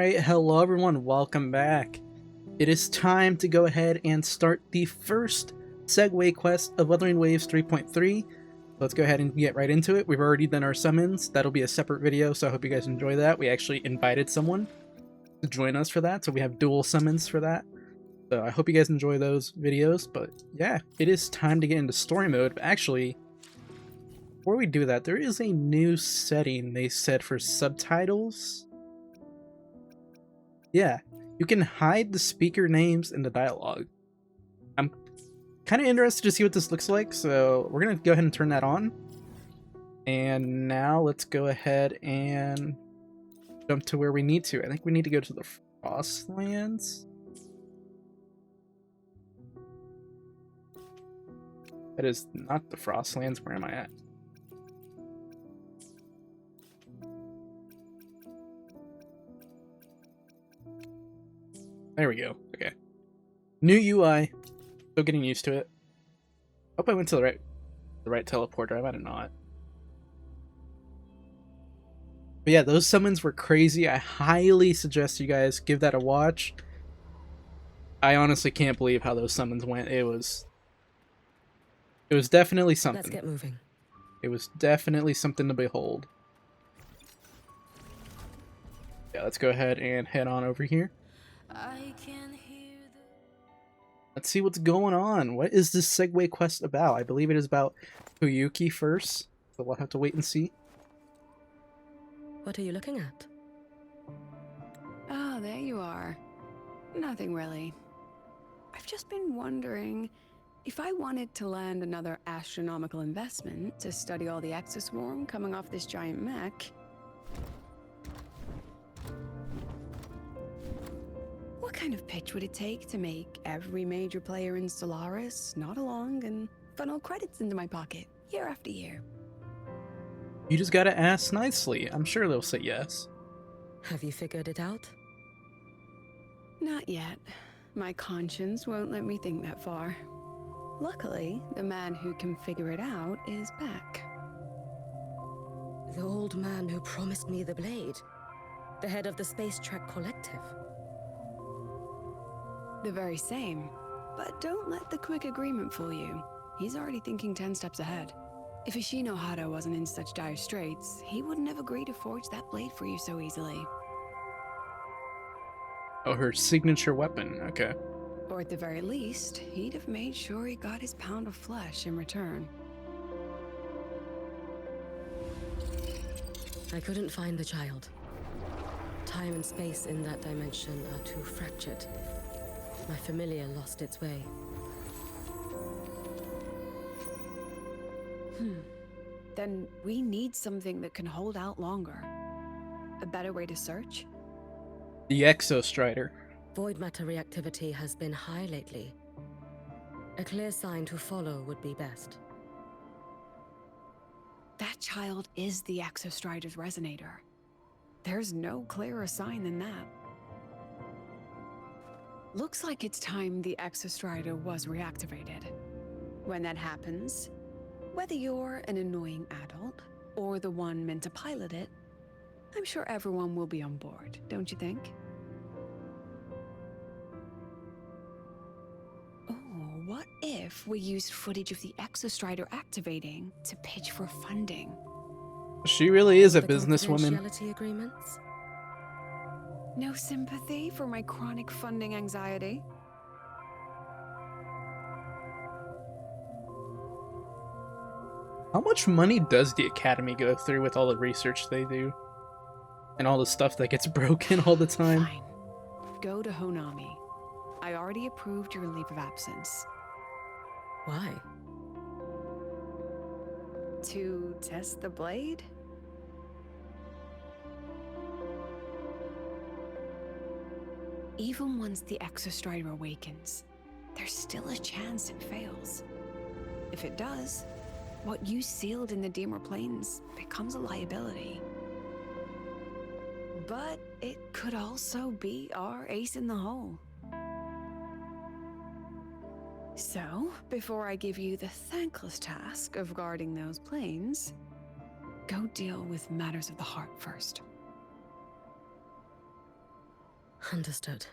Alright, hello everyone, welcome back. It is time to go ahead and start the first segue quest of Wuthering Waves 3.3. Let's go ahead and get right into it. We've already done our summons. That'll be a separate video, so I hope you guys enjoy that. We actually invited someone to join us for that, so we have dual summons for that. So I hope you guys enjoy those videos, but yeah, it is time to get into story mode. But actually, before we do that, there is a new setting they said for subtitles. Yeah, you can hide the speaker names in the dialogue. I'm kind of interested to see what this looks like, so we're going to go ahead and turn that on. And now let's go ahead and jump to where we need to. I think we need to go to the Frostlands. That is not the Frostlands. Where am I at? There we go. Okay. New UI. Still getting used to it. Hope I went to the right teleporter. I might have not. But yeah, those summons were crazy. I highly suggest you guys give that a watch. I honestly can't believe how those summons went. It was definitely something. Let's get moving. It was definitely something to behold. Yeah, let's go ahead and head on over here. Let's see what's going on. What is this segue quest about? I believe it is about Koyuki first, so we'll have to wait and see. What are you looking at? Oh, there you are. Nothing really. I've just been wondering if I wanted to land another astronomical investment to study all the exoswarm coming off this giant mech. What kind of pitch would it take to make every major player in Solaris nod along and funnel credits into my pocket year after year? You just gotta ask nicely. I'm sure they'll say yes. Have you figured it out? Not yet. My conscience won't let me think that far. Luckily, the man who can figure it out is back. The old man who promised me the blade. The head of the Space Trek Collective. The very same. But don't let the quick agreement fool you. He's already thinking 10 steps ahead. If Ishino Hado wasn't in such dire straits, he wouldn't have agreed to forge that blade for you so easily. Oh, her signature weapon. Okay. Or at the very least, he'd have made sure he got his pound of flesh in return. I couldn't find the child. Time and space in that dimension are too fractured. My familiar lost its way. Then we need something that can hold out longer. A better way to search? The Exostrider. Void matter reactivity has been high lately. A clear sign to follow would be best. That child is the Exostrider's resonator. There's no clearer sign than that. Looks like it's time the Exostrider was reactivated. When that happens, whether you're an annoying adult or the one meant to pilot it, I'm sure everyone will be on board, don't you think? Oh, what if we used footage of the Exostrider activating to pitch for funding? She really is a The businesswoman. confidentiality agreements? No sympathy for my chronic funding anxiety? How much money does the Academy go through with all the research they do? And all the stuff that gets broken all the time? Fine. Go to Honami. I already approved your leave of absence. Why? To test the blade? Even once the Exostrider awakens, there's still a chance it fails. If it does, what you sealed in the Deemer Plains becomes a liability. But it could also be our ace in the hole. So, before I give you the thankless task of guarding those planes, go deal with matters of the heart first. Understood.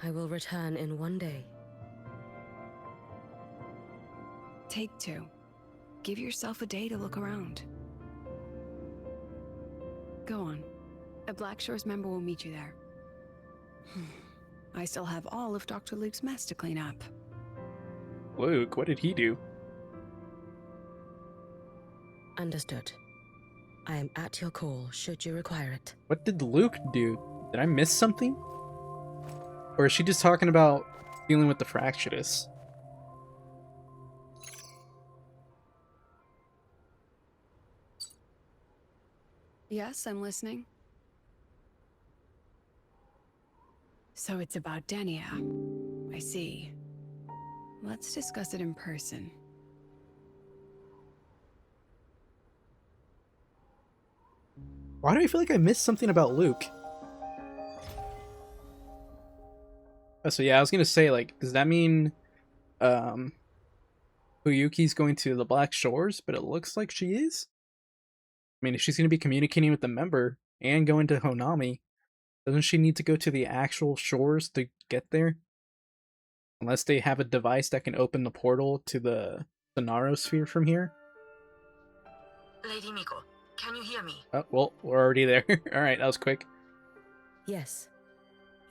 I will return in one day. Take 2. Give yourself a day to look around. Go on. A Black Shores member will meet you there. I still have all of Dr. Luke's mess to clean up. Luke, what did he do? Understood. I am at your call, should you require it. What did Luke do? Did I miss something? Or is she just talking about dealing with the Fractious? Yes, I'm listening. So it's about Denia. I see. Let's discuss it in person. Why do I feel like I missed something about Luke? Oh, so yeah, I was gonna say, like, does that mean Huyuki's going to the Black Shores? But it looks like she is. I mean, if she's gonna be communicating with the member and going to Honami, doesn't she need to go to the actual shores to get there? Unless they have a device that can open the portal to the Sonaro sphere from here. Lady Miko, can you hear me? Oh, well, we're already there. Alright, that was quick. Yes.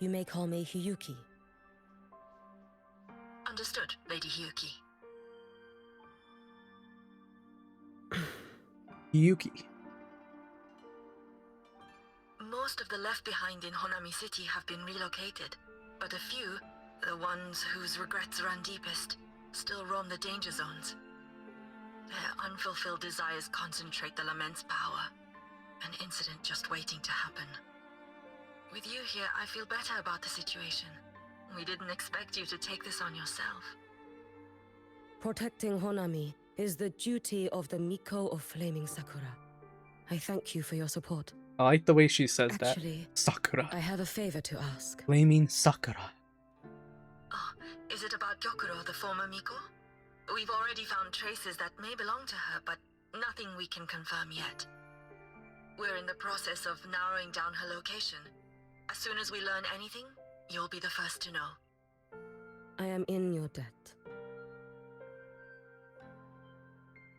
You may call me Huyuki. Understood, Lady Hyuki. Yuki. Most of the left behind in Honami City have been relocated, but a few, the ones whose regrets run deepest, still roam the danger zones. Their unfulfilled desires concentrate the Lament's power. An incident just waiting to happen. With you here, I feel better about the situation. We didn't expect you to take this on yourself. Protecting Honami is the duty of the Miko of Flaming Sakura. I thank you for your support. I like the way she says Actually, that. Sakura. I have a favor to ask. Flaming Sakura. Oh, is it about Gyokuro, the former Miko? We've already found traces that may belong to her, but nothing we can confirm yet. We're in the process of narrowing down her location. As soon as we learn anything, you'll be the first to know. I am in your debt.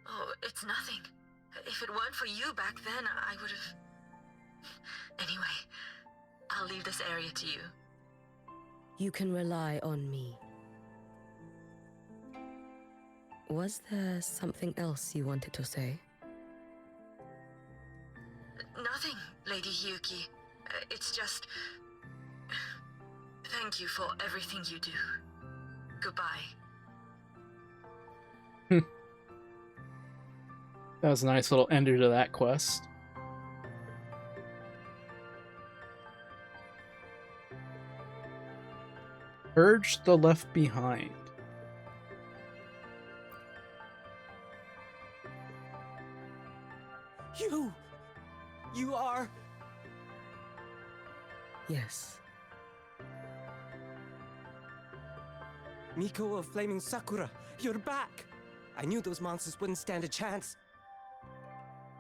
Oh, it's nothing. If it weren't for you back then, I would have... Anyway, I'll leave this area to you. You can rely on me. Was there something else you wanted to say? Nothing, Lady Hyuki. It's just... Thank you for everything you do. Goodbye. That was a nice little ender to that quest. Purge the left behind. You are... Yes. Miko of Flaming Sakura, you're back! I knew those monsters wouldn't stand a chance.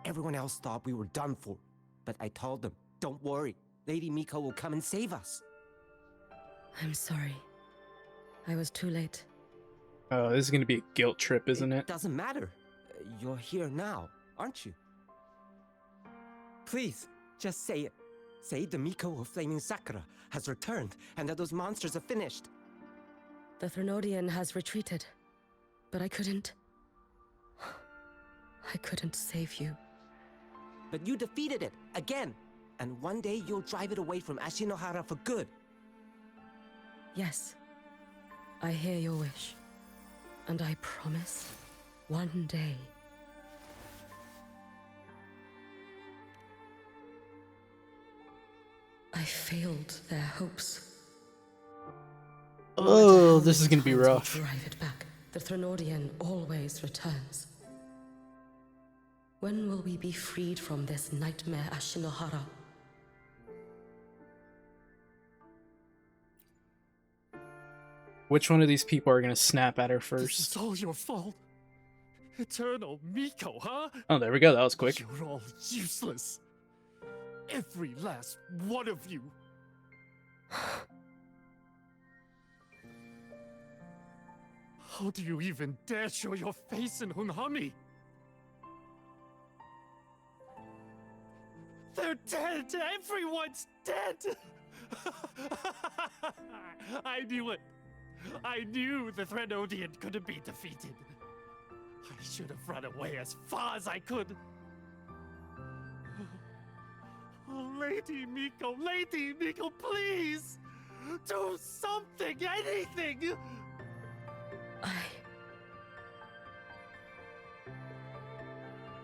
Everyone else thought we were done for, but I told them, don't worry, Lady Miko will come and save us. I'm sorry. I was too late. Oh, this is gonna be a guilt trip, isn't it? Doesn't matter. You're here now, aren't you? Please, just say it. Say the Miko of Flaming Sakura has returned and that those monsters are finished. The Threnodian has retreated, but I couldn't save you. But you defeated it, again! And one day you'll drive it away from Ashinohara for good. Yes, I hear your wish. And I promise, one day... I failed their hopes. Oh, this is gonna be rough. Drive it back. The Threnodian always returns. When will we be freed from this nightmare, Ashinohara? Which one of these people are gonna snap at her This first? is all your fault. Eternal Miko, huh? Oh, there we go. That was quick. You're all useless. Every last one of you. How do you even dare show your face in Hunami? They're dead! Everyone's dead! I knew it! I knew the Threnodian couldn't be defeated. I should have run away as far as I could. Oh, Lady Miko, please! Do something, anything!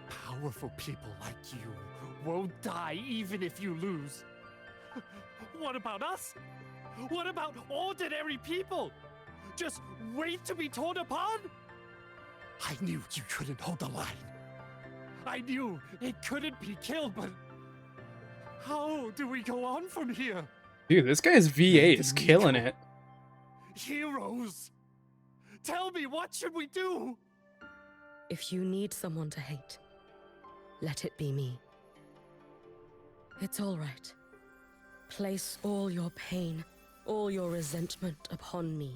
Powerful people like you won't die even if you lose. What about us? What about ordinary people? Just wait to be torn apart? I knew you couldn't hold the line. I knew it couldn't be killed, but how do we go on from here? Dude, this guy's VA is killing it. Heroes! Tell me, what should we do? If you need someone to hate, let it be me. It's all right. Place all your pain, all your resentment upon me.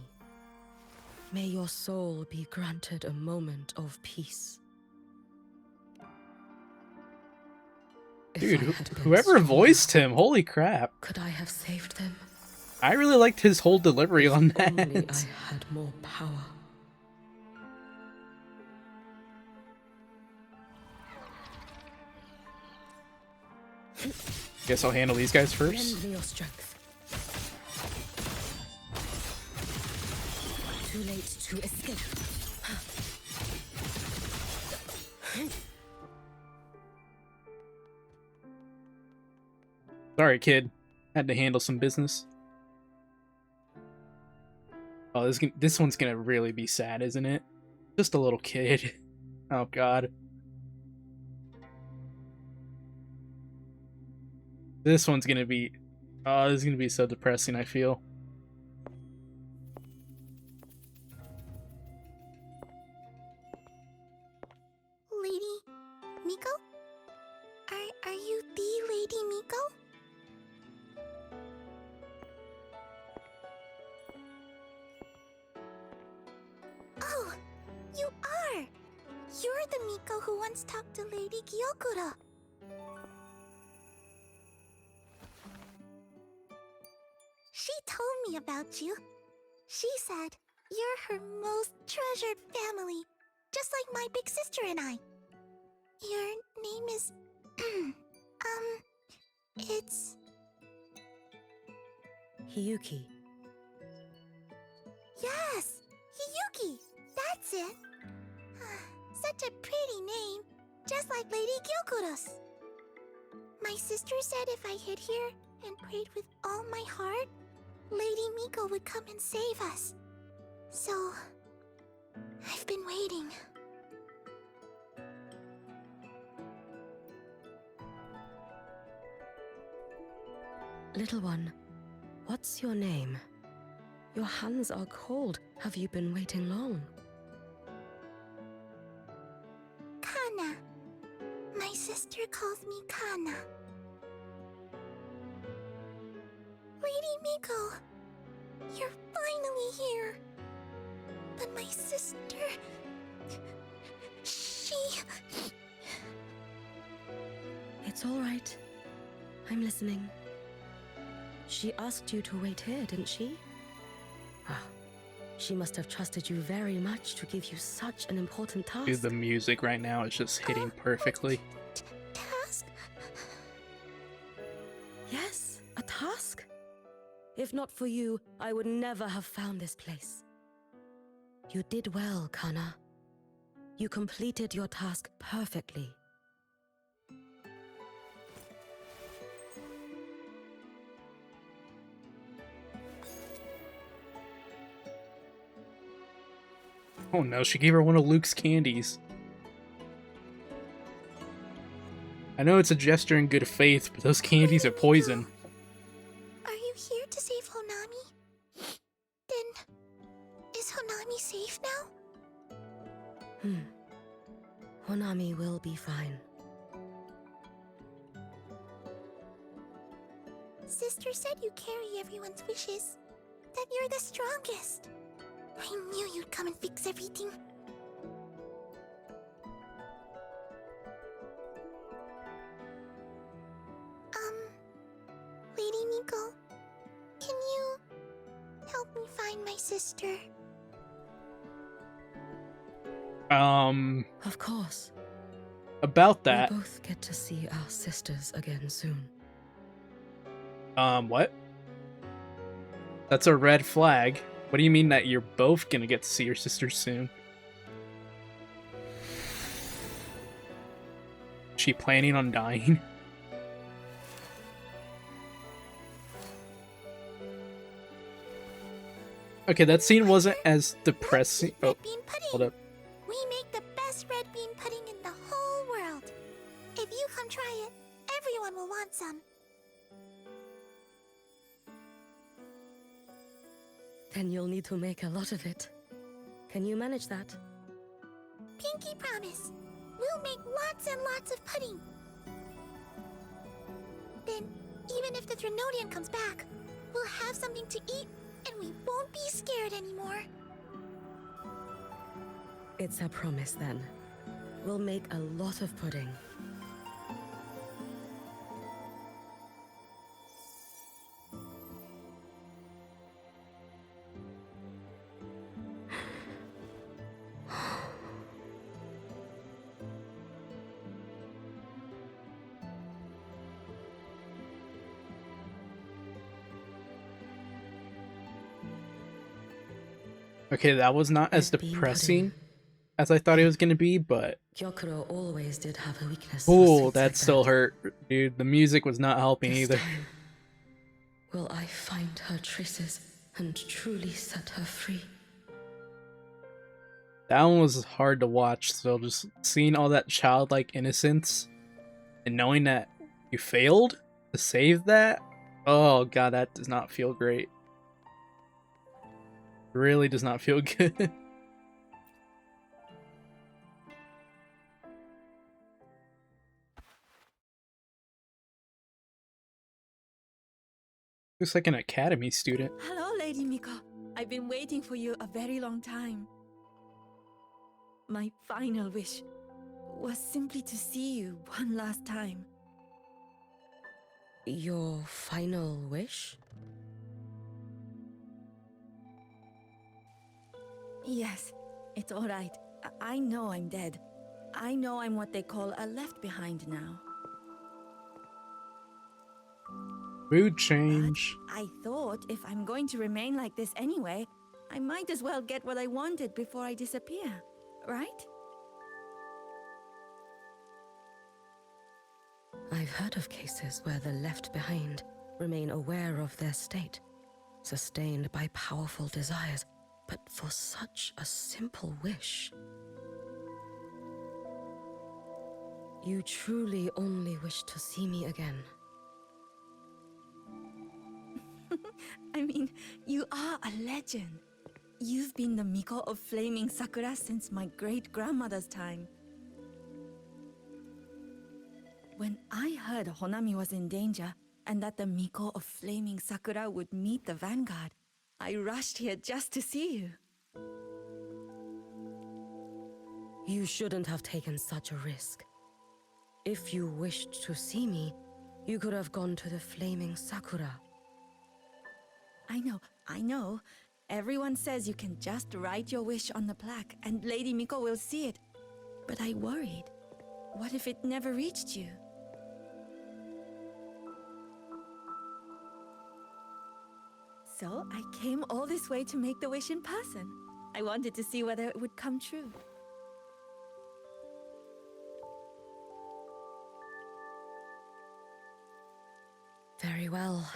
May your soul be granted a moment of peace. Dude, whoever voiced him, holy crap. Could I have saved them? I really liked his whole delivery on that. Only I had more power. Guess I'll handle these guys first. Lend me your strength. Too late to escape. Sorry, kid. Had to handle some business. Oh, this one's gonna really be sad, isn't it? Just a little kid. Oh, God. This one's gonna be... Oh, this is gonna be so depressing, I feel. Lady Miko? Are you the Lady Miko? Oh, you are! You're the Miko who once talked to Lady Gyokuro. She told me about you. She said you're her most treasured family, just like my big sister and I. Your name is... it's... Hiyuki. Yes! Hiyuki! That's it! Such a pretty name, just like Lady Gyokuro's. My sister said if I hid here and prayed with all my heart, Lady Miko would come and save us. So... I've been waiting. Little one, what's your name? Your hands are cold. Have you been waiting long? Kana. My sister calls me Kana. Lady Miko, you're finally here. But my sister... she... It's all right. I'm listening. She asked you to wait here, didn't she? Ah, she must have trusted you very much to give you such an important task. Dude, the music right now is just hitting perfectly. Task? Yes, a task? If not for you, I would never have found this place. You did well, Kana. You completed your task perfectly. Oh no, she gave her one of Luke's candies. I know it's a gesture in good faith, but those candies are poison. Are you here to save Honami? Then... is Honami safe now? Honami will be fine. Sister said you carry everyone's wishes. That you're the strongest. I knew you'd come and fix everything. Lady Miko, can you help me find my sister? Of course. About that. We'll both get to see our sisters again soon. What? That's a red flag. What do you mean that you're both gonna get to see your sister soon? Is she planning on dying? Okay, that scene wasn't as depressing. Oh, Red bean pudding. hold up. We make the best red bean pudding in the whole world. If you come try it, everyone will want some. Then you'll need to make a lot of it. Can you manage that? Pinky promise. We'll make lots and lots of pudding. Then, even if the Drenodian comes back, we'll have something to eat and we won't be scared anymore. It's a promise then. We'll make a lot of pudding. Okay, that was not as Red bean depressing pudding. as I thought it was gonna be, but Gyokuro always did have a weakness. oh, that still hurt, dude. The music was not helping This either. time, will I find her traces and truly set her free? That one was hard to watch, so just seeing all that childlike innocence and knowing that you failed to save that, oh god, that does not feel great. Really does not feel good. Looks like an academy student. Hello, Lady Miko. I've been waiting for you a very long time. My final wish was simply to see you one last time. Your final wish? Yes, it's all right. I know I'm dead. I know I'm what they call a left behind now. Mood change. But I thought if I'm going to remain like this anyway, I might as well get what I wanted before I disappear, right? I've heard of cases where the left behind remain aware of their state, sustained by powerful desires, but for such a simple wish. You truly only wish to see me again. I mean, you are a legend. You've been the Miko of Flaming Sakura since my great-grandmother's time. When I heard Honami was in danger, and that the Miko of Flaming Sakura would meet the Vanguard, I rushed here just to see you. You shouldn't have taken such a risk. If you wished to see me, you could have gone to the Flaming Sakura. I know. Everyone says you can just write your wish on the plaque and Lady Miko will see it. But I worried. What if it never reached you? So I came all this way to make the wish in person. I wanted to see whether it would come true. Very well.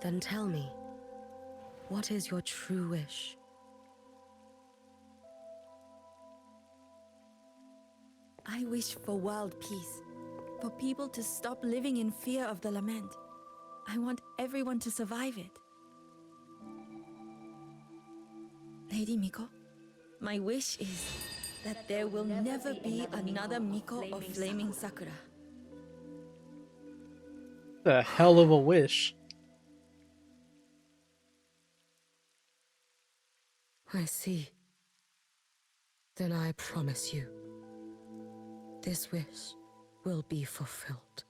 Then tell me, what is your true wish? I wish for world peace, for people to stop living in fear of the lament. I want everyone to survive it. Lady Miko, my wish is that there will never be another Miko of Flaming Sakura. A hell of a wish. I see. Then I promise you, this wish will be fulfilled.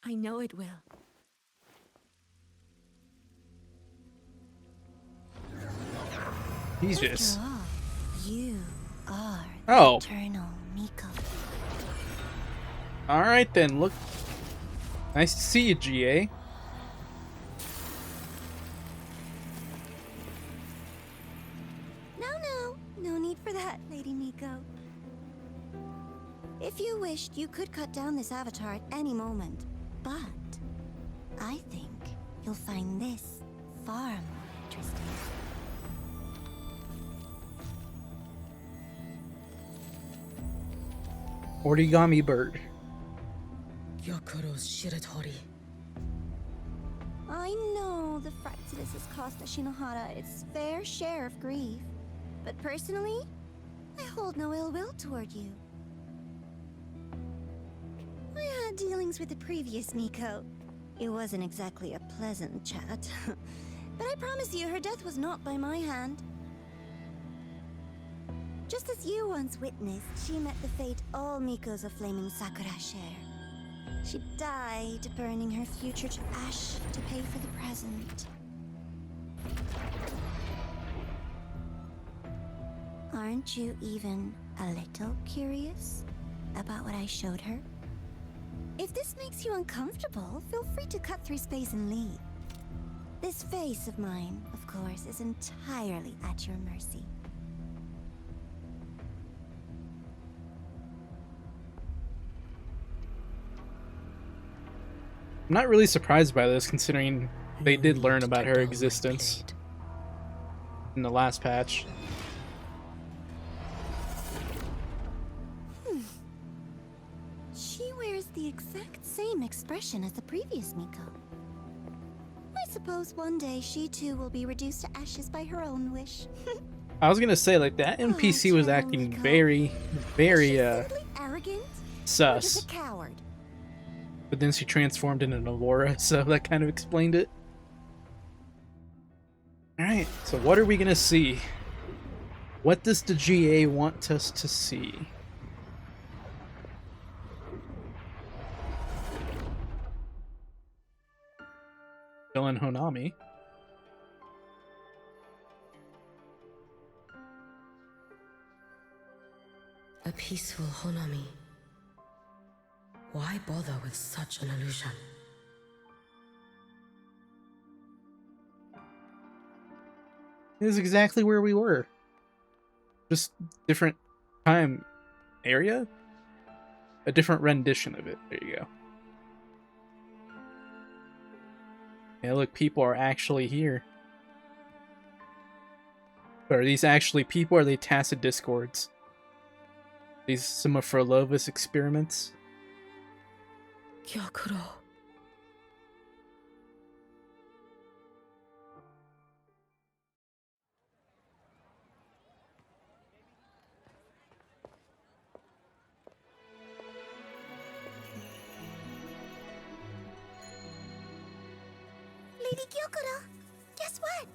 I know it will. Jesus. After all, you are Oh. eternal Miko. Alright then, look. Nice to see you, GA. No need for that, Lady Miko. If you wished, you could cut down this avatar at any moment. But I think you'll find this far more interesting. Origami bird. Gyokuro's Shiratori. I know the Fraxidus has cost Ashinohara its fair share of grief. But personally, I hold no ill will toward you. I had dealings with the previous Miko. It wasn't exactly a pleasant chat. But I promise you, her death was not by my hand. Just as you once witnessed, she met the fate all Mikos of Flaming Sakura share. She died, burning her future to ash to pay for the present. Aren't you even a little curious about what I showed her? If this makes you uncomfortable, feel free to cut through space and leave. This face of mine, of course, is entirely at your mercy. I'm not really surprised by this, considering they No did need learn to about her dull my existence blade. in the last patch. She wears the exact same expression as the previous Miko. I suppose one day she too will be reduced to ashes by her own wish. I was gonna say, like, that NPC was eternal acting Miko. very, Is she very, simply arrogant? Or just sus. a coward? But then she transformed into an Aurora, so that kind of explained it. Alright, so what are we gonna see? What does the GA want us to see? Villain Honami. A peaceful Honami. Why bother with such an illusion? This is exactly where we were. Just different time area? A different rendition of it. There you go. Yeah, look, people are actually here. But are these actually people, or are they tacit discords? These some of Frolova's experiments? Gyokuro. Lady Gyokuro, guess what?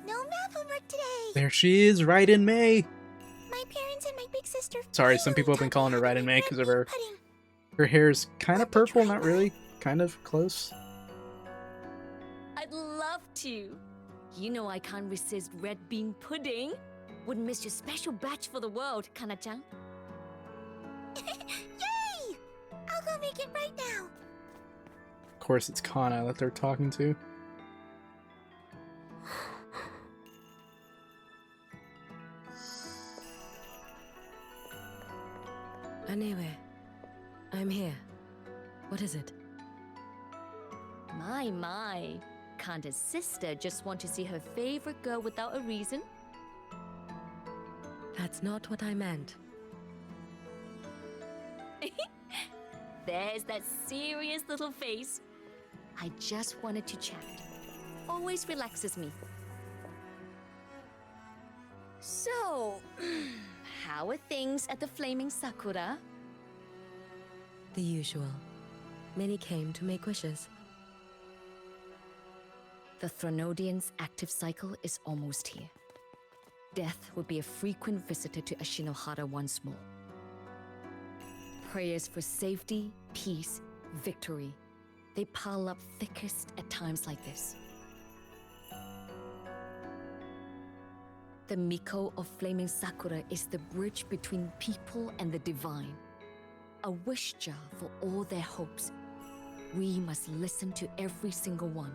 No math homework today. There she is, right in May. My parents and my big sister. Sorry, some finally people have been taught me calling her how to right in make May red because of bean her pudding. her hair is kind of Want to purple, try not one? really, kind of close. I'd love to. You know I can't resist red bean pudding. Wouldn't miss your special batch for the world, Kana-chan. Yay! I'll go make it right now. Of course, it's Kana that they're talking to. Anyway, I'm here. What is it? My. Can't a sister just want to see her favorite girl without a reason? That's not what I meant. There's that serious little face. I just wanted to chat. Always relaxes me. So, How are things at the Flaming Sakura? The usual. Many came to make wishes. The Thronodian's active cycle is almost here. Death will be a frequent visitor to Ashinohara once more. Prayers for safety, peace, victory. They pile up thickest at times like this. The Miko of Flaming Sakura is the bridge between people and the divine. A wish jar for all their hopes. We must listen to every single one.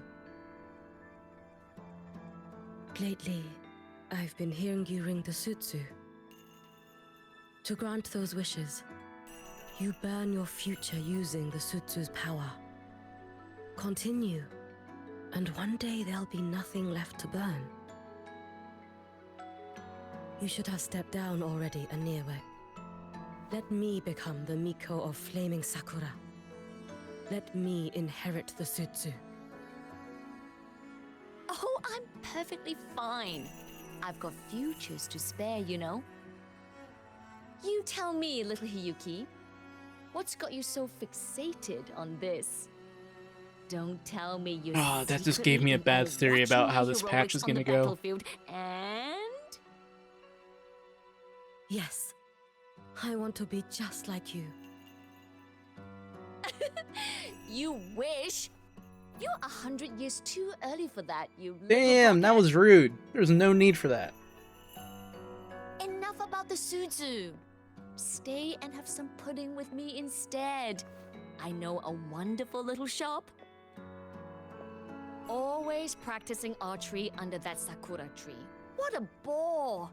Lately, I've been hearing you ring the Sutsu. To grant those wishes, you burn your future using the Sutsu's power. Continue, and one day there'll be nothing left to burn. You should have stepped down already, Aemeath. Let me become the Miko of Flaming Sakura. Let me inherit the Sutsu. Oh, I'm perfectly fine. I've got futures to spare, you know. You tell me, little Hiyuki, what's got you so fixated on this? Don't tell me you're Oh, that just gave me a bad theory about how this patch is gonna go. And Yes, I want to be just like you. you wish. You're 100 years too early for that, you little Damn, that bucket. was rude. There's no need for that. Enough about the Suzu. Stay and have some pudding with me instead. I know a wonderful little shop. Always practicing archery under that sakura tree. What a bore!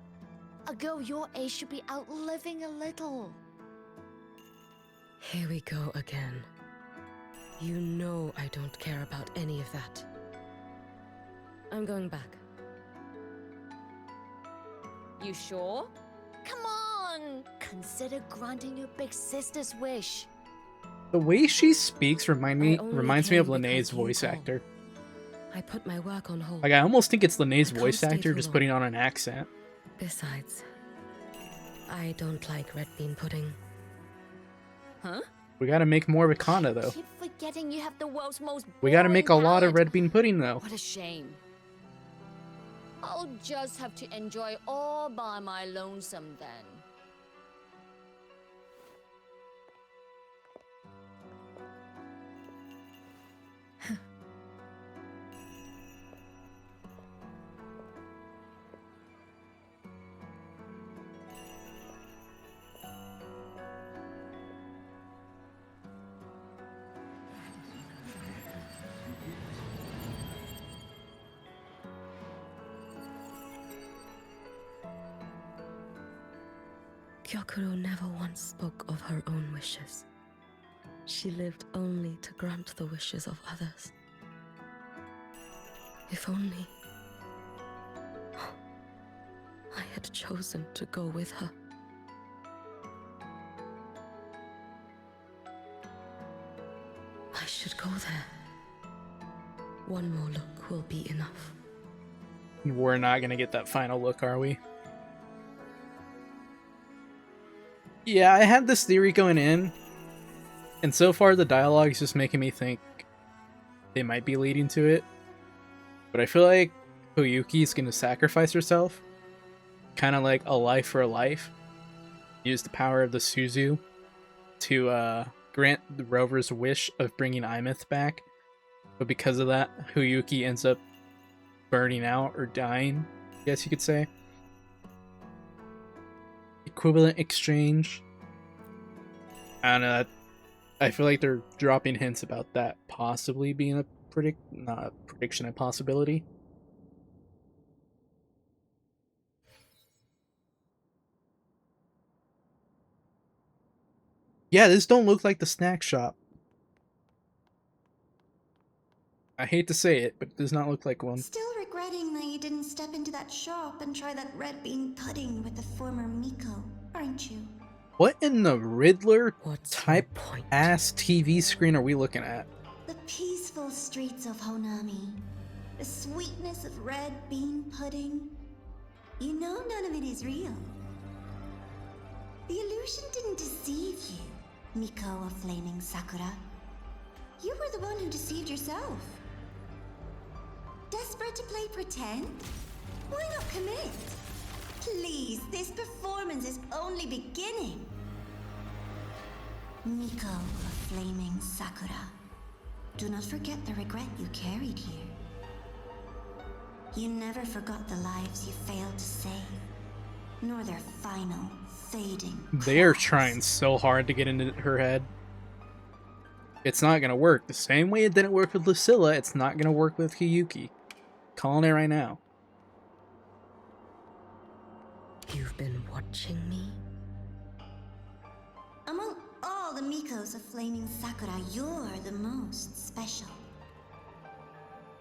A girl your age should be out living a little. Here we go again. You know I don't care about any of that. I'm going back. You sure? Come on! Consider granting your big sister's wish. The way she speaks reminds me only of came Linnea's because you voice called. actor. I put my work on hold. Like, I almost think it's Linnea's I can't voice stay actor too just long. putting on an accent. Besides, I don't like red bean pudding. Huh? We gotta make more of a Kana, though. Keep forgetting you have the world's most We gotta make a boring lot of palate. red bean pudding, though. What a shame. I'll just have to enjoy all by my lonesome then. Gyokuro never once spoke of her own wishes. She lived only to grant the wishes of others. If only I had chosen to go with her. I should go there. One more look will be enough. We're not gonna get that final look, are we? Yeah, I had this theory going in, and so far the dialogue is just making me think they might be leading to it. But I feel like Koyuki's gonna sacrifice herself, kind of like a life for a life. Use the power of the Suzu to grant the Rover's wish of bringing Aemeath back. But because of that, Huyuki ends up burning out or dying, I guess you could say. Equivalent exchange. I don't know. I feel like they're dropping hints about that possibly being a not a prediction, a possibility. Yeah, this don't look like the snack shop. I hate to say it, but it does not look like one. Still regretting that you didn't step into that shop and try that red bean pudding with the former Miko, aren't you? What in the Riddler What's type your point? ass TV screen are we looking at? The peaceful streets of Honami. The sweetness of red bean pudding. You know none of it is real. The illusion didn't deceive you, Miko of Flaming Sakura. You were the one who deceived yourself. Desperate to play pretend? Why not commit? Please, this performance is only beginning. Miko of Flaming Sakura, do not forget the regret you carried here. You never forgot the lives you failed to save, nor their final, fading They are cries. trying so hard to get into her head. It's not gonna work. The same way it didn't work with Lucilla, it's not gonna work with Hiyuki. Calling it right now. You've been watching me? Among all the Mikos of Flaming Sakura, you're the most special.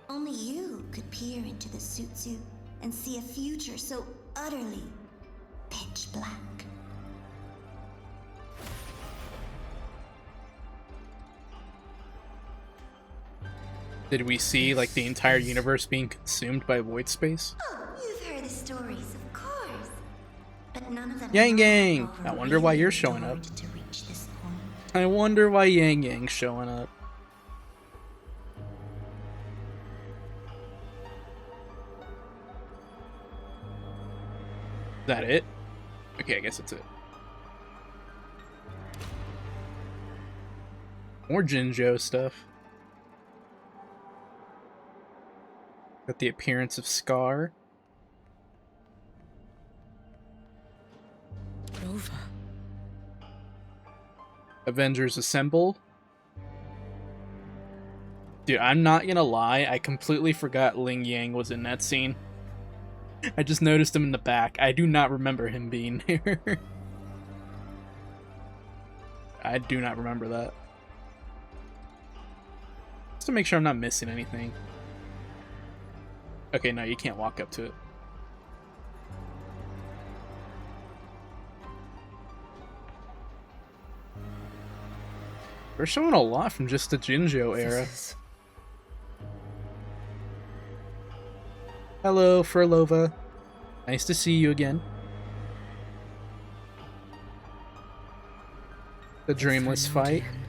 Only you could peer into the Sutsu and see a future so utterly pitch black. Did we see like the entire universe being consumed by void space? Oh, you've heard the stories, of course. But none of them Yang Yang! Rover I wonder why really you're showing up. adored to reach this point. I wonder why Yang Yang's showing up. Is that it? Okay, I guess that's it. More Jinjo stuff. Got the appearance of Scar. Rover. Avengers Assemble. Dude, I'm not gonna lie, I completely forgot Ling Yang was in that scene. I just noticed him in the back. I do not remember him being here. I do not remember that. Just to make sure I'm not missing anything. Okay, no, you can't walk up to it. We're showing a lot from just the Jinjo era. This Hello, Furlova. Nice to see you again. The is Dreamless fight. Trinodian.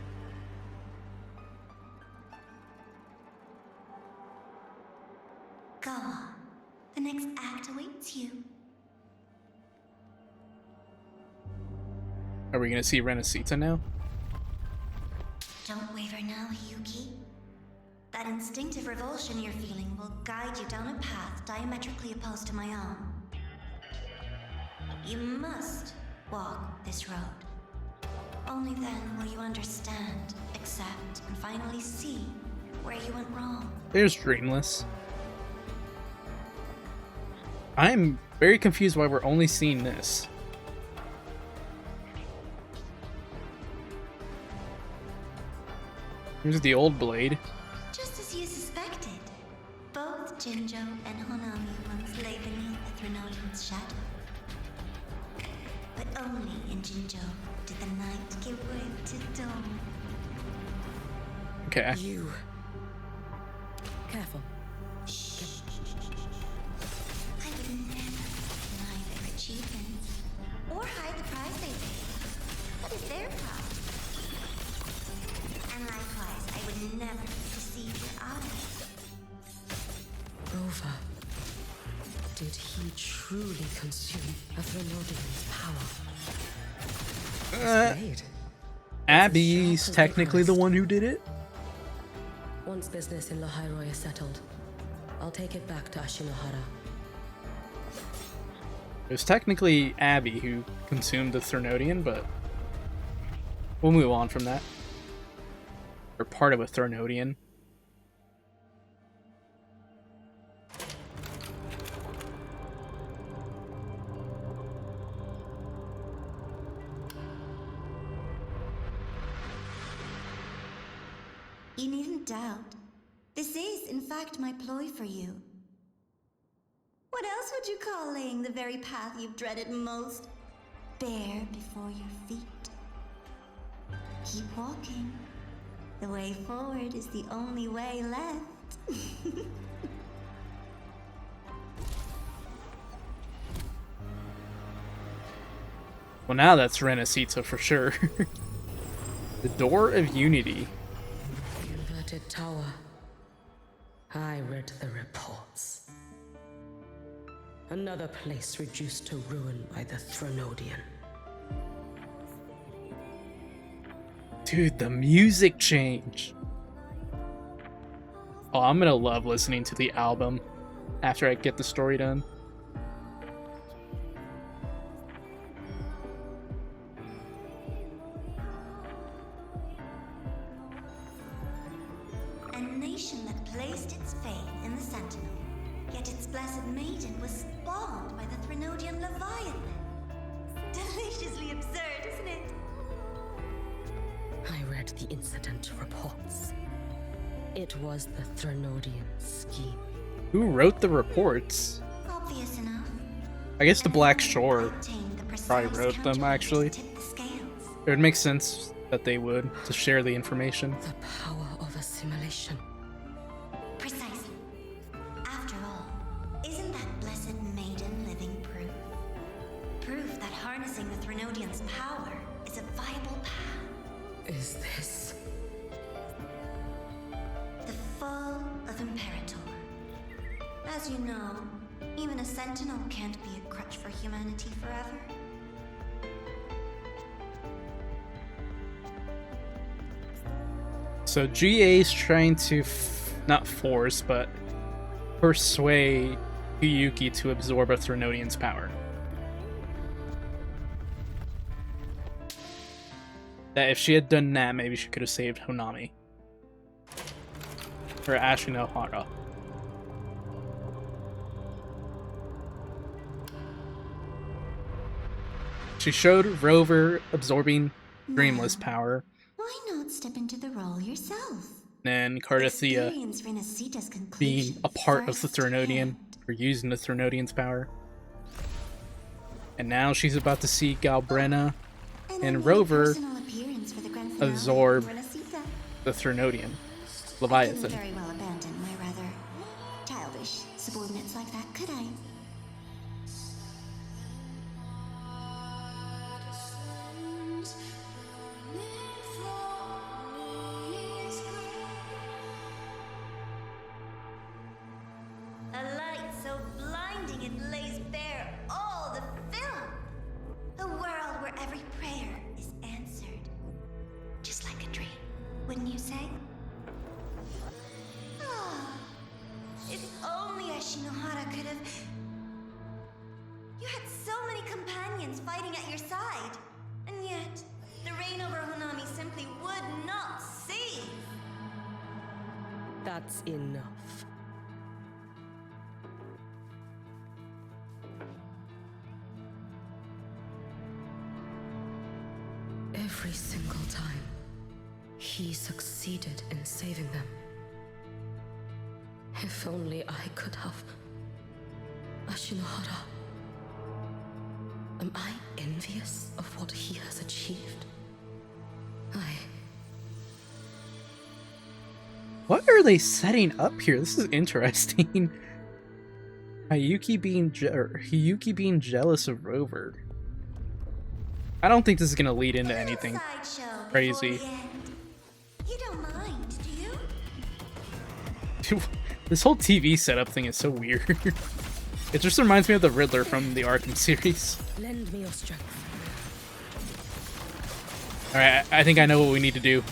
Go on. The next act awaits you. Are we gonna see Renacita now? Don't waver now, Hiyuki. That instinctive revulsion you're feeling will guide you down a path diametrically opposed to my own. You must walk this road. Only then will you understand, accept, and finally see where you went wrong. There's Dreamless. I'm very confused why we're only seeing this. Here's the old blade. Just as you suspected, both Jinjo and Honami once lay beneath the Trinodian's shadow. But only in Jinjo did the night give way to dawn. Okay. You. Careful. I would never deny their achievements or hide the prize they paid. That is their problem. And likewise, I would never deceive your eyes. Rover. Did he truly consume a Trinodian's power? Blade. Abby's technically the one who did it. Once business in Lahai-Roi is settled, I'll take it back to Ashinohara. It was technically Abby who consumed the Trinodian, but we'll move on from that. Or part of a Trinodian. You needn't doubt. This is, in fact, my ploy for you. What else would you call laying the very path you've dreaded most bare before your feet? Keep walking. The way forward is the only way left. Well, now that's Renesita for sure. The Door of Unity. Inverted tower. I read the reports. Another place reduced to ruin by the Threnodian. Dude, the music change. Oh, I'm gonna love listening to the album after I get the story done. A nation that placed its faith in the Sentinel, yet its blessed maiden was spawned by the Threnodian Leviathan. Deliciously absurd, isn't it? I read the incident reports. It was the Threnodian scheme. Who wrote the reports? Obvious enough. I guess the Black Shore Obtained the precise probably wrote them, counterfeit actually. to tip the scales. It would make sense that they would, to share the information. The power of assimilation. Precisely. After all, isn't that blessed maiden living proof? Proof that harnessing the Threnodian's power is a viable path. Is this? The fall of Imperator. As you know, even a sentinel can't be a crutch for humanity forever. So GA's trying to, not force, but persuade Hiyuki to absorb a Threnodian's power. That if she had done that, maybe she could have saved Honami. Or Ashinohara. She showed Rover absorbing Dreamless power, Why not step into the role yourself? and Cardathia Experience Renesita's being a part of the firsthand. Threnodian, or using the Threnodian's power. And now she's about to see Galbrena I and made a Rover personal appearance for the grand finale absorb from Renesita. the Threnodian, I Leviathan. couldn't very well abandon my rather childish subordinates like that, could I? A light so blinding it lays bare all the film. A world where every prayer is answered. Just like a dream, wouldn't you say? Ah, if only Ashinohara could have... You had so many companions fighting at your side. And yet, the reign over Honami simply would not cease. That's enough. Every single time, he succeeded in saving them. If only I could have. Ashinohara. Am I envious of what he has achieved? What are they setting up here? This is interesting. Hiyuki being jealous of Rover. I don't think this is gonna lead into A little anything sideshow before crazy. the end. You don't mind, do you? This whole TV setup thing is so weird. It just reminds me of the Riddler from the Arkham series. Lend me your strength. Alright, I think I know what we need to do.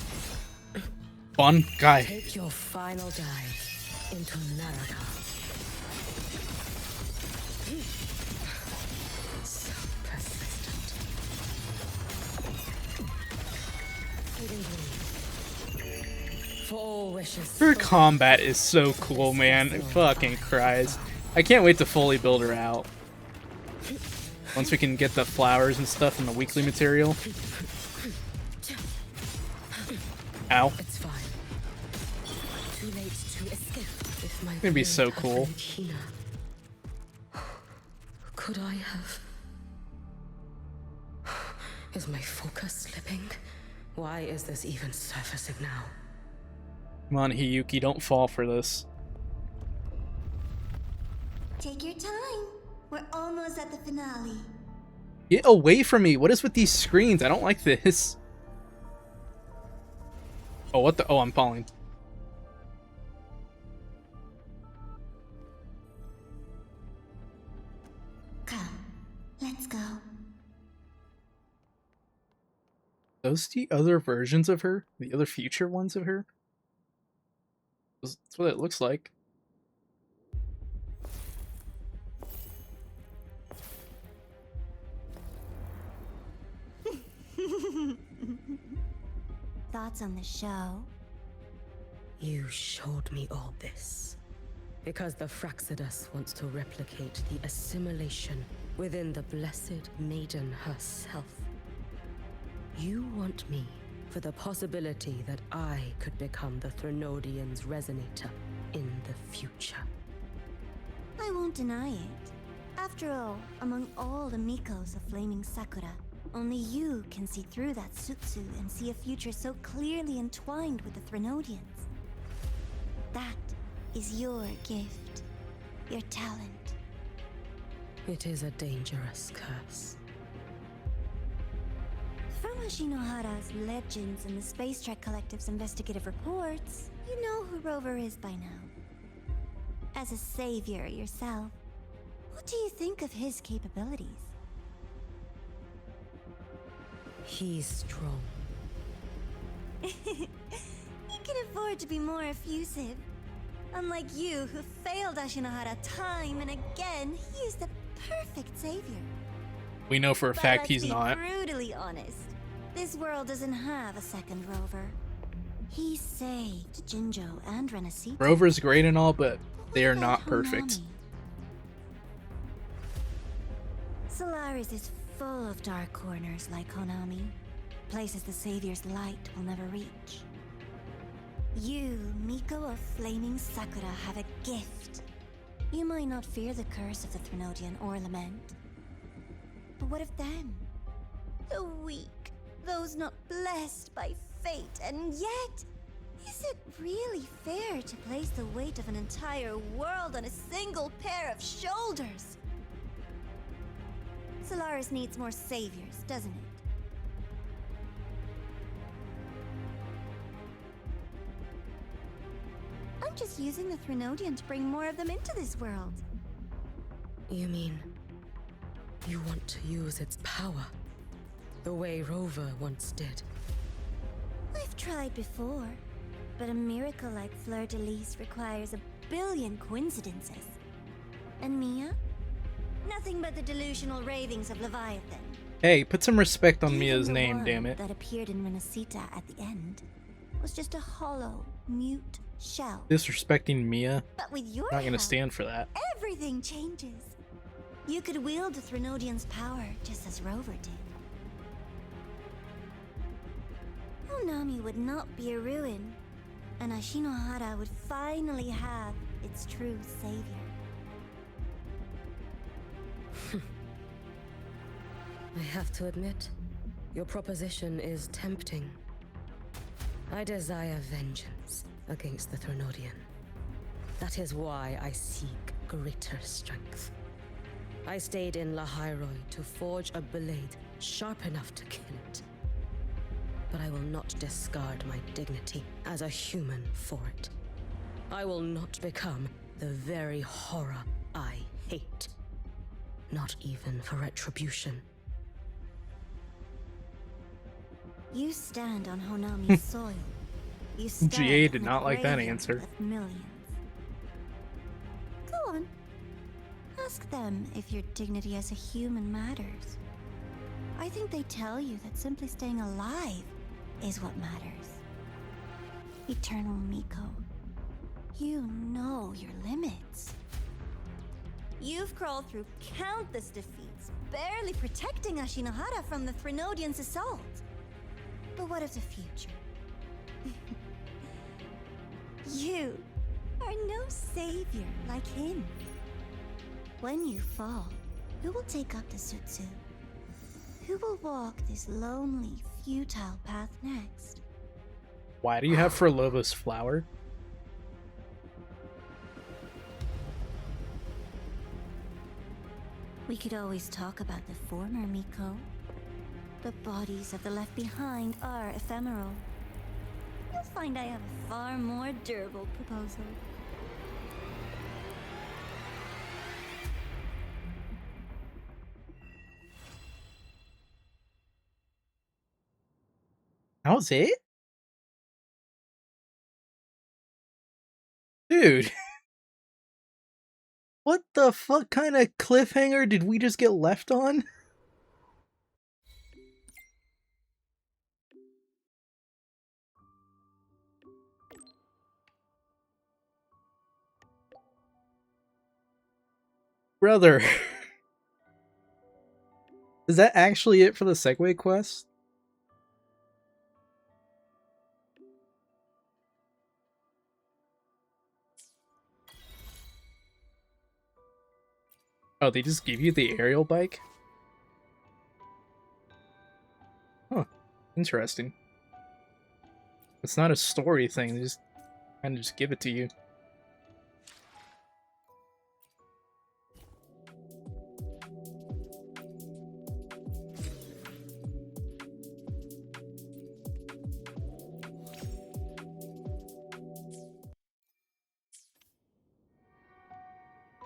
Fun guy. Take your final dive into Naraka. So persistent. For all wishes. Her combat is so cool, man. It fucking cries. I can't wait to fully build her out. Once we can get the flowers and stuff in the weekly material. Ow. It's fine. Too late to escape. If my It'd be blade so had cool. been keener, could I have? Is my focus slipping? Why is this even surfacing now? Come on, Hiyuki, don't fall for this. Take your time. We're almost at the finale. Get away from me! What is with these screens? I don't like this. Oh, what the? Oh, I'm falling. Come, let's go. Those the other versions of her? The other future ones of her? That's what it looks like. Thoughts on the show? You showed me all this because the Fraxidus wants to replicate the assimilation within the blessed maiden herself. You want me for the possibility that I could become the Threnodian's resonator in the future. I won't deny it. After all, among all the Mikos of Flaming Sakura, only you can see through that Sutsu and see a future so clearly entwined with the Threnodians. That is your gift, your talent. It is a dangerous curse. From Ashinohara's legends and the Space Trek Collective's investigative reports, you know who Rover is by now. As a savior yourself, what do you think of his capabilities? He's strong. He can afford to be more effusive. Unlike you, who failed Ashinohara time and again, he is the perfect savior. We know for a But fact let's he's be not. brutally honest. This world doesn't have a second Rover. He saved Jinjo and Renesita. Rover's great and all, but they are What not about perfect. Honami? Solaris is full of dark corners like Honami. Places the Savior's light will never reach. You, Miko of Flaming Sakura, have a gift. You might not fear the curse of the Threnodian or lament. But what of them? The weak, those not blessed by fate, and yet, is it really fair to place the weight of an entire world on a single pair of shoulders? Solaris needs more saviors, doesn't it? I'm just using the Threnodian to bring more of them into this world. You mean you want to use its power the way Rover once did? I've tried before, but a miracle like Fleur-de-Lis requires a billion coincidences. And Mia? Nothing but the delusional ravings of Leviathan. Hey, put some respect on Even Mia's the name, one damn it. that appeared in Renesita at the end was just a hollow, mute shell. Disrespecting Mia, But with your not gonna help, stand for that. everything changes. You could wield the Threnodian's power just as Rover did. Honami would not be a ruin, and Ashinohara would finally have its true savior. I have to admit, your proposition is tempting. I desire vengeance against the Threnodian. That is why I seek greater strength. I stayed in Lahai-Roi to forge a blade sharp enough to kill it. But I will not discard my dignity as a human for it. I will not become the very horror I hate. Not even for retribution. You stand on Honami's soil. You stand GA did on the not like that graveyard answer. of millions. Go on. Ask them if your dignity as a human matters. I think they tell you that simply staying alive is what matters. Eternal Miko, you know your limits. You've crawled through countless defeats, barely protecting Ashinohara from the Threnodian's assault. But what of the future? You are no savior like him. When you fall, who will take up the Sutsu? Who will walk this lonely, futile path next? Why do you have Furlova's flower? We We could always talk about the former, Miko. The bodies of the left behind are ephemeral. You'll find I have a far more durable proposal. That was it? Dude. What the fuck kind of cliffhanger did we just get left on? Brother. Is that actually it for the Segway quest? Oh, they just give you the aerial bike? Huh. Interesting. It's not a story thing, they just kind of just give it to you.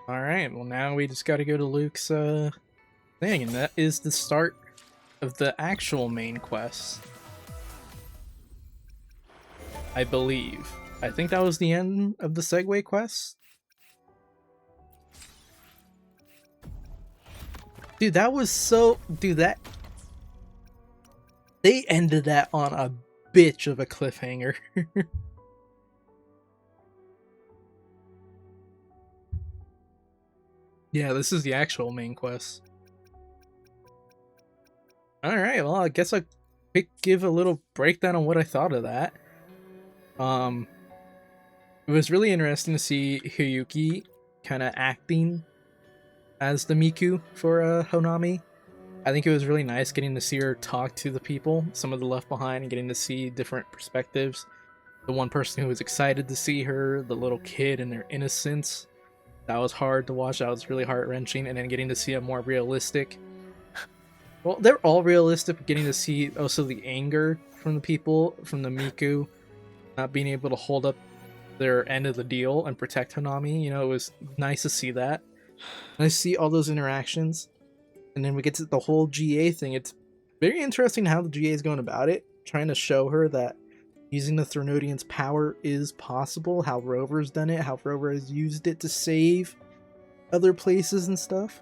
Alright, well now we just gotta go to Luke's thing, and that is the start of the actual main quest. I believe. I think that was the end of the Segway quest. Dude, that was so... Dude, that... They ended that on a bitch of a cliffhanger. Yeah, this is the actual main quest. Alright, well, I guess I'll give a little breakdown on what I thought of that. It was really interesting to see Hiyuki kind of acting as the Miku for Honami. I think it was really nice getting to see her talk to the people, some of the left behind, and getting to see different perspectives. The one person who was excited to see her, the little kid and their innocence. That was hard to watch, that was really heart-wrenching, and then getting to see a more realistic... Well, they're all realistic, but getting to see also the anger from the people, from the Miku, not being able to hold up their end of the deal and protect Hanami. You know, it was nice to see that. And I see all those interactions, and then we get to the whole GA thing. It's very interesting how the GA is going about it, trying to show her that using the Threnodian's power is possible, how Rover's done it, how Rover has used it to save other places and stuff.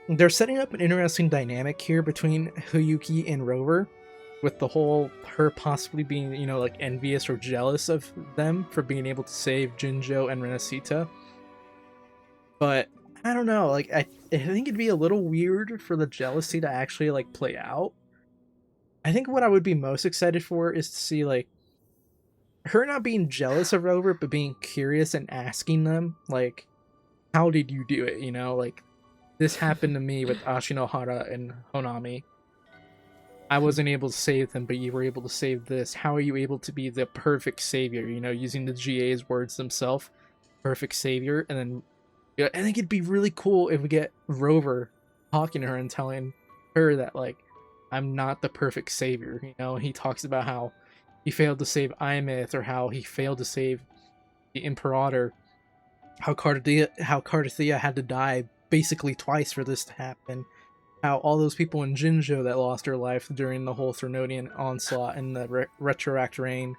They're setting up an interesting dynamic here between Hiyuki and Rover, with the whole her possibly being, you know, like envious or jealous of them for being able to save Jinjo and Renacita. But I don't know, like I think it'd be a little weird for the jealousy to actually like play out. I think what I would be most excited for is to see like her not being jealous of Rover, but being curious and asking them like, how did you do it? You know, like this happened to me with Ashinohara and Honami. I wasn't able to save them, but you were able to save this. How are you able to be the perfect savior? You know, using the GA's words themselves, perfect savior. And then, yeah, I think it'd be really cool if we get Rover talking to her and telling her that, like, I'm not the perfect savior. You know, he talks about how he failed to save Aemeath, or how he failed to save the Imperator. How Cardathea had to die basically twice for this to happen. How all those people in Jinjo that lost their life during the whole Threnodian onslaught and the Retroact reign.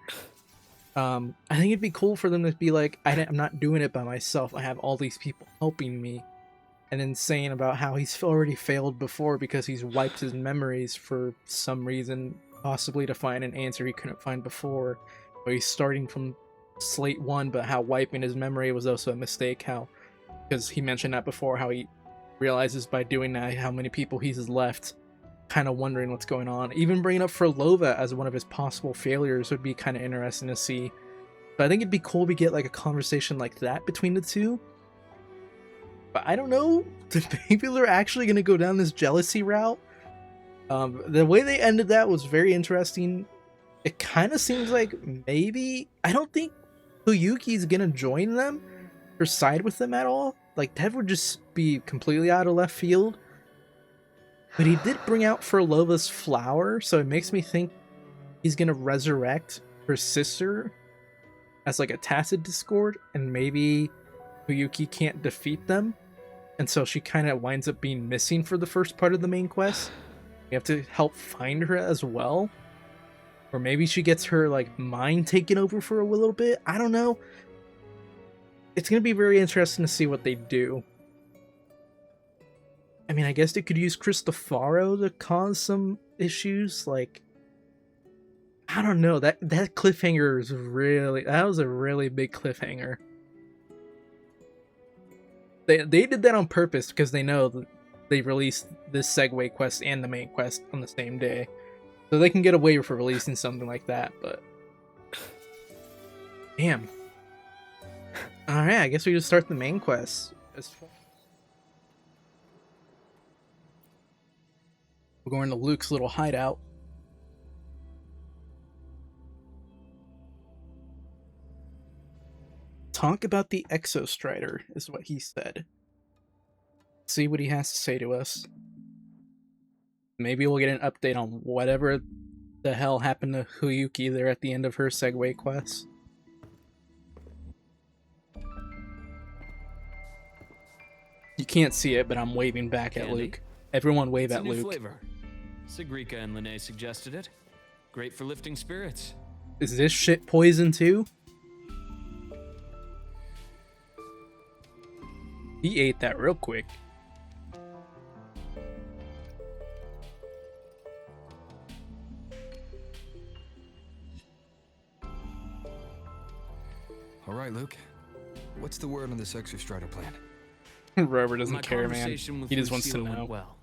I think it'd be cool for them to be like, I'm not doing it by myself. I have all these people helping me. And then saying about how he's already failed before because he's wiped his memories for some reason, possibly to find an answer he couldn't find before. Or he's starting from slate 1, but how wiping his memory was also a mistake. How, because he mentioned that before, how he realizes by doing that how many people he's left kind of wondering what's going on. Even bringing up Frolova as one of his possible failures would be kind of interesting to see. But I think it'd be cool to get like a conversation like that between the two. But I don't know, maybe they're actually going to go down this jealousy route. The way they ended that was very interesting. It kind of seems like maybe, I don't think Hiyuki's going to join them or side with them at all. like that would just be completely out of left field. But he did bring out Furlova's flower, so it makes me think he's gonna resurrect her sister as like a tacit discord, and maybe Huyuki can't defeat them, and so she kind of winds up being missing for the first part of the main quest. You have to help find her as well. Or maybe she gets her like mind taken over for a little bit. I don't know. It's gonna be very interesting to see what they do. I mean, I guess they could use Cristofaro to cause some issues. Like, I don't know. That cliffhanger is that was a really big cliffhanger. They did that on purpose because they know that they released this segue quest and the main quest on the same day. So they can get away with releasing something like that, but damn. Alright, I guess we just start the main quest. We're going to Luke's little hideout. Talk about the Exostrider, is what he said. See what he has to say to us. Maybe we'll get an update on whatever the hell happened to Huyuki there at the end of her segue quest. You can't see it, but I'm waving back at Luke. Everyone wave It's at a new Luke. Flavor. Sigrika and Lene suggested it. Great for lifting spirits. Is this shit poison too? He ate that real quick. All right, Luke. What's the word on this Exostrider plan? Rover doesn't My care, man. conversation with He just wants to Lucilla know. went well.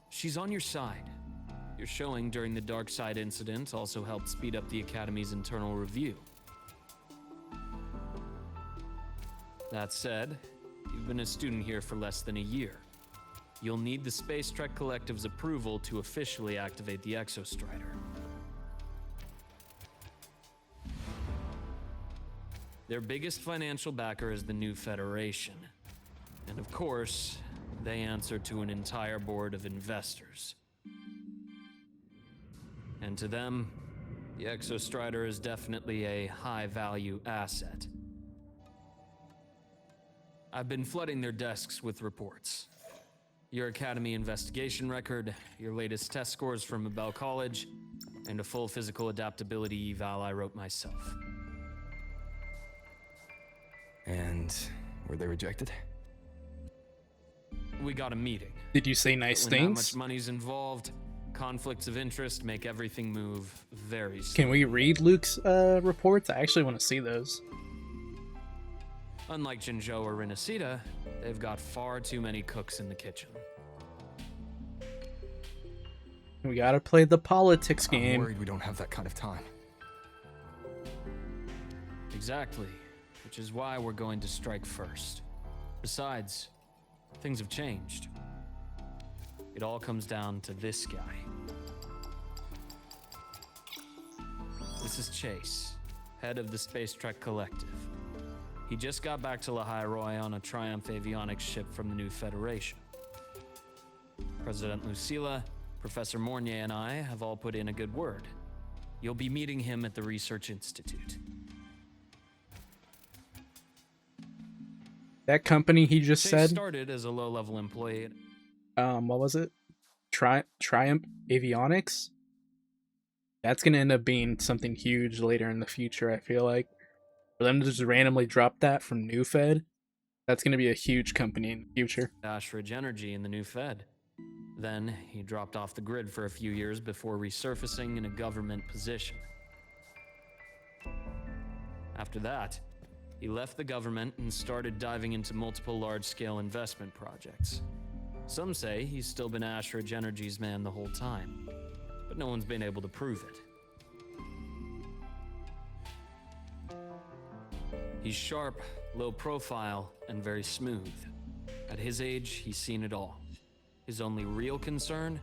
She's on your side. Your showing during the Dark Side incident also helped speed up the Academy's internal review. That said, you've been a student here for less than a year. You'll need the Space Trek Collective's approval to officially activate the Exostrider. Their biggest financial backer is the New Federation. And of course, they answer to an entire board of investors. And to them, the Exostrider is definitely a high-value asset. I've been flooding their desks with reports. Your Academy investigation record, your latest test scores from Abel College, and a full physical adaptability eval I wrote myself. And were they rejected? We got a meeting. Did you say nice When that things? much money's involved, conflicts of interest make everything move very slowly. Can we read Luke's reports? I actually want to see those. Unlike Jinzhou or Renacida, they've got far too many cooks in the kitchen. We gotta play the politics I'm game. worried we don't have that kind of time. Exactly, which is why we're going to strike first. Besides, things have changed. It all comes down to this guy. This is Chase, head of the Space Trek Collective. He just got back to Lahai-Roi on a Triumph avionics ship from the New Federation. President Lucilla, Professor Mornier, and I have all put in a good word. You'll be meeting him at the Research Institute. That company he just Chase said, started as a low-level employee. what was it? Triumph Avionics? That's gonna end up being something huge later in the future, I feel like. For them to just randomly drop that from New Fed, that's gonna be a huge company in the future. Ashridge Energy in the New Fed. Then he dropped off the grid for a few years before resurfacing in a government position. After that, he left the government and started diving into multiple large-scale investment projects. Some say he's still been Ashridge Energy's man the whole time, but no one's been able to prove it. He's sharp, low profile, and very smooth. At his age, he's seen it all. His only real concern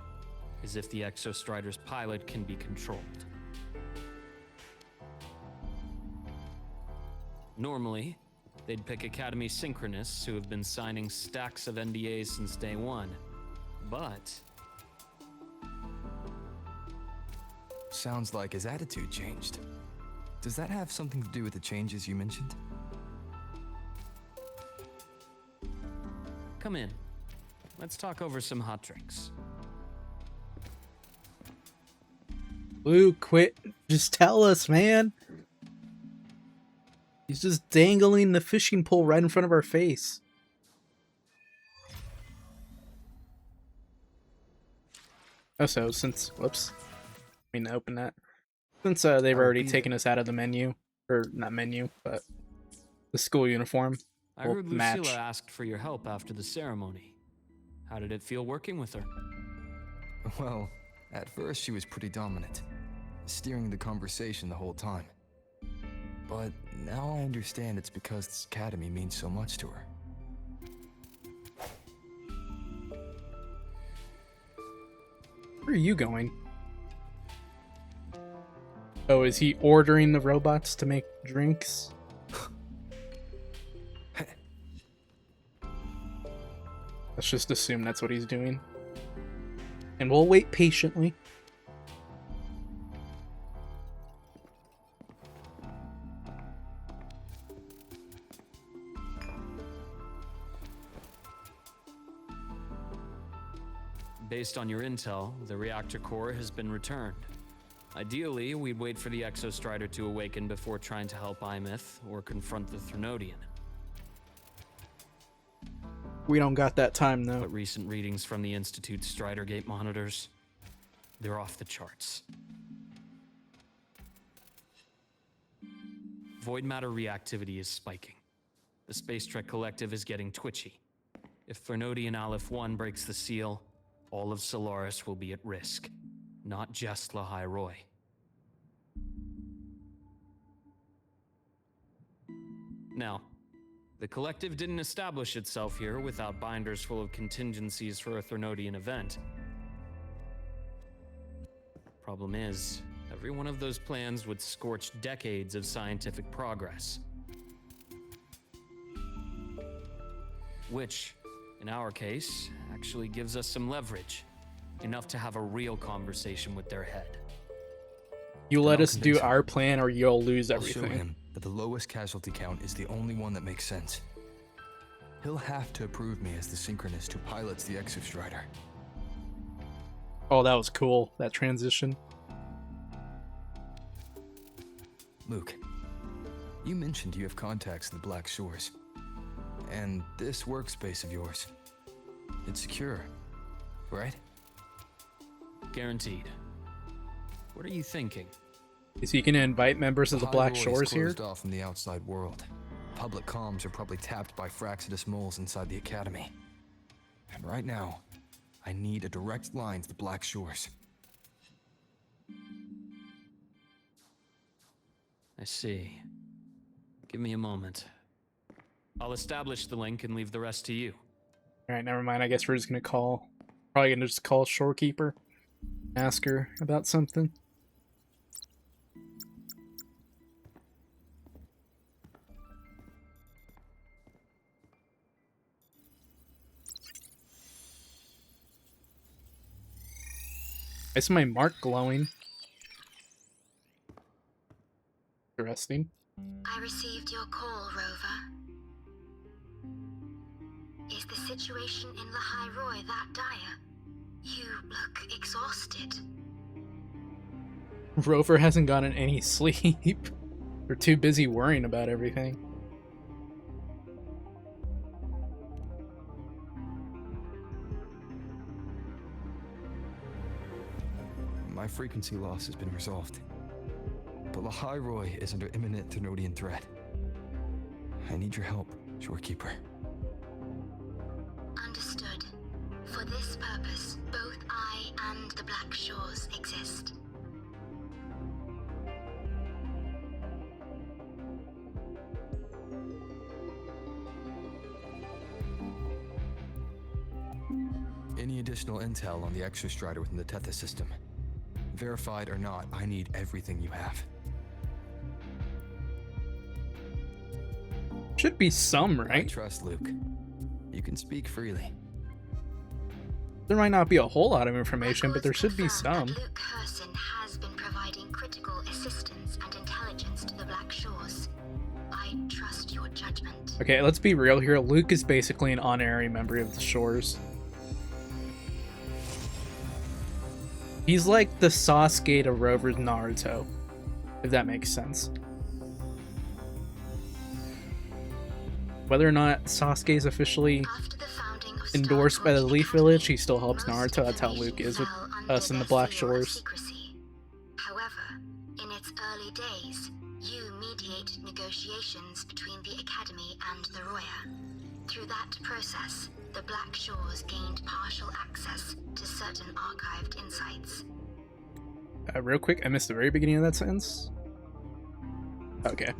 is if the Exostrider's pilot can be controlled. Normally, They'd pick Academy synchronists who have been signing stacks of NDAs since day one. But Sounds like his attitude changed. Does that have something to do with the changes you mentioned? come in. Let's talk over some hot drinks. Luke, quit. Just tell us, man. He's just dangling the fishing pole right in front of our face. Also, since... Whoops. I mean to open that. Since they've already taken us out of the menu. Or, not menu, but... the school uniform. I heard Lucilla asked for your help after the ceremony. How did it feel working with her? Well, at first she was pretty dominant, steering the conversation the whole time. But now I understand it's because this academy means so much to her. Where are you going? Oh, is he ordering the robots to make drinks? Let's just assume that's what he's doing. And we'll wait patiently. Based on your intel, the reactor core has been returned. Ideally, we'd wait for the Exostrider to awaken before trying to help Aemeath or confront the Threnodian. We don't got that time, though. But recent readings from the Institute's Strider Gate monitors, they're off the charts. Void matter reactivity is spiking. The Space Trek Collective is getting twitchy. If Threnodian Aleph 1 breaks the seal, all of Solaris will be at risk. Not just Lahai-Roi. Now, the Collective didn't establish itself here without binders full of contingencies for a Threnodian event. Problem is, every one of those plans would scorch decades of scientific progress. Which, in our case, actually gives us some leverage. Enough to have a real conversation with their head. You let us do our plan or you'll lose I'll show everything. him that the lowest casualty count is the only one that makes sense. He'll have to approve me as the synchronist who pilots the Exostrider. Oh, that was cool, that transition. Luke, you mentioned you have contacts in the Black Shores. And this workspace of yours, it's secure, right? Guaranteed. What are you thinking? Is he going to invite members of the Black Lahai-Roi is Shores here? closed off from the outside world. Public comms are probably tapped by Fraxidus moles inside the Academy. And right now, I need a direct line to the Black Shores. I see. Give me a moment. I'll establish the link and leave the rest to you. Alright, never mind. I guess we're just going to call... Probably going to just call Shorekeeper. Ask her about something. I see my mark glowing. Interesting. I received your call, Rover. Is the situation in Lahai-Roi that dire? You look exhausted. Rover hasn't gotten any sleep. They're too busy worrying about everything. My frequency loss has been resolved. But Lahai-Roi is under imminent Threnodian threat. I need your help, Shorekeeper. Understood. For this purpose, both I and the Black Shores exist. Any additional intel on the Exostrider within the Tethys system? Verified or not, I need everything you have. Should be some, I right? trust Luke. You can speak freely. There might not be a whole lot of information, but there should be Records confirm some. that Luke Curson has been providing critical assistance and intelligence to the Black Shores. I trust your judgment. Okay, let's be real here. Luke is basically an honorary member of the Shores. He's like the Sasuke to Rover's Naruto, if that makes sense. Whether or not Sasuke is officially After the founding of endorsed by the Starcourt Leaf Academy, Village, he still helps most Naruto. That's how information Luke is with fell under us in the their Black seal of Shores. secrecy. However, in its early days, you mediate negotiations between the Academy and the Roya. Through that process, the Black Shores gained partial access to certain archived insights. Real quick, I missed the very beginning of that sentence. Okay.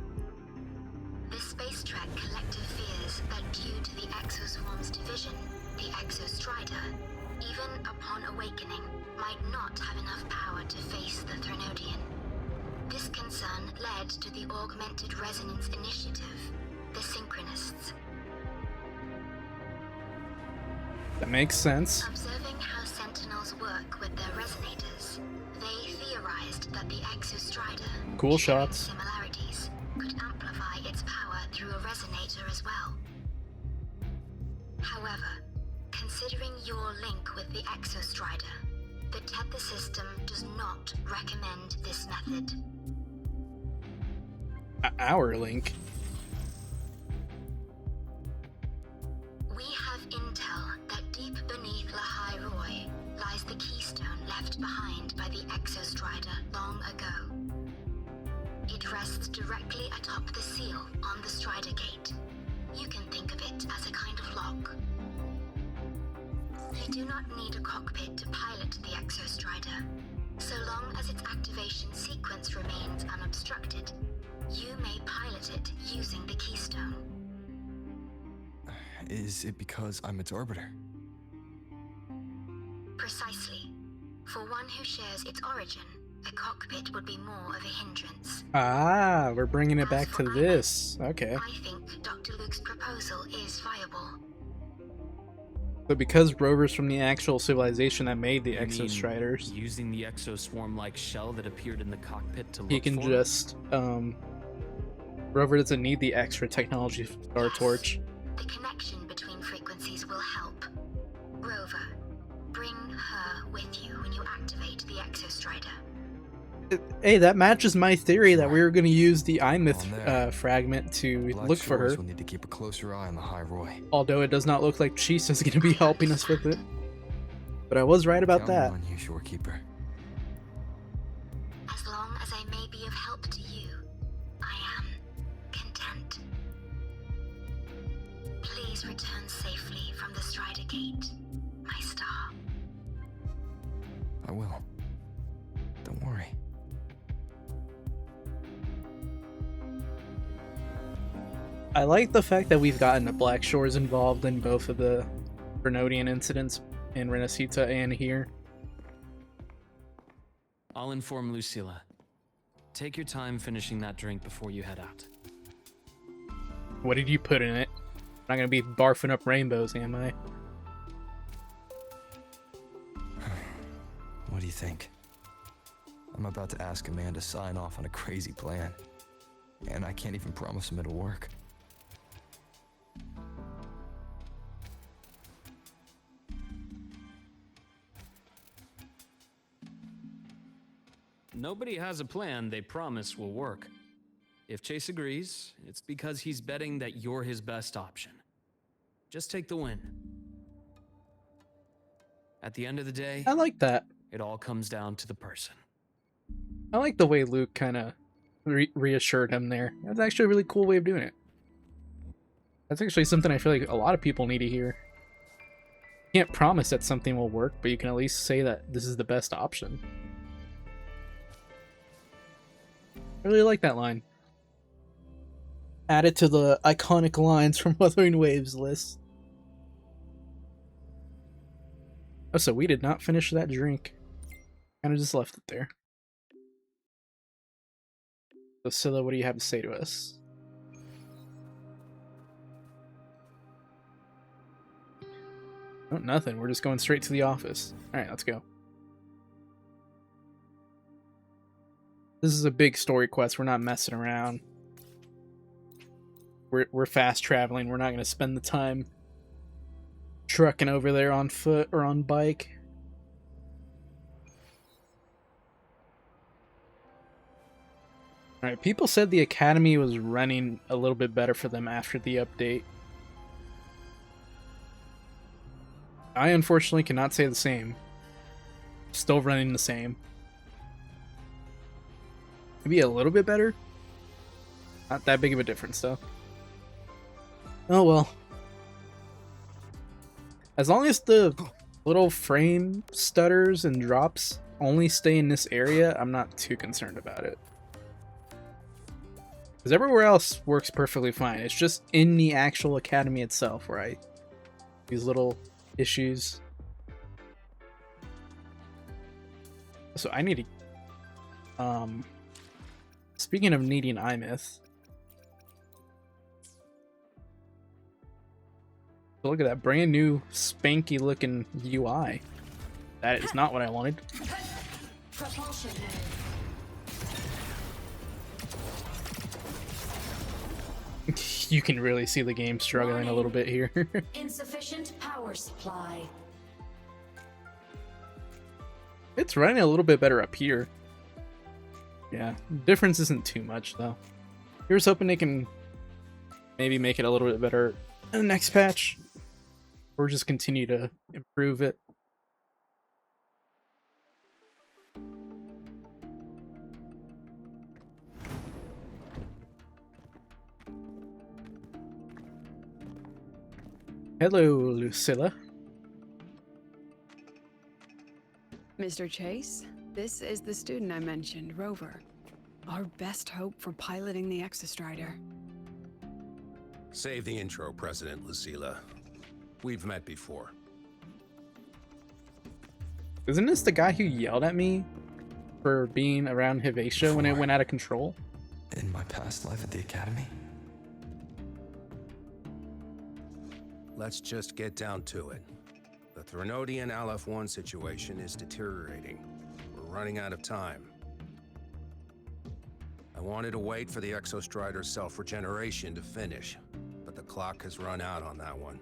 The Space Trek collective fears that due to the Exoswarm's division, the Exostrider, even upon awakening, might not have enough power to face the Threnodian. This concern led to the Augmented Resonance Initiative, the Synchronists. That makes sense. Observing how Sentinels work with their resonators, they theorized that the Exostrider, Cool sharing shots. similarities, could amplify its power through a resonator as well. However, considering your link with the Exostrider, the Tether system does not recommend this method. Our link. We have intel that deep beneath Lahai-Roi lies the keystone left behind by the Exostrider long ago. It rests directly atop the seal on the Strider Gate. You can think of it as a kind of lock. You do not need a cockpit to pilot the Exostrider. So long as its activation sequence remains unobstructed, you may pilot it using the keystone. Is it because I'm its orbiter? Precisely. For one who shares its origin, a cockpit would be more of a hindrance. Ah, we're bringing it back to this. Okay. I think Dr. Luke's proposal is viable. So because Rover's from the actual civilization that made the You mean Exostriders, using the exoswarm-like shell that appeared in the cockpit to look he can for it? just, Rover doesn't need the extra technology from Star Yes. Torch. The connection between frequencies will help. Rover, bring her with you when you activate the Exostrider. Hey, that matches my theory that we were going to use the Aemeath On there. fragment to Black look for her. Shores will need to keep a closer eye on the Lahai-Roi. Although it does not look like Chisa's going to be helping us with it. But I was right about Counting that. on you, Shorekeeper. As long as I may be of help to you, I am content. Please return safely from the Strider Gate, my star. I will. Don't worry. I like the fact that we've gotten the Black Shores involved in both of the Grenodian incidents in Renacita and here. I'll inform Lucilla. Take your time finishing that drink before you head out. What did you put in it? I'm not going to be barfing up rainbows, am I? What do you think? I'm about to ask a man to sign off on a crazy plan. And I can't even promise him it'll work. Nobody has a plan they promise will work. If Chase agrees, it's because he's betting that you're his best option. Just take the win. At the end of the day, I like that. it all comes down to the person. I like the way Luke kind of reassured him there. That's actually a really cool way of doing it. That's actually something I feel like a lot of people need to hear. You can't promise that something will work, but you can at least say that this is the best option. I really like that line. Add it to the iconic lines from Wuthering Waves list. Oh, so we did not finish that drink. Kind of just left it there. So Scylla, what do you have to say to us? Oh, nothing. We're just going straight to the office. Alright, let's go. This is a big story quest. We're not messing around. We're fast traveling. We're not going to spend the time trucking over there on foot or on bike. Alright, people said the Academy was running a little bit better for them after the update. I unfortunately cannot say the same. Still running the same. Maybe a little bit better? Not that big of a difference though. Oh well. As long as the little frame stutters and drops only stay in this area, I'm not too concerned about it. Because everywhere else works perfectly fine. It's just in the actual academy itself, right? These little issues. So I need to... Speaking of needing Aemeath... Look at that brand new spanky looking UI. That is not what I wanted. Propulsion. You can really see the game struggling a little bit here. Insufficient power supply. It's running a little bit better up here. Yeah, difference isn't too much though. Here's hoping they can maybe make it a little bit better in the next patch. Or just continue to improve it. Hello, Lucilla. Mr. Chase, this is the student I mentioned, Rover. Our best hope for piloting the Exostrider. Save the intro, President Lucilla. We've met before. Isn't this the guy who yelled at me for being around Hivatia when it went out of control? In my past life at the Academy? Let's just get down to it. The Threnodian Aleph-1 situation is deteriorating. We're running out of time. I wanted to wait for the Exostrider's self-regeneration to finish, but the clock has run out on that one.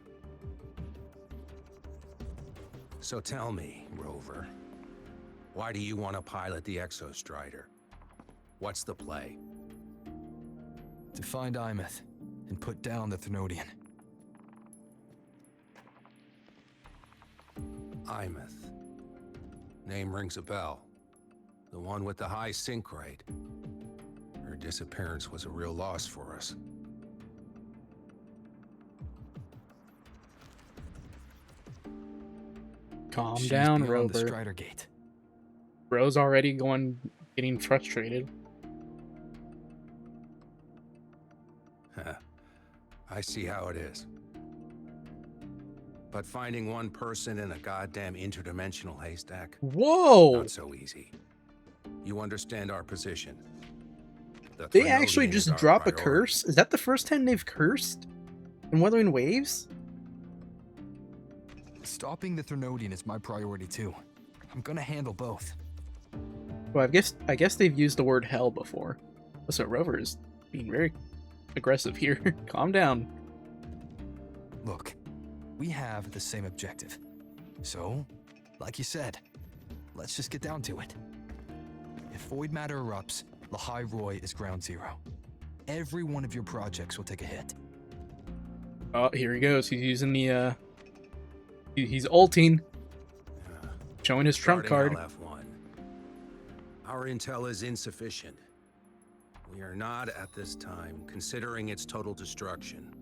So tell me, Rover, why do you want to pilot the Exostrider? What's the play? To find Aemeath and put down the Threnodian. Aemeath. Name rings a bell. The one with the high sync rate. Her disappearance was a real loss for us. Calm She's down, beyond the Rover. Strider Gate. Bro's already getting frustrated. I see how it is. But finding one person in a goddamn interdimensional haystack? Whoa! Not so easy. You understand our position. They actually Threnodian just is our drop a priority. curse? Is that the first time they've cursed? In Wuthering Waves? Stopping the Threnodian is my priority too. I'm gonna handle both. Well, I guess they've used the word hell before. So Rover is being very aggressive here. Calm down. Look, we have the same objective. So, like you said, let's just get down to it. If void matter erupts, Lahai-Roi is ground zero. Every one of your projects will take a hit. Oh, here he goes. He's using the he's ulting. Showing his trump card. Starting LF1. Our intel is insufficient. We are not, at this time, considering its total destruction.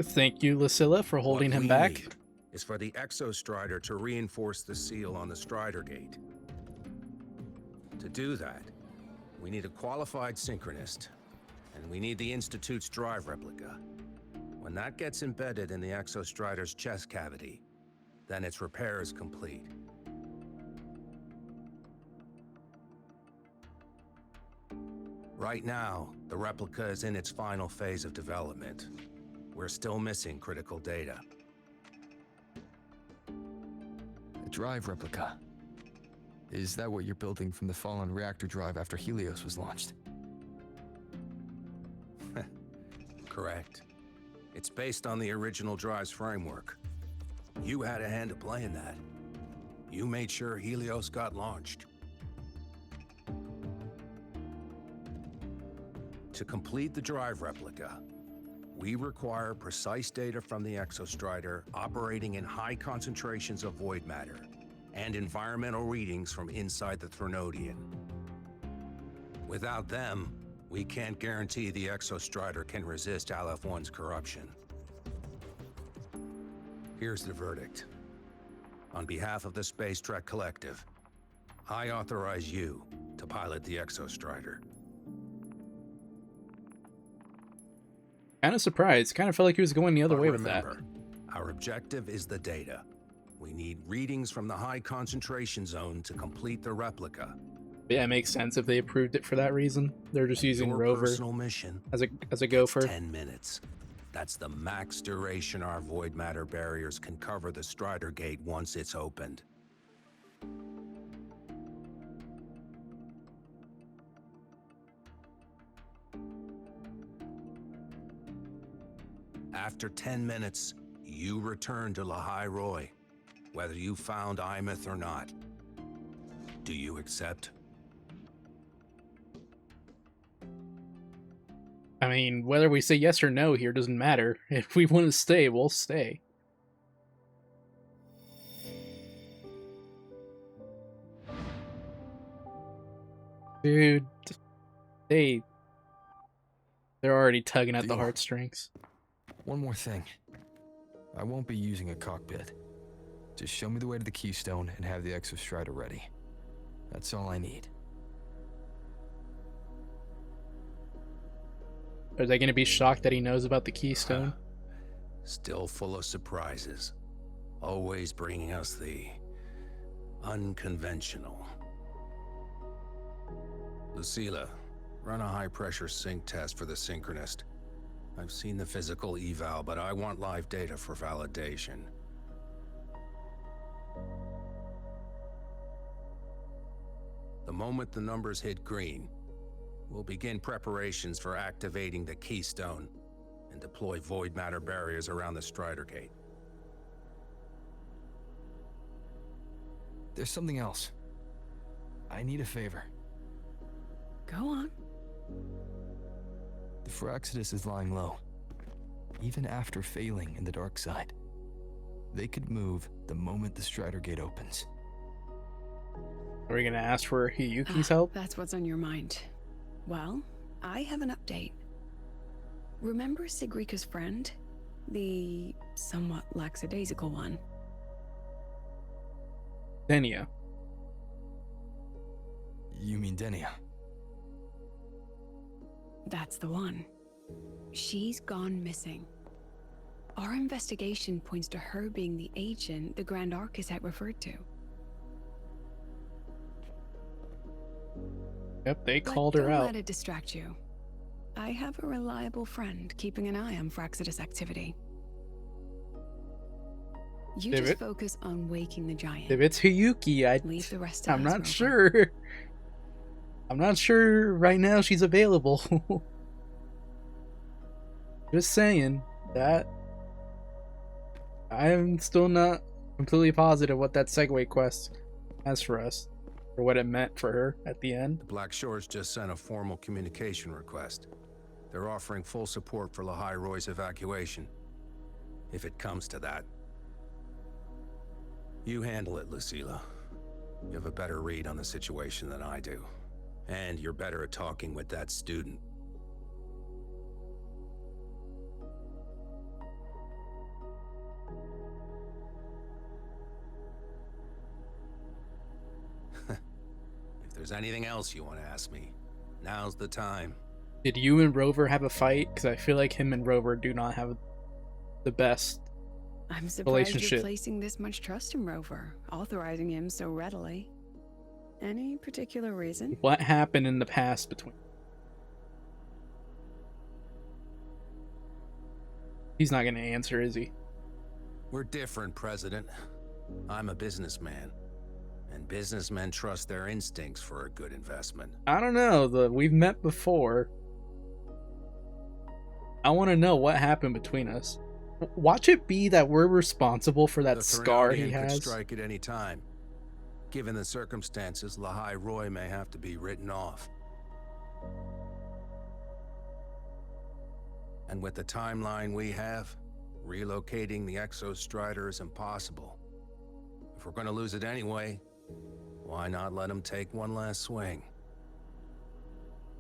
Thank you, Lucilla, for holding What him we back. need is for the Exostrider to reinforce the seal on the Strider Gate. To do that, we need a qualified synchronist, and we need the Institute's drive replica. When that gets embedded in the Exostrider's chest cavity, then its repair is complete. Right now, the replica is in its final phase of development. We're still missing critical data. A drive replica. Is that what you're building from the fallen reactor drive after Helios was launched? Correct. It's based on the original drive's framework. You had a hand to play in that. You made sure Helios got launched. To complete the drive replica, we require precise data from the Exostrider operating in high concentrations of void matter, and environmental readings from inside the Threnodian. Without them, we can't guarantee the Exostrider can resist Aleph-1's corruption. Here's the verdict. On behalf of the Space Trek Collective, I authorize you to pilot the Exostrider. Kind of surprised. Kind of felt like he was going the other way with that. Remember, our objective is the data. We need readings from the high concentration zone to complete the replica. Yeah, it makes sense if they approved it for that reason. They're just using Your Rover personal mission as a gopher. 10 minutes. That's the max duration our void matter barriers can cover the Strider Gate once it's opened. After 10 minutes, you return to Lahai-Roi, whether you found Aemeath or not. Do you accept? I mean, whether we say yes or no here doesn't matter. If we want to stay, we'll stay. Dude, they're already tugging at the heartstrings. One more thing. I won't be using a cockpit. Just show me the way to the Keystone and have the Exostrider ready. That's all I need. Are they going to be shocked that he knows about the Keystone? Still full of surprises. Always bringing us the unconventional. Lucilla, run a high-pressure sync test for the Synchronist. I've seen the physical eval, but I want live data for validation. The moment the numbers hit green, we'll begin preparations for activating the Keystone and deploy void matter barriers around the Strider Gate. There's something else. I need a favor. Go on. The Phyrexidus is lying low. Even after failing in the dark side, they could move the moment the Strider Gate opens. Are we going to ask for Hiyuki's help? That's what's on your mind. Well, I have an update. Remember Sigrika's friend? The somewhat lackadaisical one. Denia. You mean Denia? That's the one. She's gone missing. Our investigation points to her being the agent the Grand Architect referred to. Yep, they But called her don't out. let it distract you. I have a reliable friend keeping an eye on Phyrexidus activity. You If just it- focus on waking the giant. If it's Hiyuki, Leave the rest to I'm us, not Rover. sure. I'm not sure right now she's available. Just saying that I'm still not completely positive what that segue quest has for us, or what it meant for her at the end. The Black Shores just sent a formal communication request. They're offering full support for Lahai-Roi's evacuation, if it comes to that. You handle it, Lucilla. You have a better read on the situation than I do. And you're better at talking with that student. If there's anything else you want to ask me, now's the time. Did you and Rover have a fight? Because I feel like him and Rover do not have the best I'm surprised relationship. you're placing this much trust in Rover, authorizing him so readily. Any particular reason? What happened in the past between? He's not gonna answer, is he? We're different, President. I'm a businessman. And businessmen trust their instincts for a good investment. I don't know. We've met before. I want to know what happened between us. Watch it be that we're responsible for that The scar he Thernautian could has. strike at any time. Given the circumstances, Lahai-Roi may have to be written off. And with the timeline we have, relocating the Exostrider is impossible. If we're going to lose it anyway, why not let him take one last swing?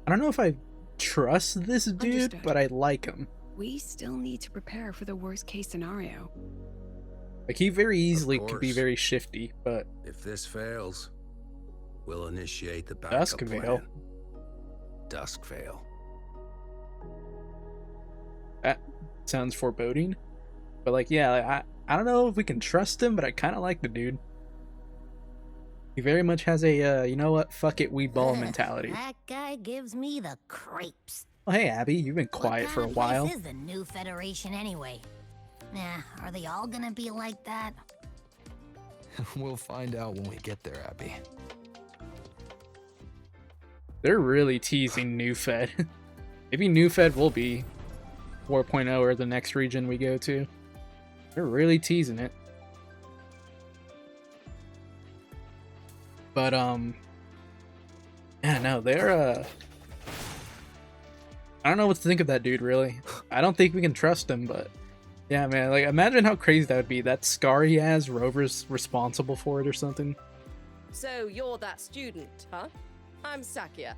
I don't know if I trust this dude, Understood. but I like him. We still need to prepare for the worst case scenario. Like, he very easily Of could be course. very shifty, but If this fails, we'll initiate the backup Duskvale. plan. Duskvale. that sounds foreboding. But like, yeah, like, I don't know if we can trust him, but I kind of like the dude. He very much has a, you know what, fuck it, we ball mentality. That guy gives me the crepes. Well, hey, Abby, you've been quiet for a while. What kind of place is the new Federation anyway? Nah, are they all gonna be like that? We'll find out when we get there, Abby. They're really teasing New Fed. Maybe New Fed will be 4.0 or the next region we go to. They're really teasing it. But, yeah, no, they're, I don't know what to think of that dude, really. I don't think we can trust him, but yeah, man, like, imagine how crazy that would be. That scar he has, Rover's responsible for it or something. So you're that student, huh? I'm Sakia.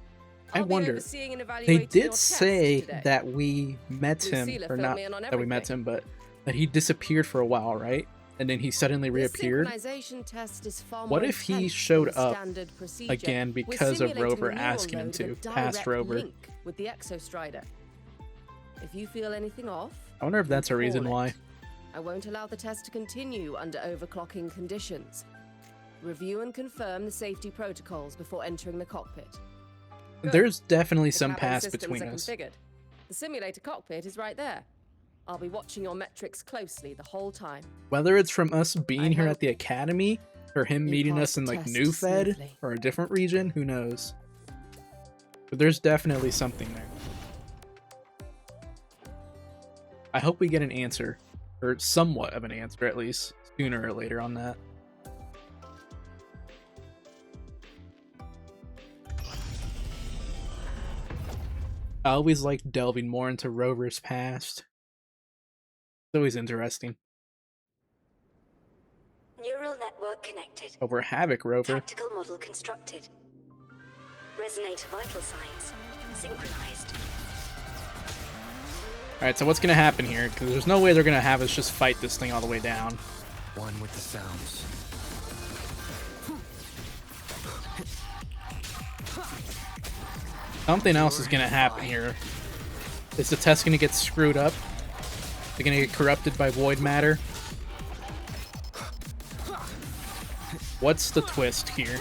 I I'll be wonder. overseeing and They evaluating your did tests say today. that we met him, Lucilla or filled not me in on that we met everything. him, but that he disappeared for a while, right? And then he suddenly The reappeared. synchronization test is far What more if he intense showed than up standard procedure. again We're because of simulating Rover a neural asking him node to, with a past direct Rover? link with the Exostrider. If you feel anything off, I wonder if that's a call reason it. why. I won't allow the test to continue under overclocking conditions. Review and confirm the safety protocols before entering the cockpit. Good. There's definitely The some cabin past systems between are us. configured. The simulator cockpit is right there. I'll be watching your metrics closely the whole time. Whether it's from us being I here hope at the academy, or him you meeting pass us in the like test New Fed, smoothly. or a different region, who knows? But there's definitely something there. I hope we get an answer, or somewhat of an answer at least, sooner or later on that. I always like delving more into Rover's past. It's always interesting. Neural network connected. Over Havoc, Rover. Tactical model constructed. Resonator vital signs synchronized. Alright, so what's gonna happen here? Because there's no way they're gonna have us just fight this thing all the way down. One with the sounds. Something else is gonna happen here. Is the test gonna get screwed up? They're gonna get corrupted by void matter? What's the twist here?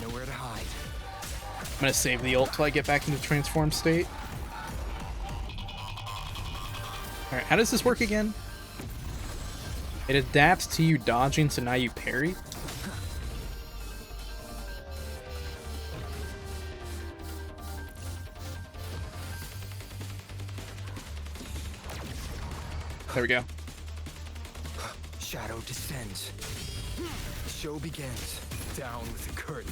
Nowhere to hide. I'm gonna save the ult till I get back into transform state. Alright, how does this work again? It adapts to you dodging, so now you parry? There we go. Shadow descends. The show begins. Down with the curtain.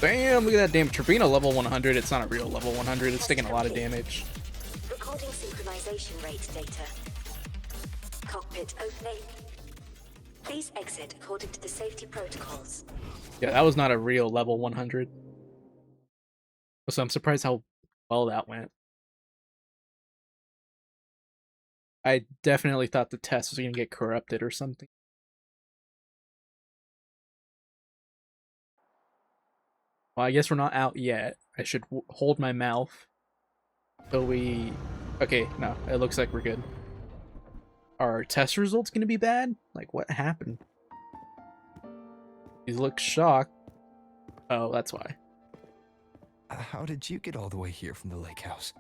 Damn, look at that damage. Tribina level 100. It's not a real level 100. It's taking a lot of damage. Recording synchronization rate data. Cockpit opening. Please exit according to the safety protocols. Yeah, that was not a real level 100. So I'm surprised how well that went. I definitely thought the test was going to get corrupted or something. Well, I guess we're not out yet. I should hold my mouth till we... Okay, no, it looks like we're good. Are our test results going to be bad? Like, what happened? He looks shocked. Oh, that's why. How did you get all the way here from the lake house?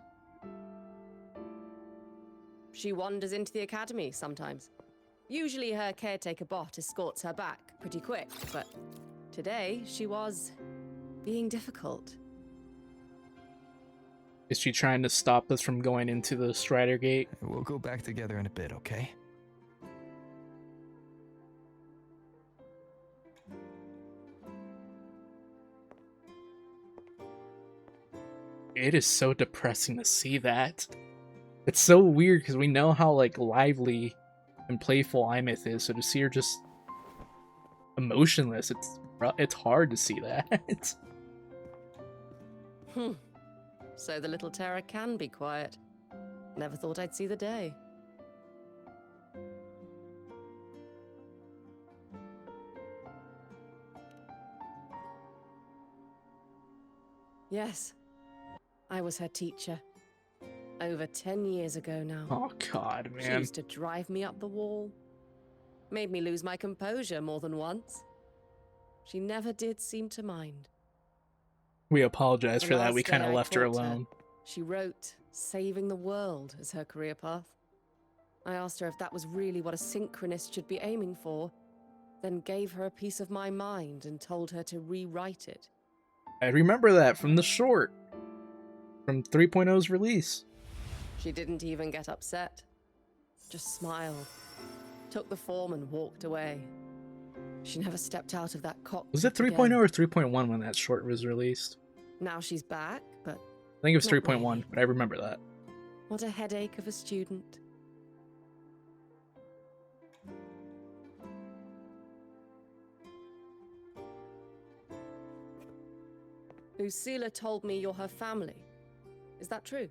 She wanders into the academy sometimes. Usually her caretaker bot escorts her back pretty quick, but today she was being difficult. Is she trying to stop us from going into the Strider Gate? We'll go back together in a bit, okay? It is so depressing to see that. It's so weird because we know how like lively and playful Aemeath is, so to see her just emotionless, it's hard to see that. So the little terror can be quiet. Never thought I'd see the day. Yes, I was her teacher. Over 10 years ago now. Oh god, man. She used to drive me up the wall. Made me lose my composure more than once. She never did seem to mind. We apologize The for that. last We kind day of I left her taught alone. She wrote saving the world as her career path. I asked her if that was really what a synchronist should be aiming for, then gave her a piece of my mind and told her to rewrite it. I remember that from the short. From 3.0's release. She didn't even get upset. Just smiled. Took the form and walked away. She never stepped out of that cockpit. Was it 3.0 or 3.1 when that short was released? Now she's back, but I think it was not 3.1, really. but I remember that. What a headache of a student. Lucilla told me you're her family. Is that true?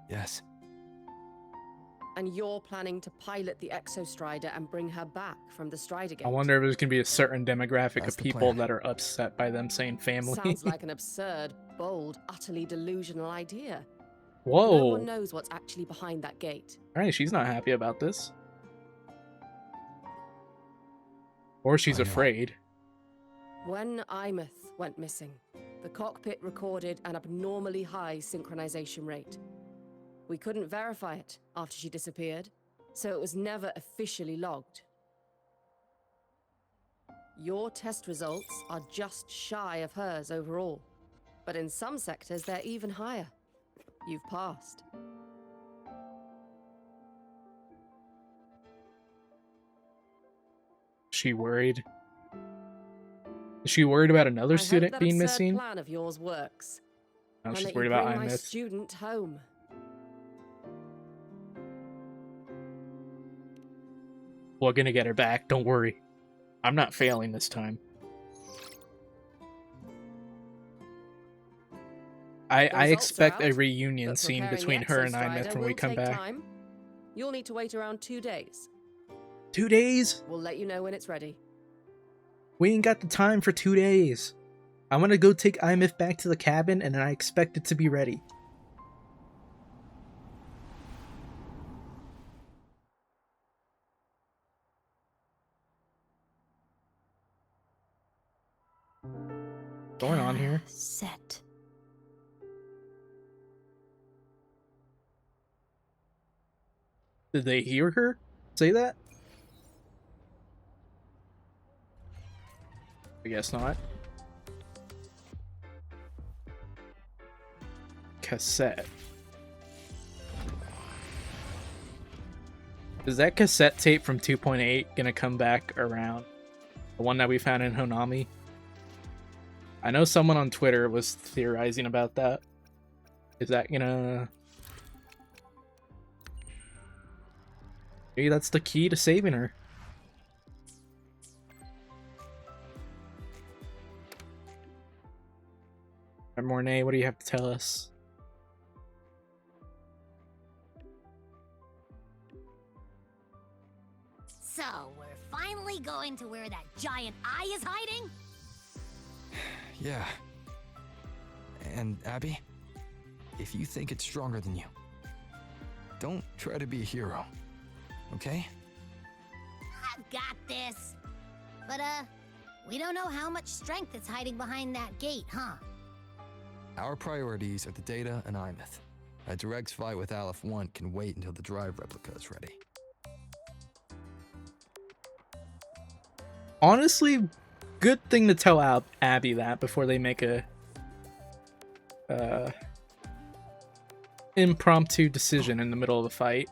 Yes. And you're planning to pilot the Exostrider and bring her back from the Strider Gate? I wonder if there's going to be a certain demographic That's of the people plan. that are upset by them saying family. Sounds like an absurd, bold, utterly delusional idea. Whoa. No one knows what's actually behind that gate. Alright, she's not happy about this. Or she's I know. afraid. When Aemeath went missing, the cockpit recorded an abnormally high synchronization rate. We couldn't verify it after she disappeared, so it was never officially logged. Your test results are just shy of hers overall, but in some sectors they're even higher. You've passed. She worried. Is she worried about another I hope student that being absurd missing? plan of yours works. No, and she's that worried you about bring my Aemeath. student home. We're gonna get her back, don't worry. I'm not failing this time. I results are expect a out, reunion but scene preparing the between her and Exostrider Aemeath when we will come take back. time. You'll need to wait around 2 days. 2 days? We'll let you know when it's ready. We ain't got the time for 2 days. I want to go take Aemeath back to the cabin, and I expect it to be ready. What's going on here? Set. Did they hear her say that? I guess not. Cassette. Is that cassette tape from 2.8 gonna come back around? The one that we found in Honami? I know someone on Twitter was theorizing about that. Is that gonna... Maybe that's the key to saving her. Alright, Mornay, what do you have to tell us? So, we're finally going to where that giant eye is hiding? Yeah. And Abby, if you think it's stronger than you, don't try to be a hero, okay? I've got this. But, we don't know how much strength is hiding behind that gate, huh? Our priorities are the data and Aemeath. A direct fight with Aleph 1 can wait until the drive replica is ready. Honestly, good thing to tell Abby that before they make a impromptu decision in the middle of the fight.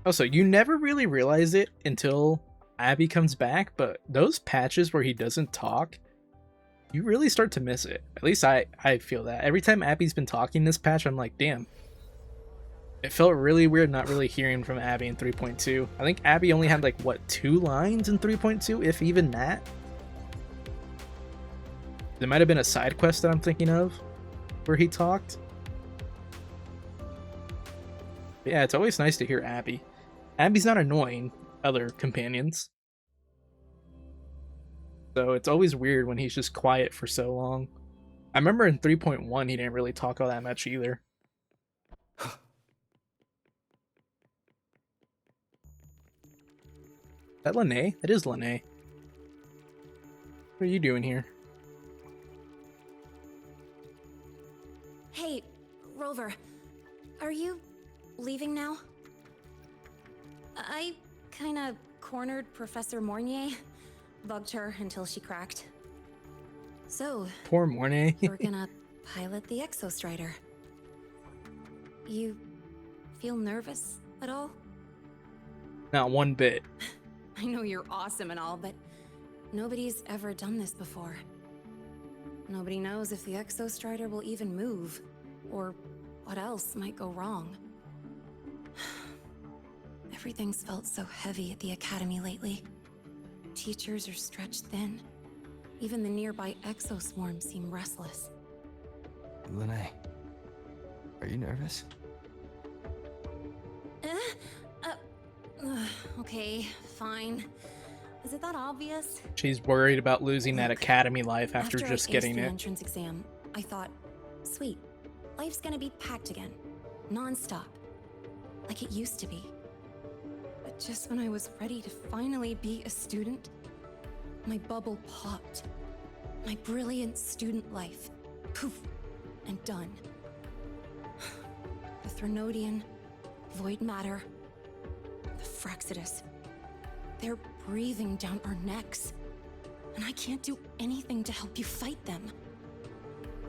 Also, you never really realize it until Abby comes back, but those patches where he doesn't talk, you really start to miss it. At least I feel that. Every time Abby's been talking this patch, I'm like, damn. It felt really weird not really hearing from Abby in 3.2. I think Abby only had like, what, 2 lines in 3.2, if even that? There might have been a side quest that I'm thinking of where he talked. But yeah, it's always nice to hear Abby. Abby's not annoying other companions. So it's always weird when he's just quiet for so long. I remember in 3.1 he didn't really talk all that much either. Is that Lene? That is Lene. What are you doing here? Hey, Rover. Are you leaving now? I kinda cornered Professor Mornier. Bugged her until she cracked. So, poor Mornay. we're gonna pilot the Exostrider. You feel nervous at all? Not one bit. I know you're awesome and all, but nobody's ever done this before. Nobody knows if the Exostrider will even move, or what else might go wrong. Everything's felt so heavy at the Academy lately. Teachers are stretched thin. Even the nearby exoswarms seem restless. Lene, are you nervous? Okay, fine. Is it that obvious? She's worried about losing that Academy life after just I getting aced the it. entrance exam, I thought, sweet, life's gonna be packed again, non-stop, like it used to be. But just when I was ready to finally be a student, my bubble popped. My brilliant student life, poof, and done. The Threnodian, void matter, the Fraxidus, they're breathing down our necks. And I can't do anything to help you fight them.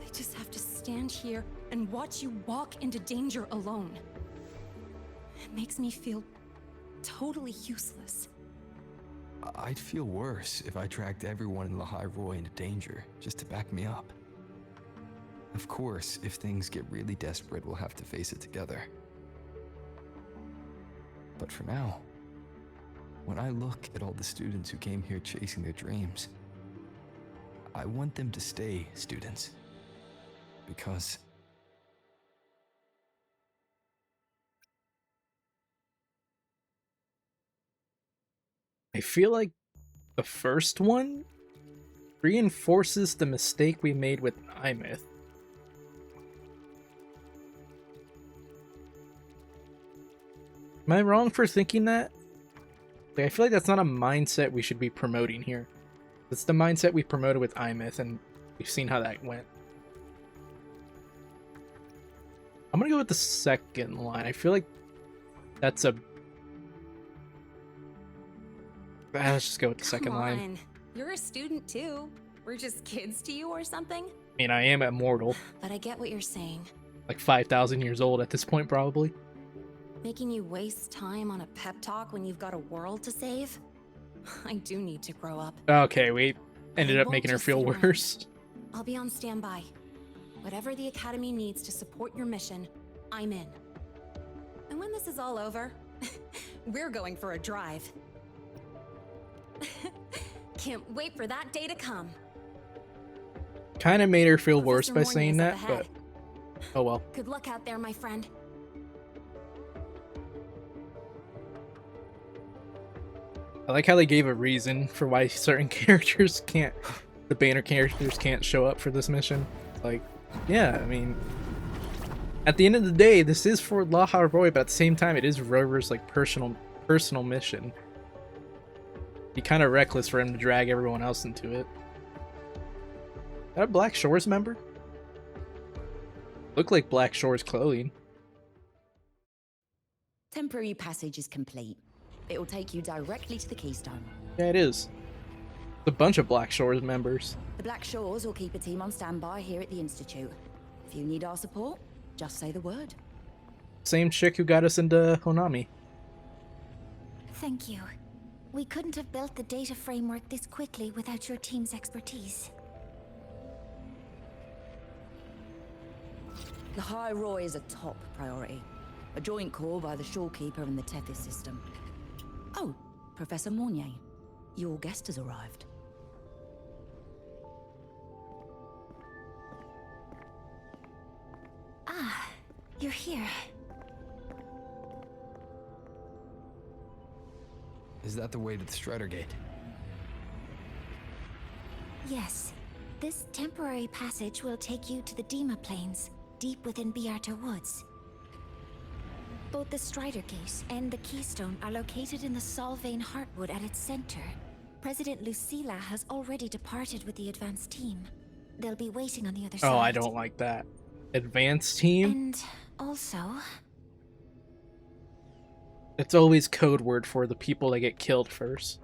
I just have to stand here and watch you walk into danger alone. It makes me feel totally useless. I'd feel worse if I tracked everyone in Lahai-Roi into danger just to back me up. Of course, if things get really desperate, we'll have to face it together. But for now, when I look at all the students who came here chasing their dreams, I want them to stay students. Because I feel like the first one reinforces the mistake we made with Aemeath. Am I wrong for thinking that? Like, I feel like that's not a mindset we should be promoting here. It's the mindset we promoted with Aemeath, and we've seen how that went. I'm gonna go with the second line. I feel like that's a... Let's just go with the second line. Come on, you're a student too. We're just kids to you or something? I mean, I am immortal. But I get what you're saying. Like 5,000 years old at this point, probably. Making you waste time on a pep talk when you've got a world to save? I do need to grow up. Okay, we ended I up won't making her just feel sit around. worse. I'll be on standby. Whatever the Academy needs to support your mission, I'm in. And when this is all over, we're going for a drive. Can't wait for that day to come. Kind of made her feel worse Professor by Mornier's saying up that, ahead. but oh well. Good luck out there, my friend. I like how they gave a reason for why certain characters can't, the banner characters can't show up for this mission. Like, yeah, I mean, at the end of the day, this is for Lahai-Roi, but at the same time, it is Rover's like personal mission. Be kind of reckless for him to drag everyone else into it. that a Black Shores member? Look like Black Shores clothing. Temporary passage is complete. It'll take you directly to the Keystone. Yeah, it is. It's a bunch of Black Shores members. The Black Shores will keep a team on standby here at the Institute. If you need our support, just say the word. Same chick who got us into Honami. Thank you. We couldn't have built the data framework this quickly without your team's expertise. Lahai-Roi is a top priority. A joint call by the Shorekeeper and the Tethys system. Oh, Professor Mornier, your guest has arrived. Ah, you're here. Is that the way to the Strider Gate? Yes. This temporary passage will take you to the Dima Plains, deep within Biarta Woods. Both the Strider Gate and the Keystone are located in the Solvane Heartwood at its center. President Lucilla has already departed with the advanced team. They'll be waiting on the other side. Oh, I don't like that. Advanced team? And also... It's always code word for the people that get killed first.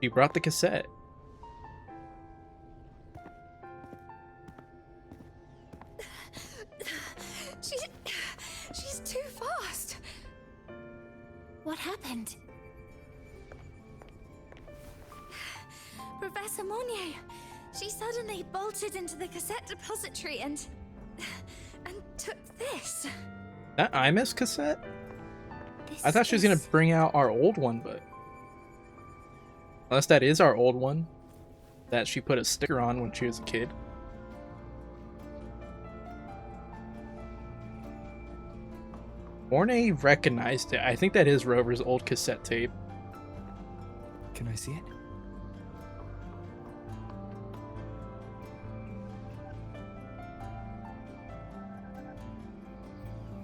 You brought the cassette. She's too fast. What happened? Professor Mornier, she suddenly bolted into the cassette depository and took this. That Aemeath's cassette? I thought she was gonna bring out our old one, but unless that is our old one that she put a sticker on when she was a kid. Mornay recognized it. I think that is Rover's old cassette tape. Can I see it?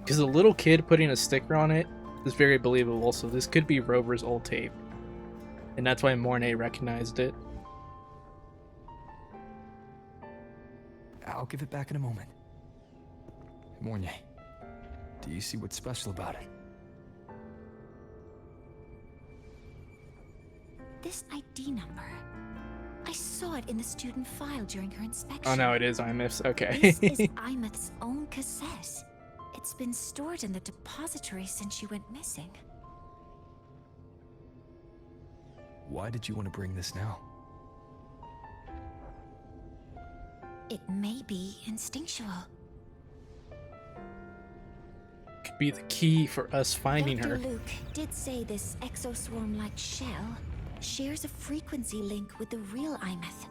Because a little kid putting a sticker on it is very believable, so this could be Rover's old tape. And that's why Mornay recognized it. I'll give it back in a moment. Mornier, do you see what's special about it? This ID number. I saw it in the student file during her inspection. Oh no, it is Aemeath's. Okay. This is Aemeath's own cassette. It's been stored in the depository since she went missing. Why did you want to bring this now? It may be instinctual. Could be the key for us finding Dr. her. Luke did say this exoswarm-like shell shares a frequency link with the real Aemeath.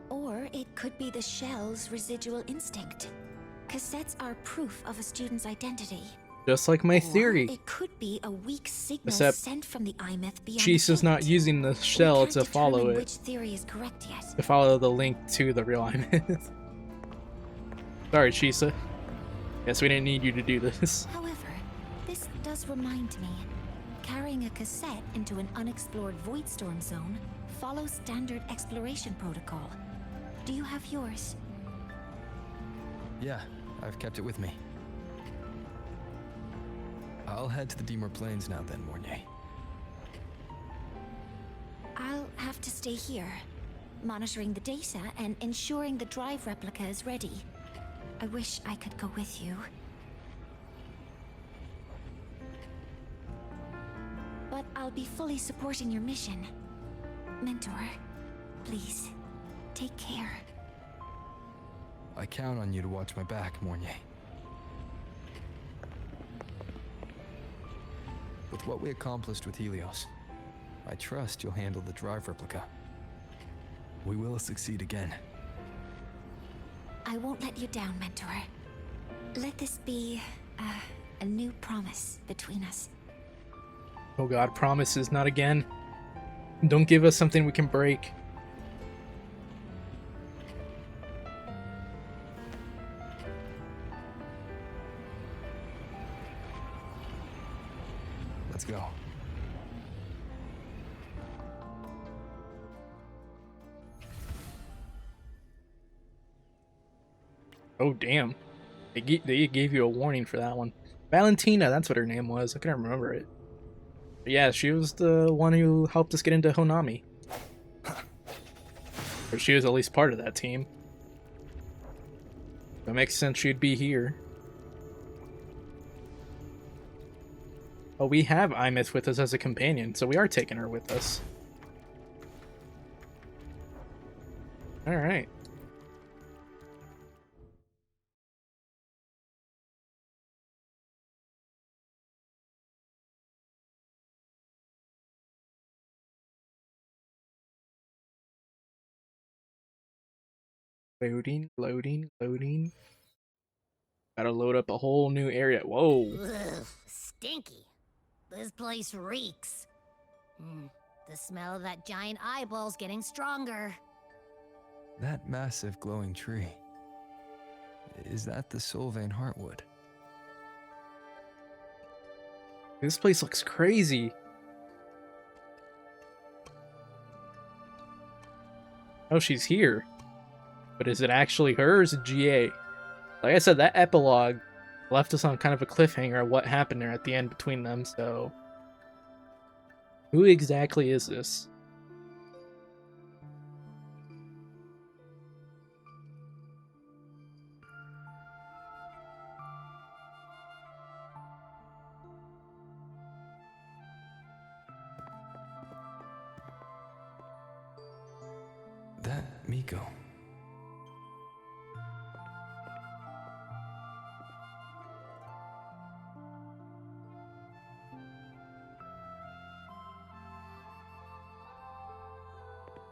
Or it could be the shell's residual instinct. Cassettes are proof of a student's identity. Just like my theory. It could be a weak signal Except sent from the Aemeath beyond Chisa's not using the shell to follow it. which theory is correct yet. To follow the link to the real Aemeath. Sorry, Chisa. Guess we didn't need you to do this. However, this does remind me. Carrying a cassette into an unexplored Voidstorm zone follows standard exploration protocol. Do you have yours? Yeah, I've kept it with me. I'll head to the Deemer Plains now then, Mornier. I'll have to stay here, monitoring the data and ensuring the drive replica is ready. I wish I could go with you. But I'll be fully supporting your mission. Mentor, please, take care. I count on you to watch my back, Mornier. With what we accomplished with Helios, I trust you'll handle the drive replica. We will succeed again. I won't let you down, Mentor. Let this be a new promise between us. Oh god, promises, not again. Don't give us something we can break. Let's go. Oh, damn. They gave you a warning for that one. Valentina, that's what her name was. I couldn't remember it. But yeah, she was the one who helped us get into Honami. Or she was at least part of that team. So it makes sense she'd be here. Oh, we have Aemeath with us as a companion, so we are taking her with us. Alright. Loading, loading, loading. Gotta load up a whole new area. Whoa. Ugh, stinky. This place reeks. The smell of that giant eyeball's getting stronger. That massive glowing tree. Is that the Sylvain Heartwood? This place looks crazy. Oh, she's here. But is it actually her or is it GA? Like I said, that epilogue left us on kind of a cliffhanger of what happened there at the end between them, so... Who exactly is this? That Miko.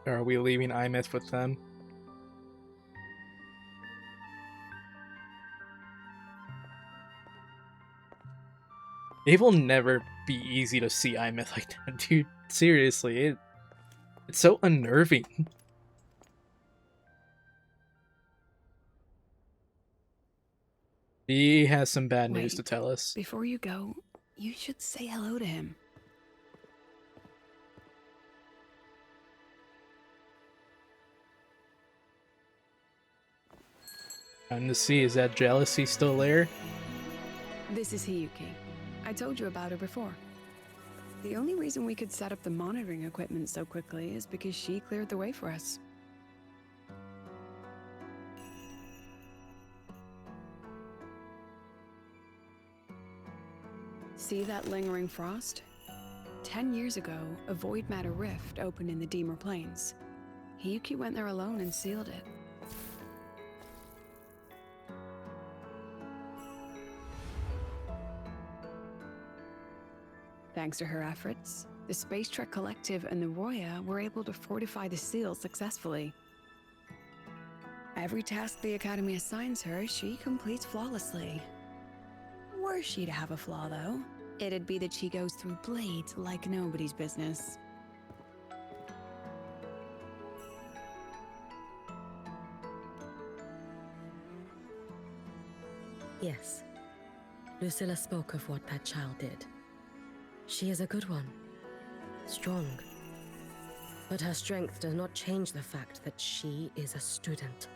Or are we leaving Aemeath with them? It will never be easy to see Aemeath like that, dude. Seriously, it's so unnerving. He has some bad news to tell us. Before you go, you should say hello to him. Time to see, is that jealousy still there? This is Hiyuki. I told you about her before. The only reason we could set up the monitoring equipment so quickly is because she cleared the way for us. See that lingering frost? 10 years ago, a void matter rift opened in the Deemer Plains. Hiyuki went there alone and sealed it. Thanks to her efforts, the Space Trek Collective and the Roya were able to fortify the seal successfully. Every task the Academy assigns her, she completes flawlessly. Were she to have a flaw, though, it'd be that she goes through blades like nobody's business. Yes. Lucilla spoke of what that child did. She is a good one. Strong. But her strength does not change the fact that she is a student.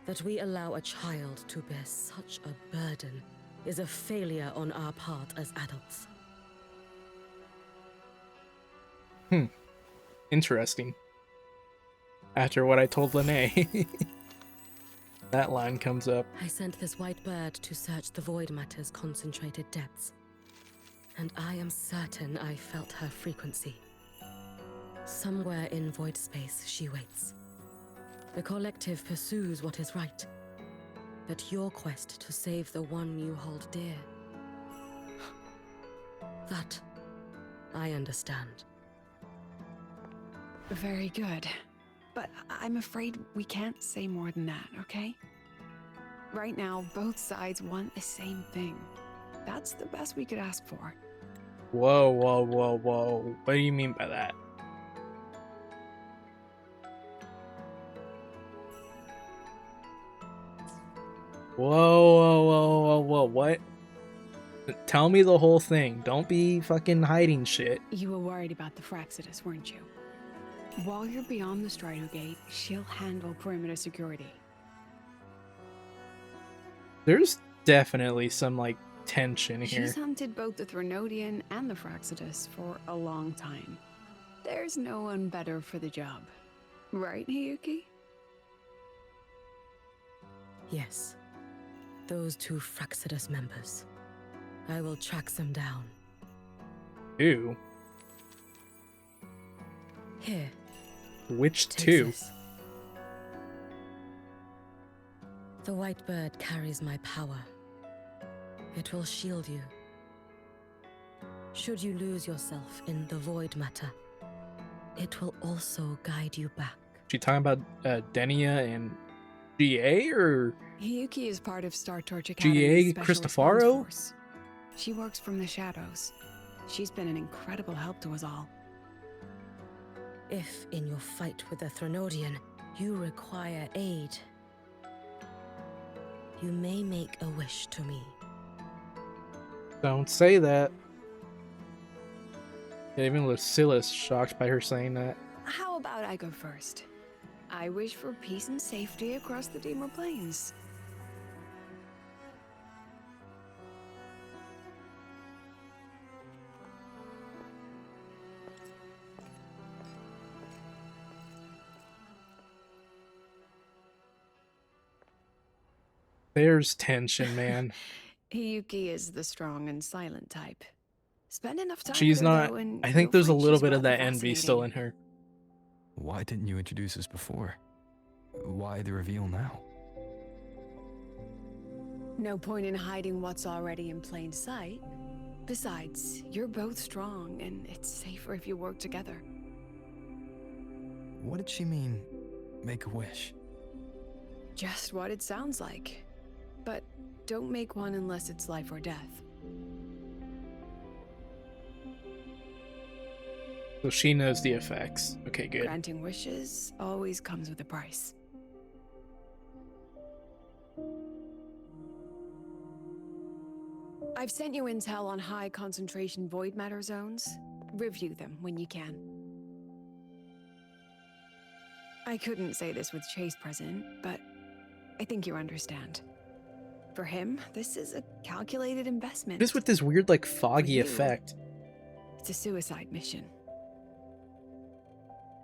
That we allow a child to bear such a burden is a failure on our part as adults. Interesting. After what I told Lene. That line comes up. I sent this white bird to search the void matter's concentrated depths. And I am certain I felt her frequency. Somewhere in void space, she waits. The collective pursues what is right. But your quest to save the one you hold dear... That, I understand. Very good. But I'm afraid we can't say more than that, okay? Right now, both sides want the same thing. That's the best we could ask for. Whoa, whoa, whoa, whoa. What do you mean by that? Whoa, whoa, whoa, whoa, whoa, what? Tell me the whole thing. Don't be fucking hiding shit. You were worried about the Fraxidus, weren't you? While you're beyond the Strider Gate, she'll handle perimeter security. There's definitely some, like, tension here. She's hunted both the Threnodian and the Fraxidus for a long time. There's no one better for the job. Right, Hiyuki? Yes. Those two Fraxidus members. I will track them down. Ew. Here. Which Take two? this. The white bird carries my power. It will shield you. Should you lose yourself in the void matter, it will also guide you back. She talking about Denia and GA or Hiyuki is part of Star Torch Academy's GA Special Response Cristofaro? Force. She works from the shadows. She's been an incredible help to us all. If, in your fight with the Threnodian, you require aid, you may make a wish to me. Don't say that. Yeah, even Lucilla's shocked by her saying that. How about I go first? I wish for peace and safety across the Deemer Plains. There's tension, man. Hiyuki is the strong and silent type. Spend enough time She's with her, not. though, and I think you'll there's a find little she's bit of rather that envy still in fascinating. her. Why didn't you introduce us before? Why the reveal now? No point in hiding what's already in plain sight. Besides, you're both strong, and it's safer if you work together. What did she mean, make a wish? Just what it sounds like. But don't make one unless it's life or death. So she knows the effects. Okay, good. Granting wishes always comes with a price. I've sent you intel on high concentration void matter zones. Review them when you can. I couldn't say this with Chase present, but I think you understand. For him, this is a calculated investment. Just with this weird, like, foggy you, effect. It's a suicide mission.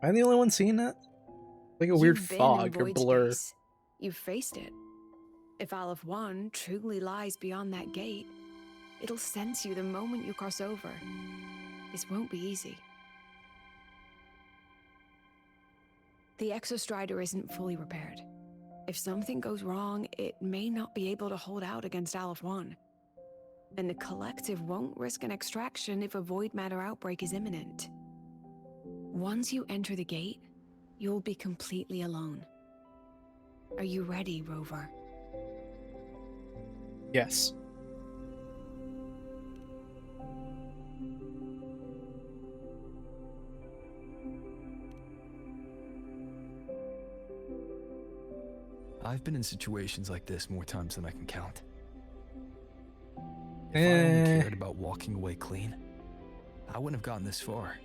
Am I the only one seeing that? Like a weird You've been in fog or void blur. space. You've faced it. If Aleph 1 truly lies beyond that gate, it'll sense you the moment you cross over. This won't be easy. The Exostrider isn't fully repaired. If something goes wrong, it may not be able to hold out against Aleph 1. And the Collective won't risk an extraction if a void matter outbreak is imminent. Once you enter the gate, you'll be completely alone. Are you ready, Rover? Yes. I've been in situations like this more times than I can count. If I only cared about walking away clean, I wouldn't have gotten this far.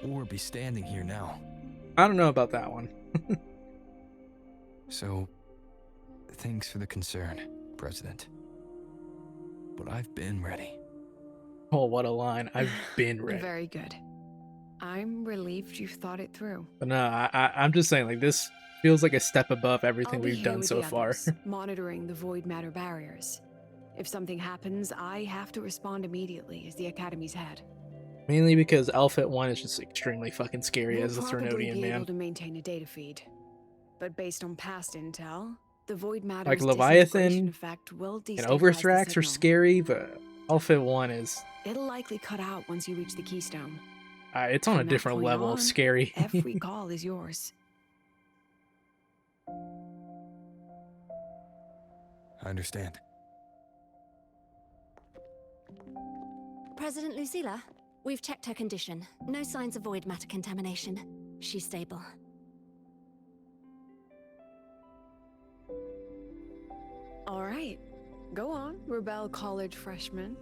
Or be standing here now. I don't know about that one. So, thanks for the concern, President. But I've been ready. Oh, what a line. I've been ready. Very good. I'm relieved you thought it through. But no, I'm just saying, like, this feels like a step above everything I'll be we've here done with so the far. others, monitoring the void matter barriers. If something happens, I have to respond immediately as the Academy's head. Mainly because Alpha 1 is just extremely fucking scary We'll as a probably Threnodian, be man. able to maintain a data feed. But based on past intel, the void matter's Like disintegration Leviathan effect will and destabilize Overthrax the are signal. scary, but Alpha 1 is... It'll likely cut out once you reach the keystone. it's on a From that different point level on, of scary. Every call is yours. I understand. President Lucilla, we've checked her condition. No signs of void matter contamination. She's stable. All right. Go on, Rebel College freshman.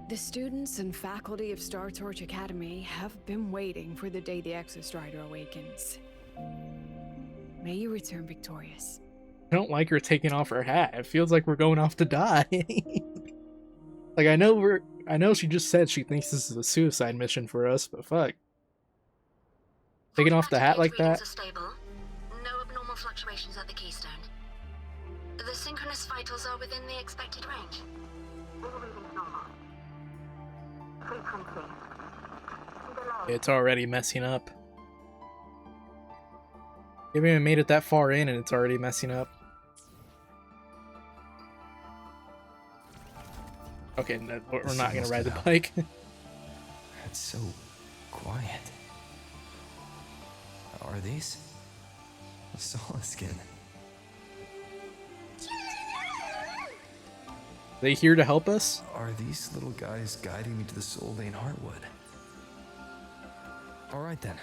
The students and faculty of Star Torch Academy have been waiting for the day the Exostrider awakens. May you return victorious. I don't like her taking off her hat. It feels like we're going off to die. Like, I know she just said she thinks this is a suicide mission for us, but fuck. Taking off the hat like that? Readings are stable. No abnormal fluctuations at the keystone. The synchronous vitals are within the expected range. All readings normal. Frequency. It's already messing up. We haven't even made it that far in and it's already messing up. Okay, no, we're not gonna ride the bike. It's so quiet. Are these? A Solace skin. They here to help us? Are these little guys guiding me to the Soul Lane Heartwood? Alright then.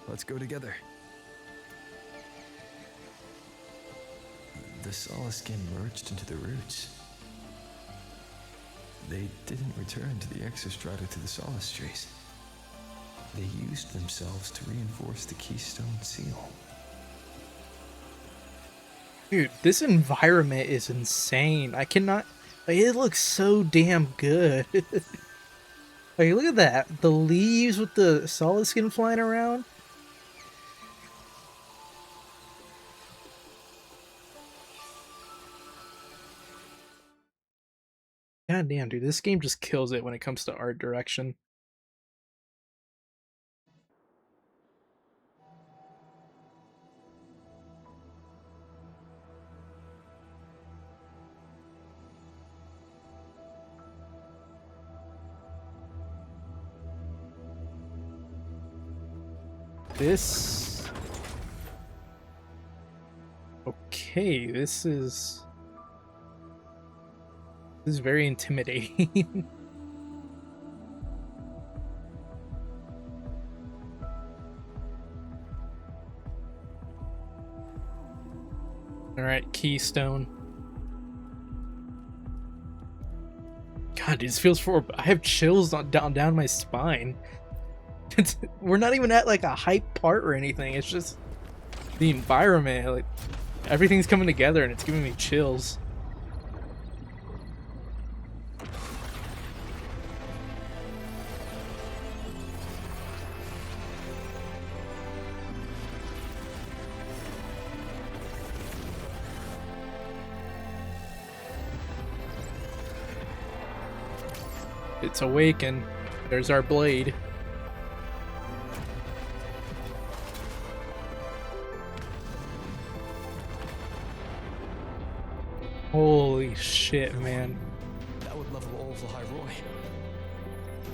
Let's go together. The Solace skin merged into the roots. They didn't return to the Exostrata through the Solace trees. They used themselves to reinforce the Keystone Seal. Dude, this environment is insane. I cannot... Like, it looks so damn good. Like, look at that. The leaves with the solid skin flying around. God damn, dude. This game just kills it when it comes to art direction. This... Okay, this is very intimidating. Alright, Keystone. God, dude, this feels I have chills down my spine. We're not even at like a hype part or anything. It's just the environment. Like everything's coming together and it's giving me chills. It's awakened. There's our blade. Holy shit, man. That would level all of Lahai-Roi.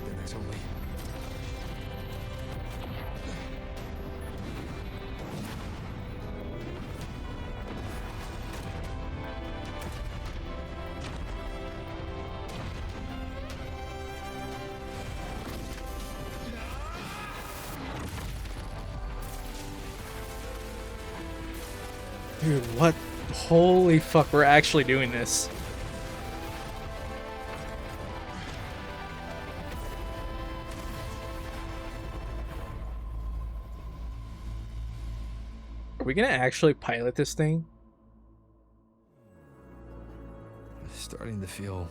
Then there's only... Dude, what? Holy fuck, we're actually doing this. Are we gonna actually pilot this thing? Starting to feel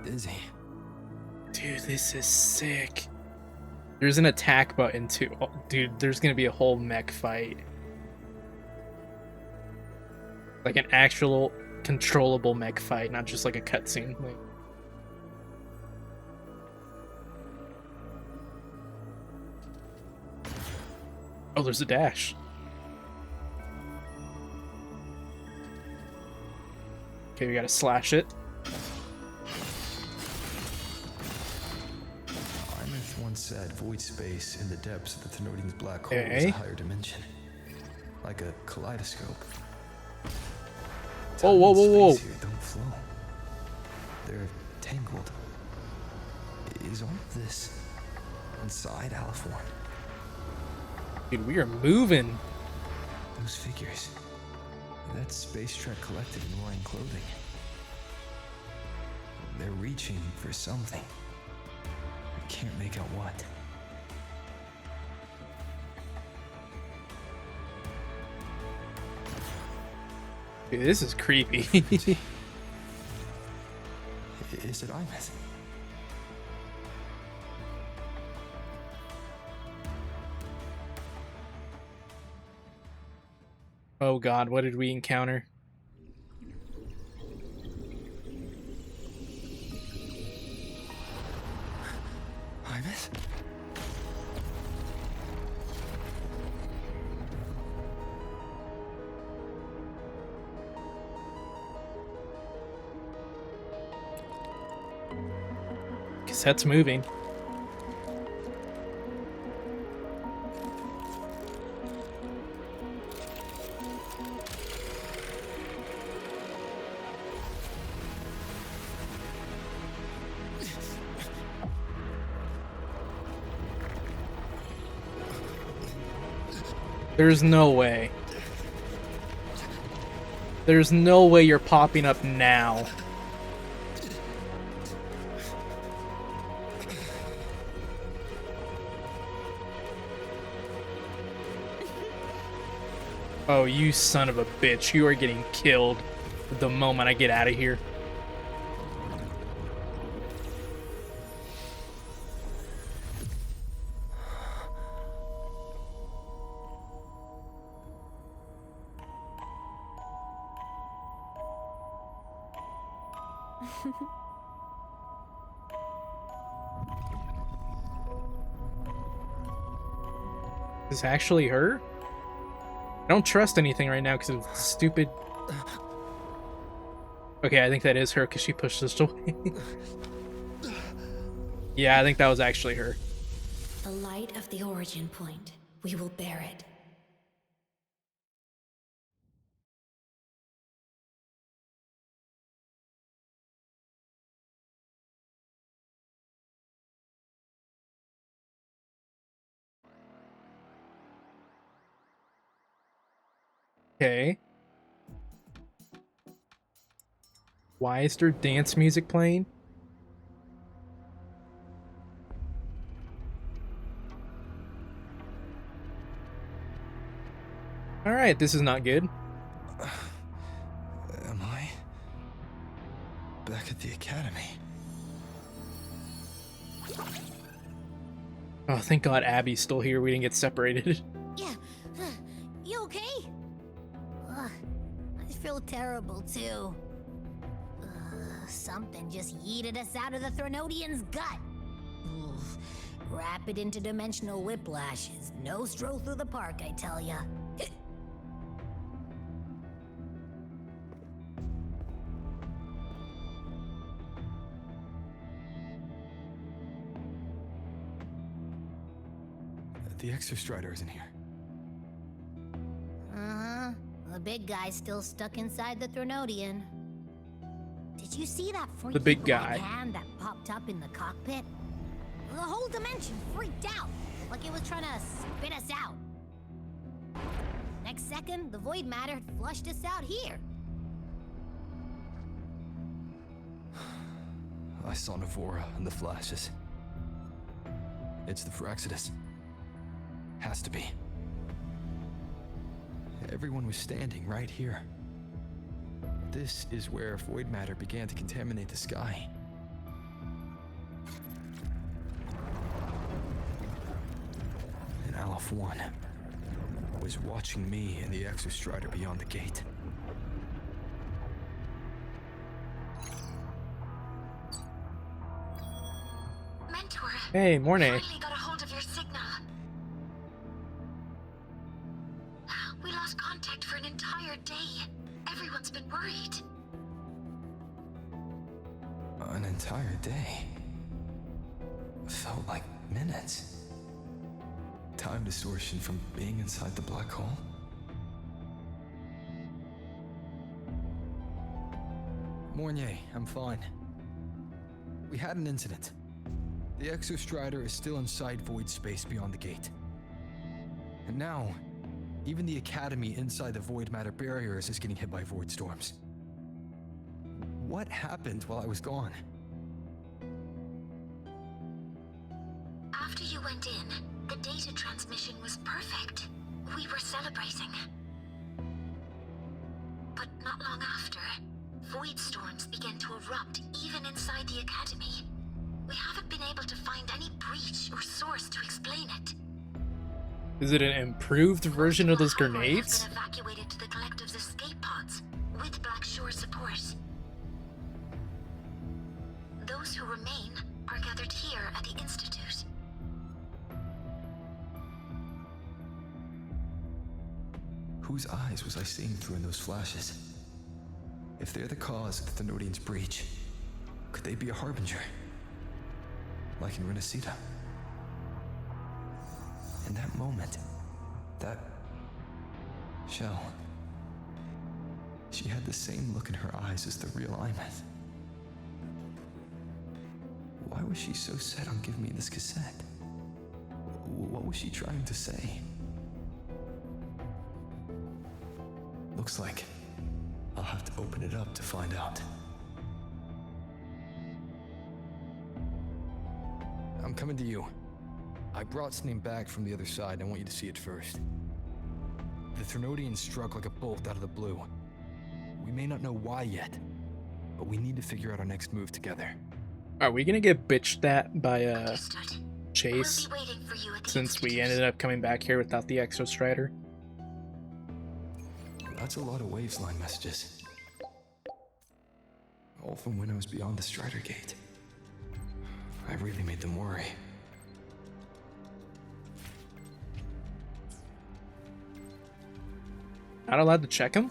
dizzy. Dude, this is sick. There's an attack button too. Oh, dude, there's gonna be a whole mech fight. Like an actual controllable mech fight, not just like a cutscene. Like... Oh, there's a dash. Okay, we gotta slash it. Aemeath once said void space in the depths of the Thenodian's black hole is a higher dimension. Like a kaleidoscope. Whoa, whoa, whoa, whoa. Here don't flow. They're tangled. Is all of this inside Aliforn? Dude, we are moving. Those figures. That Space Trek collected in roaring clothing. They're reaching for something. I can't make out what. Dude, this is creepy. Is it Aemeath? Oh god, what did we encounter? Aemeath? Cassette's moving. There's no way. There's no way you're popping up now. Oh, you son of a bitch. You are getting killed the moment I get out of here. Is this actually her? I don't trust anything right now because of stupid... Okay, I think that is her because she pushed us away. Yeah, I think that was actually her. The light of the origin point. We will bear it. Okay. Why is there dance music playing? Alright, this is not good. Am I back at the academy? Oh, thank God Abby's still here. We didn't get separated. Yeah. You okay? Ugh, I feel terrible too. Something just yeeted us out of the Threnodian's gut. Oof. Rapid interdimensional whiplash is no stroll through the park, I tell ya. The Exostrider isn't here. Uh-huh. The big guy's still stuck inside the Threnodian. Did you see that freaky big black guy. hand that popped up in the cockpit? The whole dimension freaked out, like it was trying to spit us out. Next second, the void matter had flushed us out here. I saw Navora in the flashes. It's the Fraxidus. Has to be. Everyone was standing right here. This is where void matter began to contaminate the sky. And Aleph 1 was watching me and the Exostrider beyond the gate. Mentor. Hey, Mornay. Finally got a hold of your signal. We lost contact for an entire day. Everyone's been worried. An entire day. Felt like minutes. Time distortion from being inside the black hole. Mornier, I'm fine. We had an incident. The Exostrider is still inside void space beyond the gate. And now, even the Academy inside the void matter barriers is getting hit by void storms. What happened while I was gone? you went in, the data transmission was perfect. We were celebrating. But not long after, void storms began to erupt even inside the Academy. We haven't been able to find any breach or source to explain it. Is it an improved version of those grenades? Have been evacuated to the Collective's escape pods with Black Shore support. Those who remain are gathered here at the Institute. Whose eyes was I seeing through in those flashes? If they're the cause of the Thenodian's breach, could they be a harbinger? Like in Renacita? In that moment, that shell, she had the same look in her eyes as the real Aemeath. Why was she so set on giving me this cassette? What was she trying to say? Looks like I'll have to open it up to find out. I'm coming to you. I brought something back from the other side, and I want you to see it first. The Thenodian struck like a bolt out of the blue. We may not know why yet, but we need to figure out our next move together. Are we gonna get bitched at by Chase? Since we ended up coming back here without the Exo Strider? That's a lot of Waves line messages. All from when I was beyond the Strider Gate. I really made them worry. Not allowed to check him?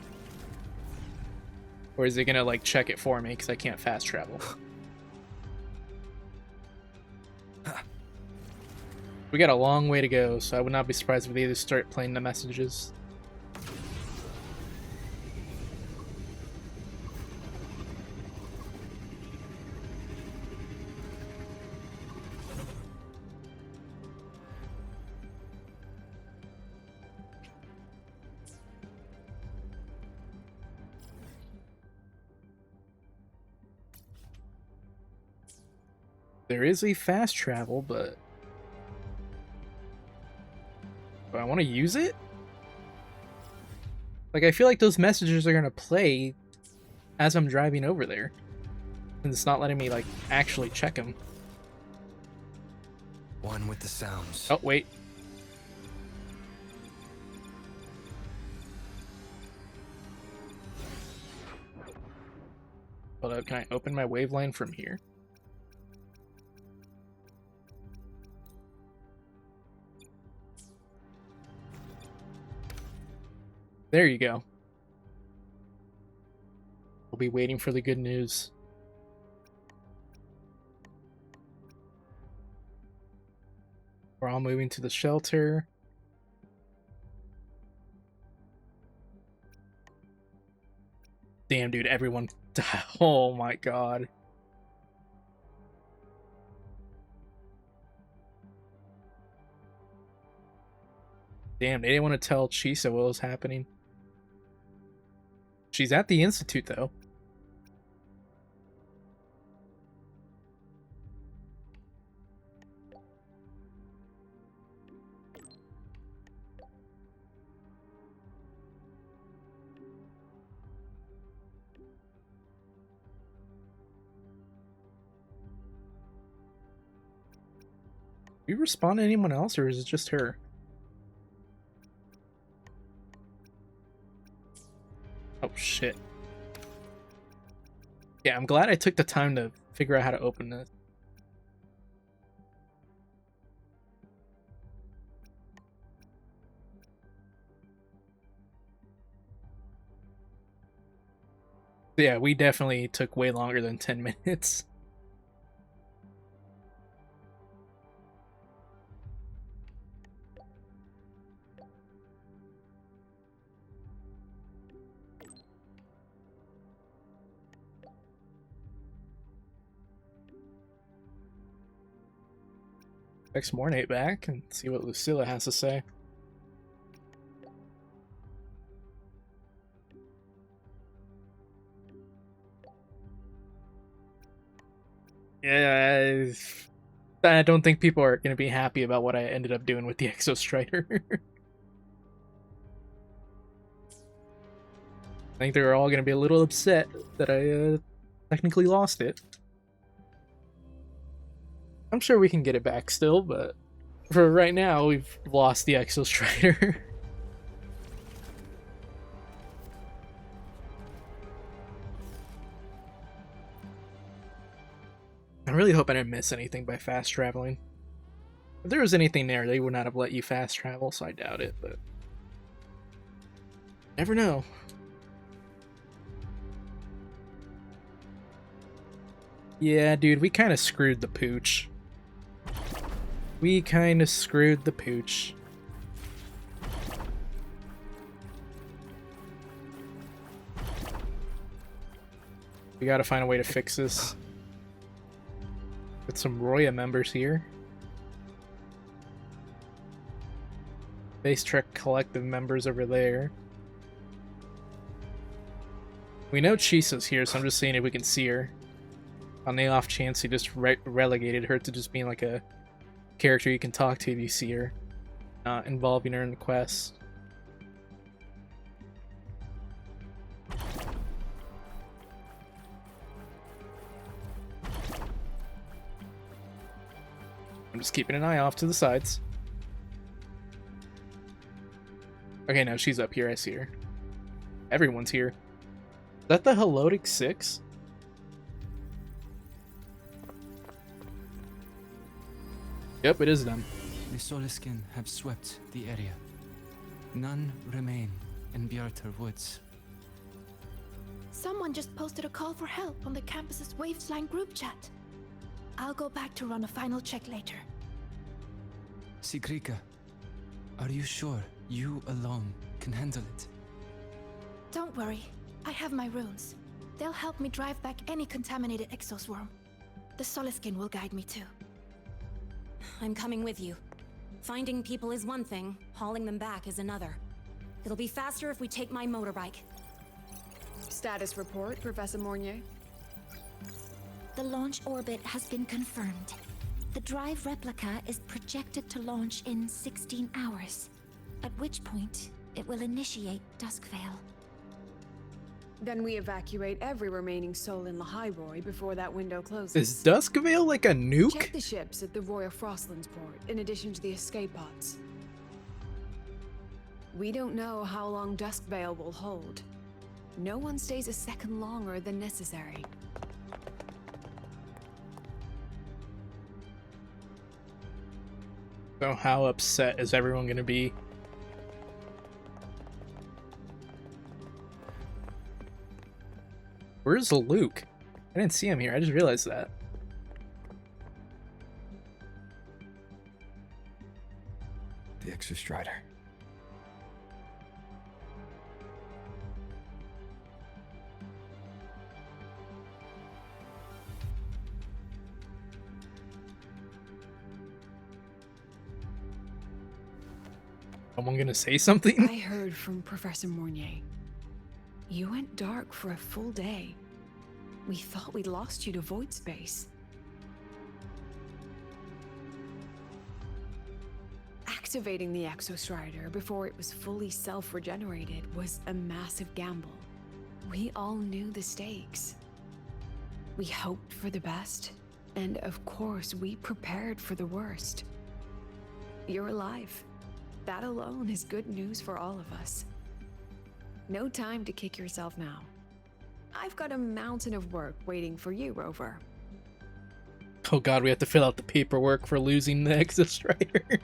Or is he gonna like check it for me because I can't fast travel? We got a long way to go, so I would not be surprised if they either start playing the messages. There is a fast travel, but do I want to use it? Like, I feel like those messages are going to play as I'm driving over there. And it's not letting me, like, actually check them. One with the sounds. Oh, wait. Hold up, can I open my wave line from here? There you go. We'll be waiting for the good news. We're all moving to the shelter. Damn, dude, everyone died. Oh my god. Damn, they didn't want to tell Chisa what was happening. She's at the Institute, though. We respond to anyone else, or is it just her? Oh, shit. Yeah, I'm glad I took the time to figure out how to open this. Yeah, we definitely took way longer than 10 minutes. Text Mornate back and see what Lucilla has to say. Yeah, I don't think people are going to be happy about what I ended up doing with the Exostrider. I think they're all going to be a little upset that I technically lost it. I'm sure we can get it back still, but for right now, we've lost the Exostrider. I really hope I didn't miss anything by fast traveling. If there was anything there, they would not have let you fast travel, so I doubt it, but never know. Yeah, dude, we kind of screwed the pooch. We kind of screwed the pooch. We gotta find a way to fix this. With some Roya members here. Space Trek Collective members over there. We know Chisa's here, so I'm just seeing if we can see her. On the off chance he just relegated her to just being like a character you can talk to if you see her. Not involving her in the quest. I'm just keeping an eye off to the sides. Okay, now she's up here. I see her. Everyone's here. Is that the Helotic 6? Yep, it is them. The Soliskin have swept the area. None remain in Bjartar Woods. Someone just posted a call for help on the campus's Wavesline group chat. I'll go back to run a final check later. Sigrika, are you sure you alone can handle it? Don't worry, I have my runes. They'll help me drive back any contaminated exoswarm. The Soliskin will guide me too. I'm coming with you. Finding people is one thing, hauling them back is another. It'll be faster if we take my motorbike. Status report, Professor Mornier. The launch orbit has been confirmed. The drive replica is projected to launch in 16 hours, at which point it will initiate Duskvale. Then we evacuate every remaining soul in Lahai-Roi before that window closes. Is Duskvale like a nuke? Check the ships at the Royal Frostlands port, in addition to the escape pods. We don't know how long Duskvale will hold. No one stays a second longer than necessary. So how upset is everyone going to be? Where's Luke? I didn't see him here. I just realized that. The Exostrider. Someone gonna say something? I heard from Professor Mornier. You went dark for a full day. We thought we'd lost you to void space. Activating the Exostrider before it was fully self-regenerated was a massive gamble. We all knew the stakes. We hoped for the best, and of course we prepared for the worst. You're alive. That alone is good news for all of us. No time to kick yourself now. I've got a mountain of work waiting for you, Rover. Oh god, we have to fill out the paperwork for losing the Exostrider.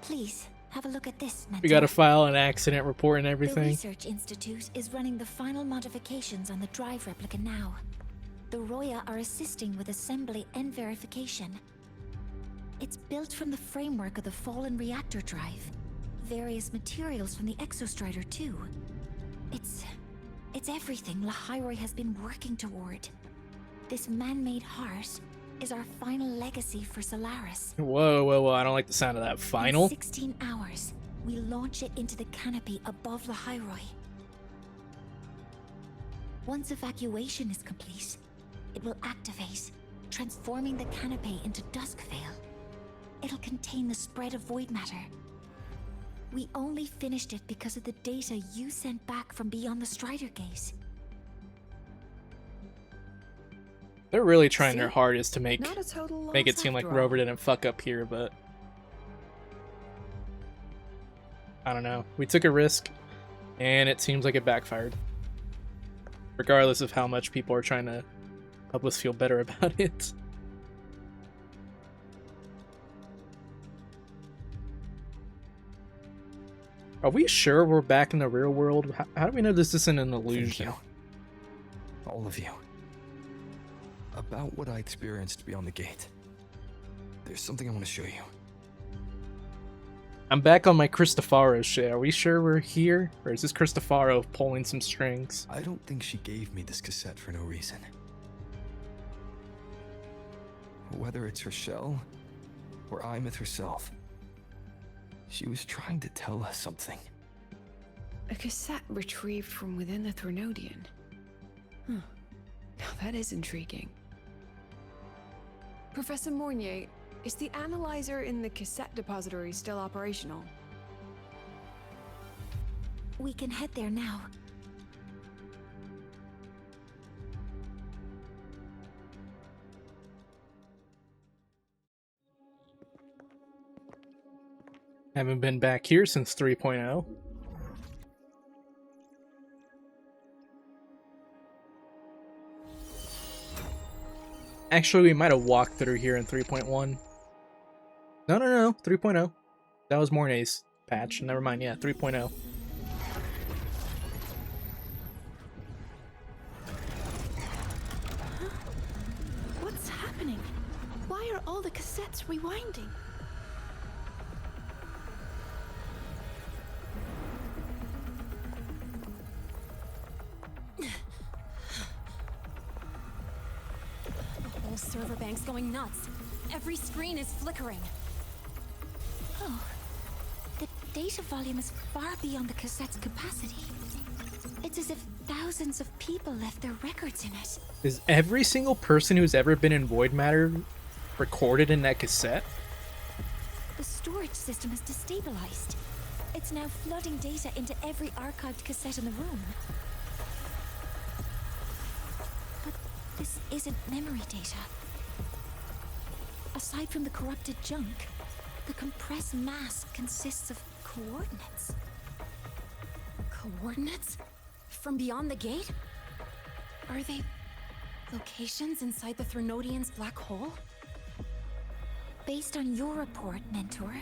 Please, have a look at this, Mentor. We gotta file an accident report and The everything. Research Institute is running the final modifications on the drive replica now. The Roya are assisting with assembly and verification. It's built from the framework of the fallen reactor drive. Various materials from the Exostrider too. It's everything Lahai-Roi has been working toward. This man-made heart is our final legacy for Solaris. Whoa, whoa, whoa, I don't like the sound of that. Final? In 16 hours, we launch it into the canopy above Lahai-Roi. Once evacuation is complete, it will activate, transforming the canopy into Duskvale. it'll contain the spread of void matter. We only finished it because of the data you sent back from beyond the Strider Gate. They're really trying their See? hardest to make Not a total it loss seem like after Rover all. didn't fuck up here, but I don't know. We took a risk, and it seems like it backfired. Regardless of how much people are trying to help us feel better about it. Are we sure we're back in the real world? How do we know this isn't an illusion? Thank you. All of you. About what I experienced beyond the gate. There's something I want to show you. I'm back on my Cristofaro shit. Are we sure we're here? Or is this Cristofaro pulling some strings? I don't think she gave me this cassette for no reason. Whether it's her shell or Aemeath herself, she was trying to tell us something. A cassette retrieved from within the Threnodian. Huh. Now that is intriguing. Professor Mornier, is the analyzer in the cassette depository still operational? We can head there now. Haven't been back here since 3.0. Actually, we might have walked through here in 3.1. No, 3.0. That was Mornay's patch. Never mind, yeah, 3.0. What's happening? Why are all the cassettes rewinding? The whole server bank's going nuts. Every screen is flickering. Oh, the data volume is far beyond the cassette's capacity. It's as if thousands of people left their records in it. Is every single person who's ever been in Void Matter recorded in that cassette? The storage system is destabilized. It's now flooding data into every archived cassette in the room. But this isn't memory data. Aside from the corrupted junk, the compressed mass consists of coordinates. Coordinates? From beyond the gate? Are they locations inside the Threnodian's black hole? Based on your report, Mentor,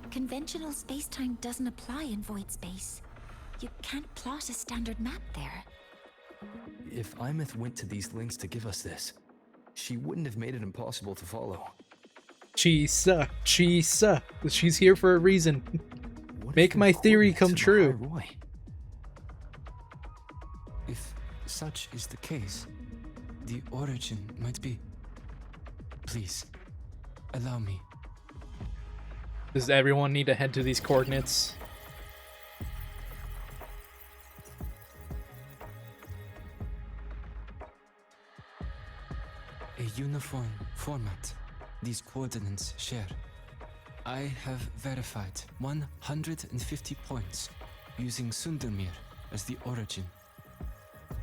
conventional space-time doesn't apply in void space. You can't plot a standard map there. If Aemeath went to these links to give us this, she wouldn't have made it impossible to follow. Chisa. She's here for a reason. Make my theory come true. Lahai-Roi? If such is the case, the origin might be... Please, allow me. Does everyone need to head to these coordinates? A uniform format these coordinates share. I have verified 150 points using Sundermere as the origin.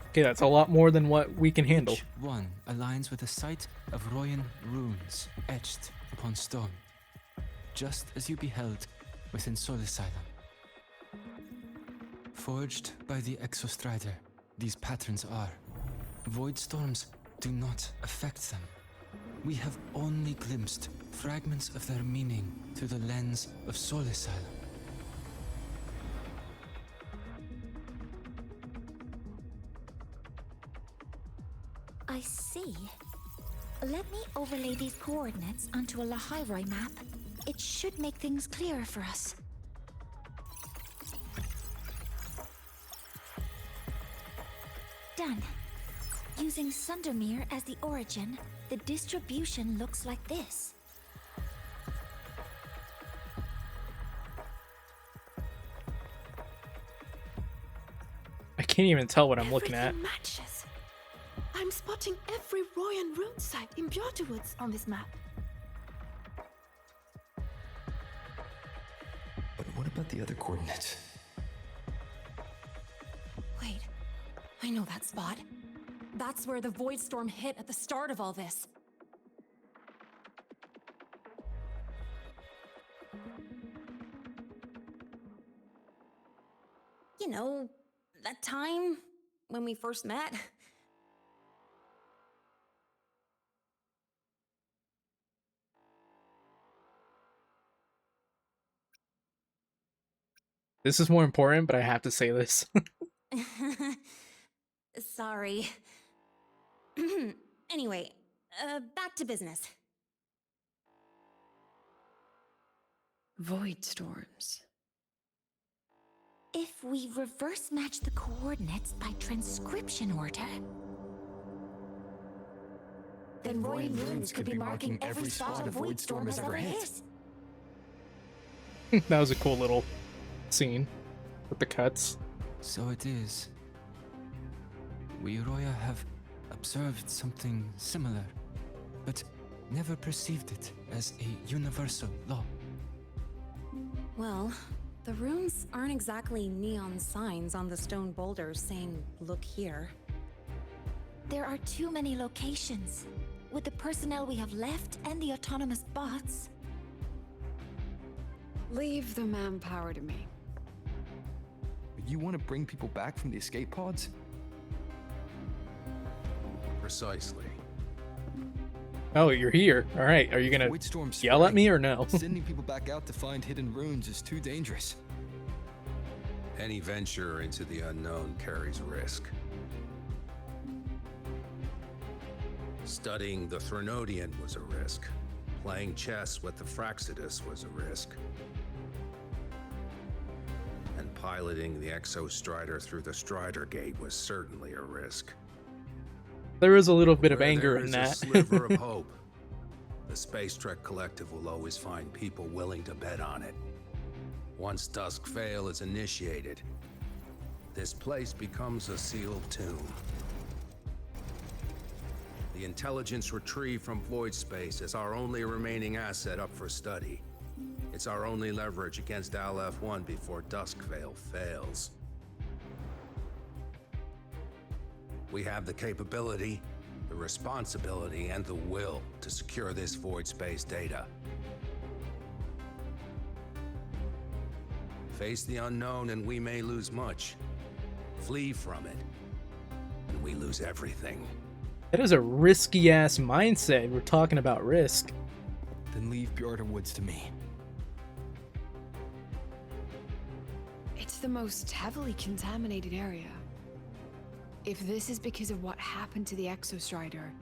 Okay, that's a lot more than what we can handle. Each one aligns with a site of Royan runes etched upon stone, just as you beheld within Soul Asylum. Forged by the Exostrider, these patterns are. Void storms do not affect them. We have only glimpsed fragments of their meaning through the lens of Soul Asylum. I see. Let me overlay these coordinates onto a Lahai-Roi map. It should make things clearer for us. Done. Using Sundermere as the origin, the distribution looks like this. I can't even tell what I'm looking at. Everything matches. I'm spotting every Royan rune site in Bjorterwoods on this map. about the other coordinates? Wait, I know that spot. That's where the void storm hit at the start of all this. You know, that time when we first met. This is more important, but I have to say this. Sorry. Anyway, back to business. Void storms. If we reverse match the coordinates by transcription order, then void runes could be marking every spot a void storm has ever hit. That was a cool little scene with the cuts. So it is. We Roya have observed something similar, but never perceived it as a universal law. Well, the runes aren't exactly neon signs on the stone boulders saying, "Look here." There are too many locations. With the personnel we have left and the autonomous bots. Leave the manpower to me. You want to bring people back from the escape pods? Precisely. Oh, you're here. All right. Are you gonna Void storm's yell at spreading. me or no? Sending people back out to find hidden runes is too dangerous. Any venture into the unknown carries risk. Studying the Threnodian was a risk. Playing chess with the Fraxidus was a risk. And piloting the Exostrider through the Strider Gate was certainly a risk. There is a little bit of Where anger there in is that. a sliver of hope. The Space Trek Collective will always find people willing to bet on it. Once Dusk Vale is initiated, this place becomes a sealed tomb. The intelligence retrieved from void space is our only remaining asset up for study. It's our only leverage against Aleph-1 before Dusk Vale fails. We have the capability, the responsibility, and the will to secure this void space data. Face the unknown and we may lose much. Flee from it, and we lose everything. That is a risky ass mindset. We're talking about risk. Then leave Bjorda Woods to me. It's the most heavily contaminated area. If this is because of what happened to the Exostrider,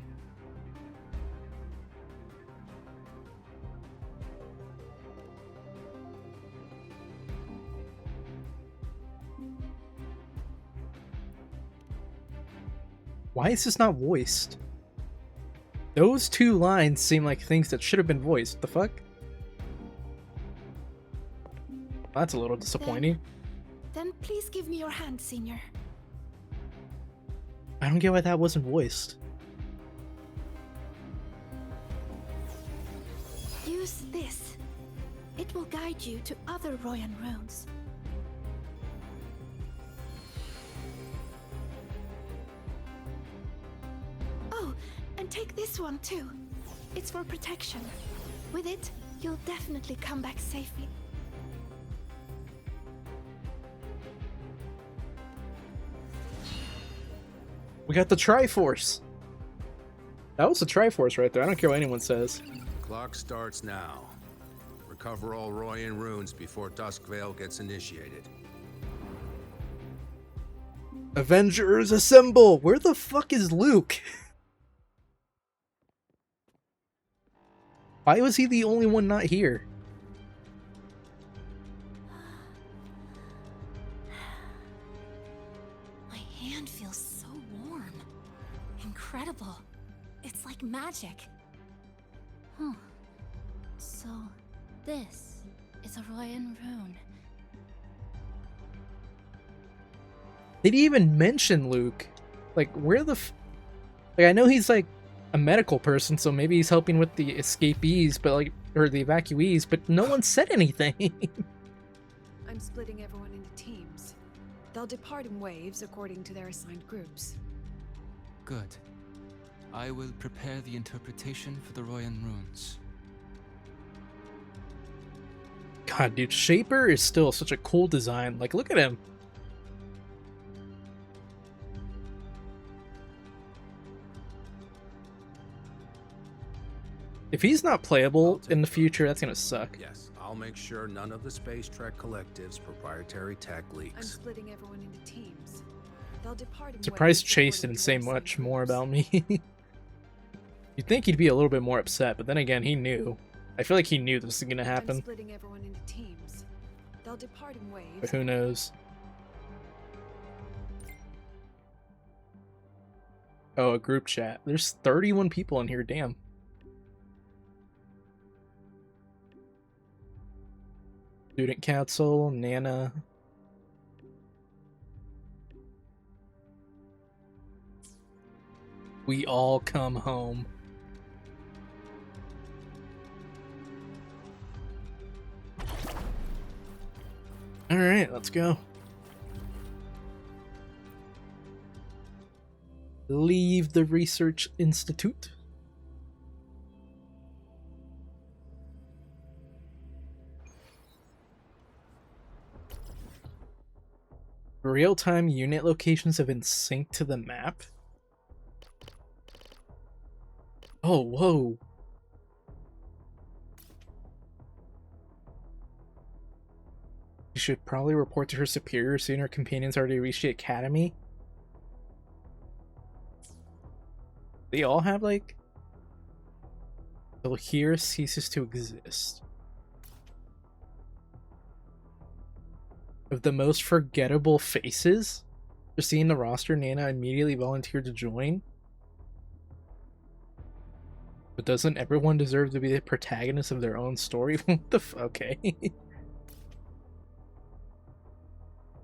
Why is this not voiced? Those two lines seem like things that should have been voiced. The fuck? That's a little disappointing. Then please give me your hand, Senior. I don't get why that wasn't voiced. Use this. It will guide you to other Royan runes. Oh, and take this one too. It's for protection. With it, you'll definitely come back safely. We got the Triforce. That was the Triforce right there. I don't care what anyone says. Clock starts now. Recover all Royan runes before Dusk Vale gets initiated. Avengers assemble! Where the fuck is Luke? Why was he the only one not here? My hand feels so warm. Incredible. It's like magic. Huh. So, this is a Royan rune. Did he even mention Luke? Like, where the like, I know he's like a medical person, so maybe he's helping with the escapees, but like, or the evacuees, but no one said anything. I'm splitting everyone into teams. They'll depart in waves according to their assigned groups. Good. I will prepare the interpretation for the Royan runes. God, dude, Shaper is still such a cool design. Like, look at him. If he's not playable in the future, that's gonna suck. Yes, I'll make sure none of the Space Trek Collective's proprietary tech I'm leaks. splitting everyone into teams. They'll depart in Surprised waves Chase according didn't to say their much assigned more groups. about me. You'd think he'd be a little bit more upset, but then again, he knew. I feel like he knew this was gonna I'm happen, splitting everyone into teams. They'll depart in waves. but who knows? Oh, a group chat. There's 31 people in here, damn. Student Council, Nana. We all come home. Alright, let's go. Leave the research institute. Real-time unit locations have been synced to the map. Oh, whoa. She should probably report to her superior soon. Her companions already reached the academy. They all have, like... So here ceases to exist. Of the most forgettable faces? Just seeing the roster, Nana immediately volunteered to join. But doesn't everyone deserve to be the protagonist of their own story? What the okay.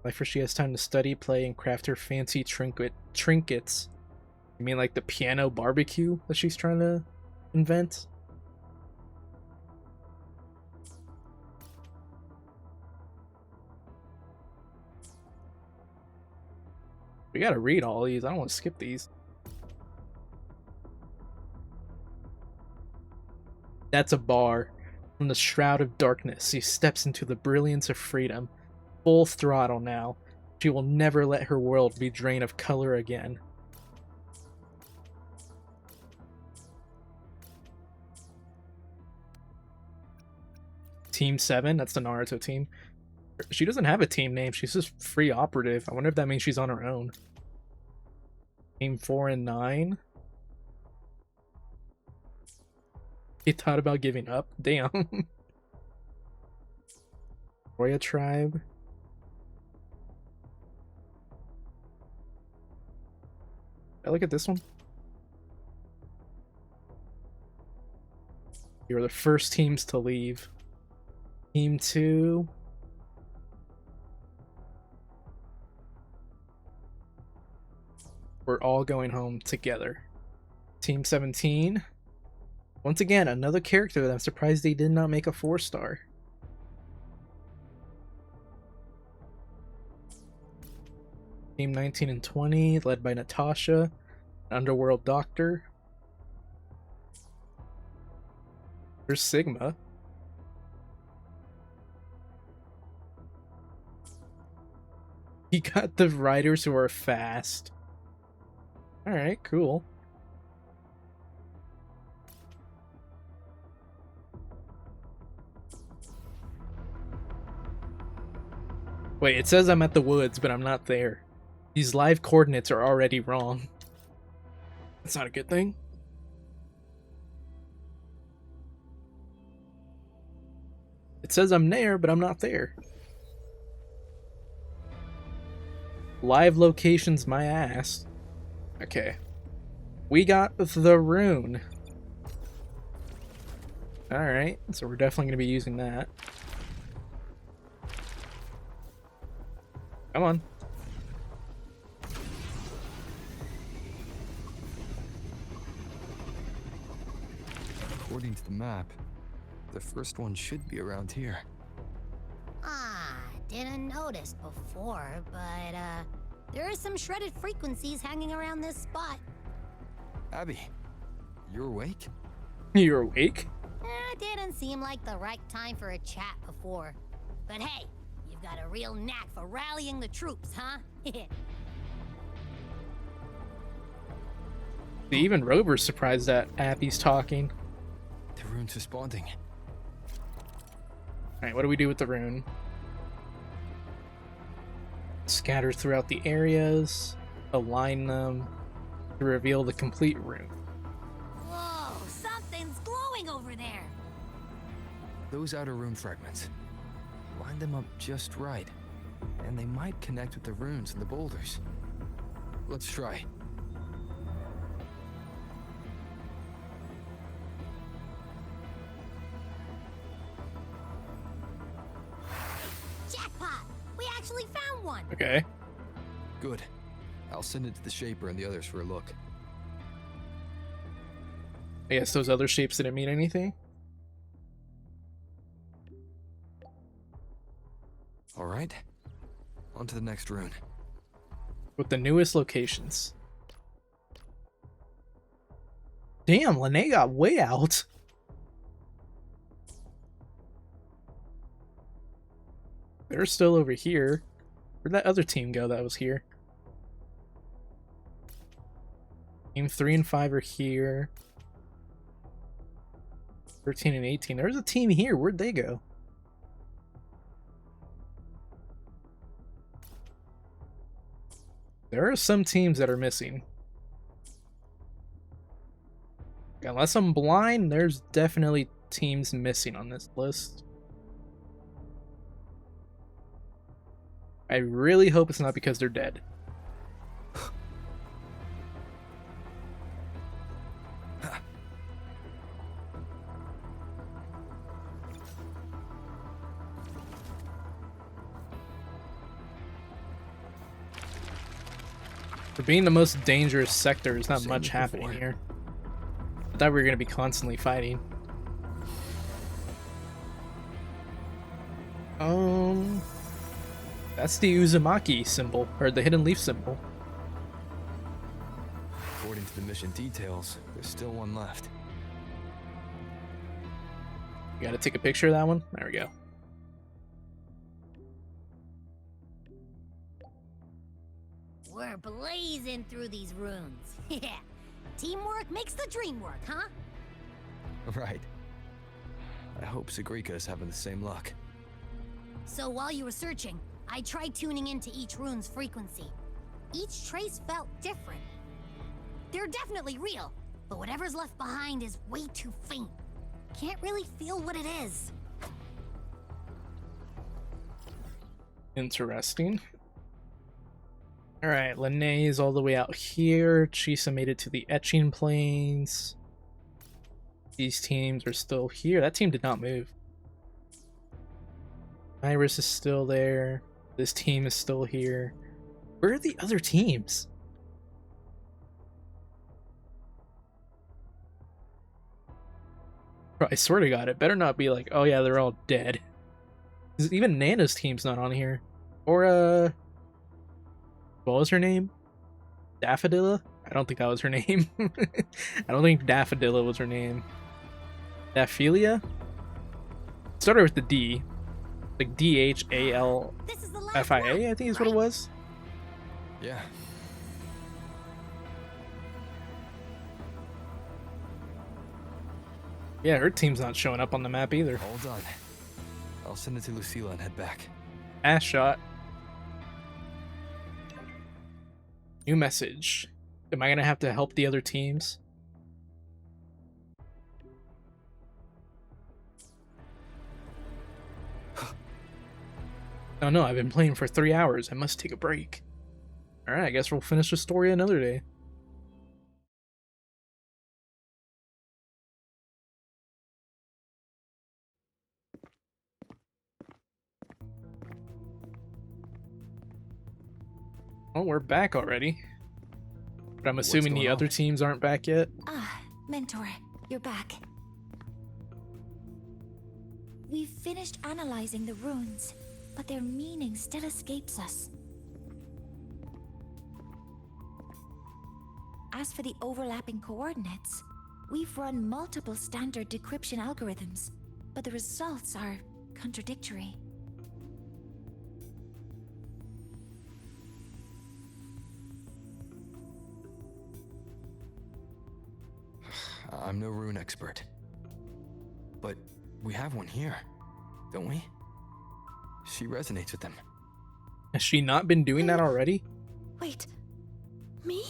Like, for she has time to study, play, and craft her fancy trinkets. You mean like the piano barbecue that she's trying to invent? We gotta read all these. I don't want to skip these. That's a bar. From the shroud of darkness, she steps into the brilliance of freedom. Full throttle now. She will never let her world be drained of color again. Team 7, that's the Naruto team. She doesn't have a team name, she's just free operative. I wonder if that means she's on her own. Team 4 and 9. He thought about giving up. Damn. Roya tribe. I look at this one. You're the first teams to leave. Team 2. We're all going home together. Team 17. Once again, another character that I'm surprised they did not make a 4-star. Team 19 and 20, led by Natasha, Underworld Doctor. There's Sigma. He got the riders who are fast. Alright, cool. Wait, it says I'm at the woods, but I'm not there. These live coordinates are already wrong. That's not a good thing. It says I'm there, but I'm not there. Live locations, my ass. Okay. We got the rune. Alright, so we're definitely going to be using that. Come on. According to the map, the first one should be around here. Ah, didn't notice before, but there are some shredded frequencies hanging around this spot. Abby, you're awake? You're awake? Didn't seem like the right time for a chat before. But hey, you've got a real knack for rallying the troops, huh? Even Rover's surprised that Abby's talking. The rune's responding. Alright, what do we do with the rune? Scatter throughout the areas, align them to reveal the complete rune. Whoa, something's glowing over there. Those outer rune fragments. Line them up just right, and they might connect with the runes and the boulders. Let's try. Jackpot! We actually found one! Okay. Good. I'll send it to the Shaper and the others for a look. I guess those other shapes didn't mean anything. Alright. On to the next rune. With the newest locations. Damn, Lene got way out. They're still over here. Where'd that other team go that was here? Team 3 and 5 are here. 13 and 18. There's a team here. Where'd they go? There are some teams that are missing. Unless I'm blind, there's definitely teams missing on this list. I really hope it's not because they're dead. For being the most dangerous sector, there's not much happening here. I thought we were going to be constantly fighting. That's the Uzumaki symbol, or the hidden leaf symbol. According to the mission details, there's still one left. You gotta take a picture of that one? There we go. We're blazing through these runes. Yeah. Teamwork makes the dream work, huh? Right. I hope Sagrika is having the same luck. So while you were searching, I tried tuning into each rune's frequency. Each trace felt different. They're definitely real, but whatever's left behind is way too faint. Can't really feel what it is. Interesting. Alright, Lene is all the way out here. Chisa made it to the etching plains. These teams are still here. That team did not move. Iris is still there. This team is still here. Where are the other teams? Bro, I swear to God, it better not be like, oh yeah, they're all dead. 'Cause even Nana's team's not on here. Or, what was her name? Daffodilla? I don't think that was her name. I don't think Daffodilla was her name. Daffodilla? Started with the D. Like Dhalfia, I think is what it was. Yeah. Yeah, her team's not showing up on the map either. All done. I'll send it to Lucilla and head back. Ass shot. New message. Am I gonna have to help the other teams? Oh no, I've been playing for 3 hours. I must take a break. Alright, I guess we'll finish the story another day. Oh, we're back already. But I'm assuming the other teams aren't back yet. Ah, Mentor, you're back. We've finished analyzing the runes, but their meaning still escapes us. As for the overlapping coordinates, we've run multiple standard decryption algorithms, but the results are contradictory. I'm no rune expert. But we have one here, don't we? She resonates with them. Has she not been doing that already? Wait, me?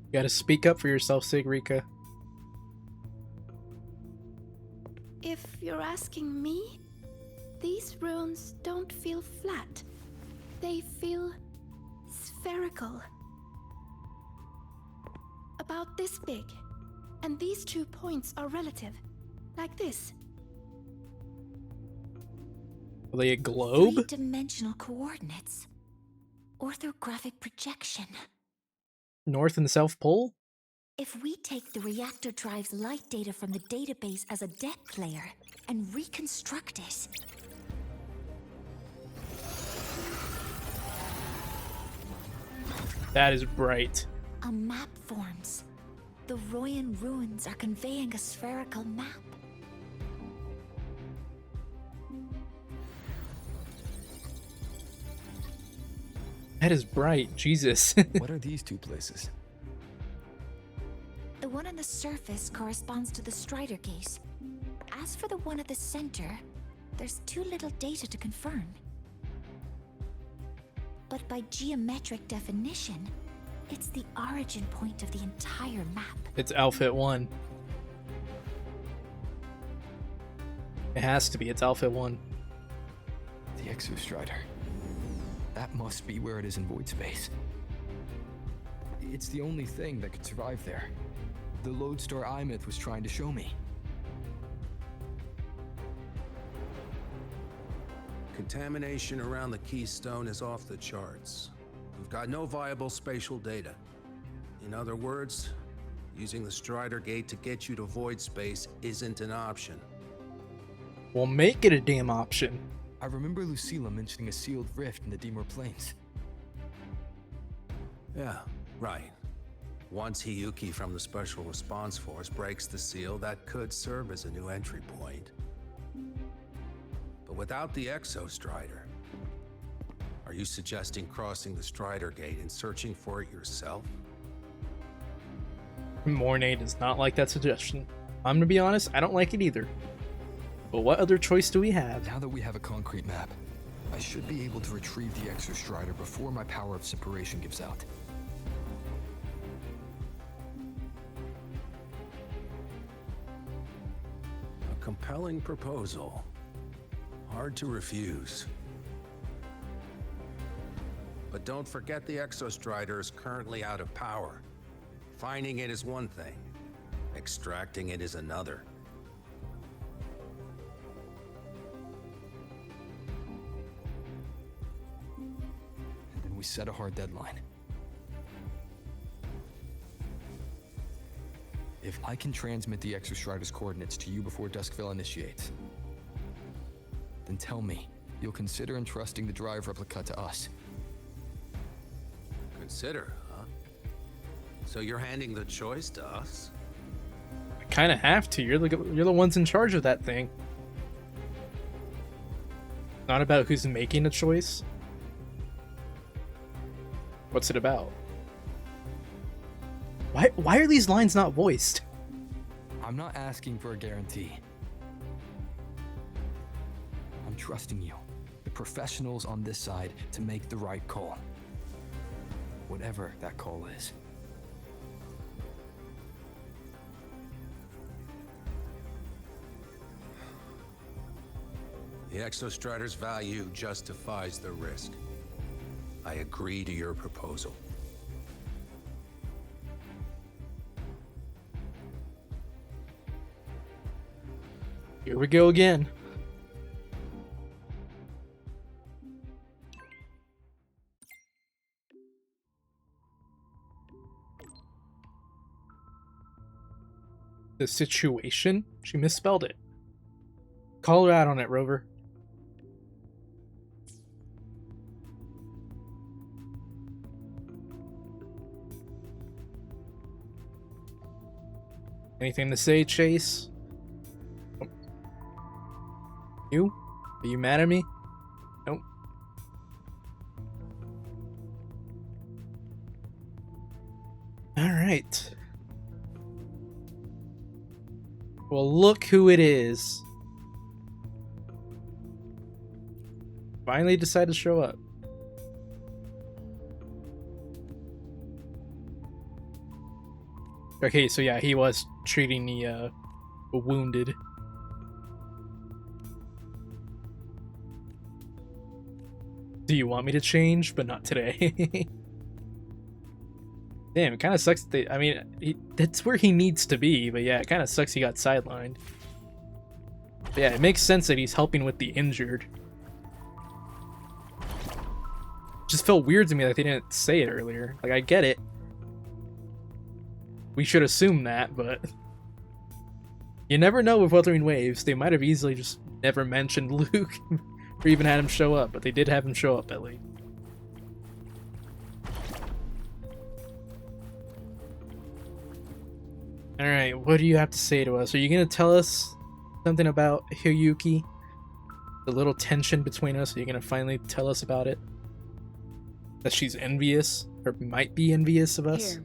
You gotta speak up for yourself, Sigrika. If you're asking me, these runes don't feel flat. They feel spherical. About this big. And these 2 points are relative. Like this. Are they a globe? 3-dimensional coordinates. Orthographic projection. North and South Pole? If we take the reactor drive's light data from the database as a deck layer and reconstruct it. That is bright. A map forms. The Royan ruins are conveying a spherical map. That is bright, Jesus. What are these 2 places? The one on the surface corresponds to the Strider Gate. As for the one at the center, there's too little data to confirm. But by geometric definition, it's the origin point of the entire map. It's Outfit 1. It has to be. It's Outfit 1. The Exostrider. That must be where it is in void space. It's the only thing that could survive there. The lodestar Aemeath was trying to show me. Contamination around the keystone is off the charts. We've got no viable spatial data. In other words, using the Strider Gate to get you to void space isn't an option. Well, make it a damn option. I remember Lucilla mentioning a sealed rift in the Dimor Plains. Yeah, right. Once Hiyuki from the Special Response Force breaks the seal, that could serve as a new entry point. But without the Exostrider, are you suggesting crossing the Strider Gate and searching for it yourself? Mornay does not like that suggestion. I'm gonna be honest, I don't like it either. But what other choice do we have? Now that we have a concrete map, I should be able to retrieve the Exostrider before my power of separation gives out. A compelling proposal. Hard to refuse. But don't forget the Exostrider is currently out of power. Finding it is one thing. Extracting it is another. And then we set a hard deadline. If I can transmit the Exostrider's coordinates to you before Duskville initiates, then tell me you'll consider entrusting the drive replica to us. Consider, huh? So you're handing the choice to us? I kind of have to. You're the ones in charge of that thing. Not about who's making a choice. What's it about? Why are these lines not voiced? I'm not asking for a guarantee. I'm trusting you, the professionals on this side, to make the right call. Whatever that call is. The Exostrider's value justifies the risk. I agree to your proposal. Here we go again. The situation? She misspelled it. Call her out on it, Rover. Anything to say, Chase? You? Are you mad at me? Nope. Alright. Well, look who it is. Finally decided to show up. Okay, so yeah, he was treating the wounded. Do you want me to change? But not today. Damn, it kind of sucks that I mean, that's where he needs to be, but yeah, it kind of sucks he got sidelined. But yeah, it makes sense that he's helping with the injured. Just felt weird to me that they didn't say it earlier. Like, I get it. We should assume that, but you never know with Wuthering Waves. They might have easily just never mentioned Luke or even had him show up, but they did have him show up at least. Alright, what do you have to say to us? Are you going to tell us something about Hiyuki? The little tension between us? Are you going to finally tell us about it? That she's envious, or might be envious of us? Here,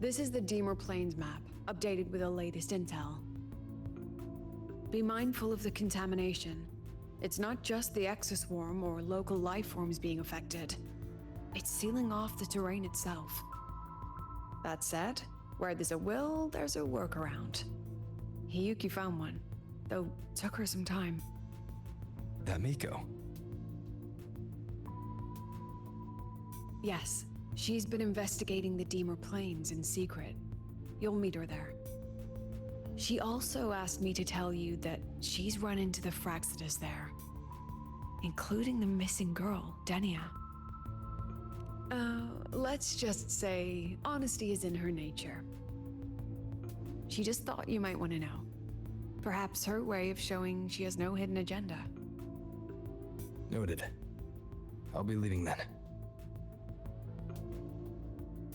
this is the Deemer Plains map, updated with the latest intel. Be mindful of the contamination. It's not just the exoswarm or local life forms being affected. It's sealing off the terrain itself. That said, where there's a will, there's a workaround. Hiyuki found one, though took her some time. That Miko. Yes, she's been investigating the Deemer Plains in secret. You'll meet her there. She also asked me to tell you that she's run into the Fraxitus there, including the missing girl, Denia. Let's just say honesty is in her nature. She just thought you might want to know. Perhaps her way of showing she has no hidden agenda. Noted. I'll be leaving then.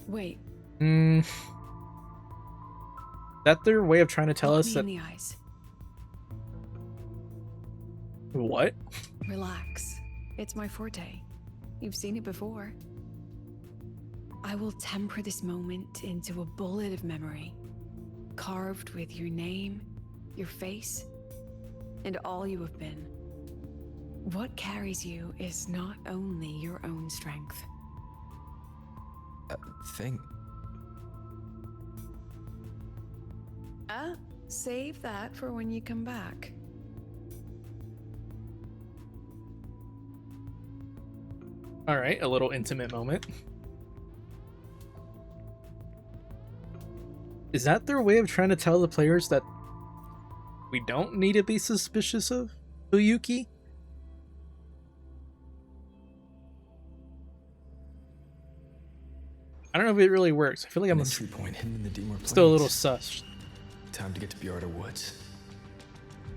Wait. That their way of trying to tell us that... in the eyes. What? Relax. It's my forte. You've seen it before. I will temper this moment into a bullet of memory, carved with your name, your face, and all you have been. What carries you is not only your own strength. Thing. Save that for when you come back. Alright, a little intimate moment. Is that their way of trying to tell the players that we don't need to be suspicious of Hiyuki? I don't know if it really works. I feel like I'm entry point hidden in the Deemer Plains. Still a little sus. Time to get to Bjarda Woods.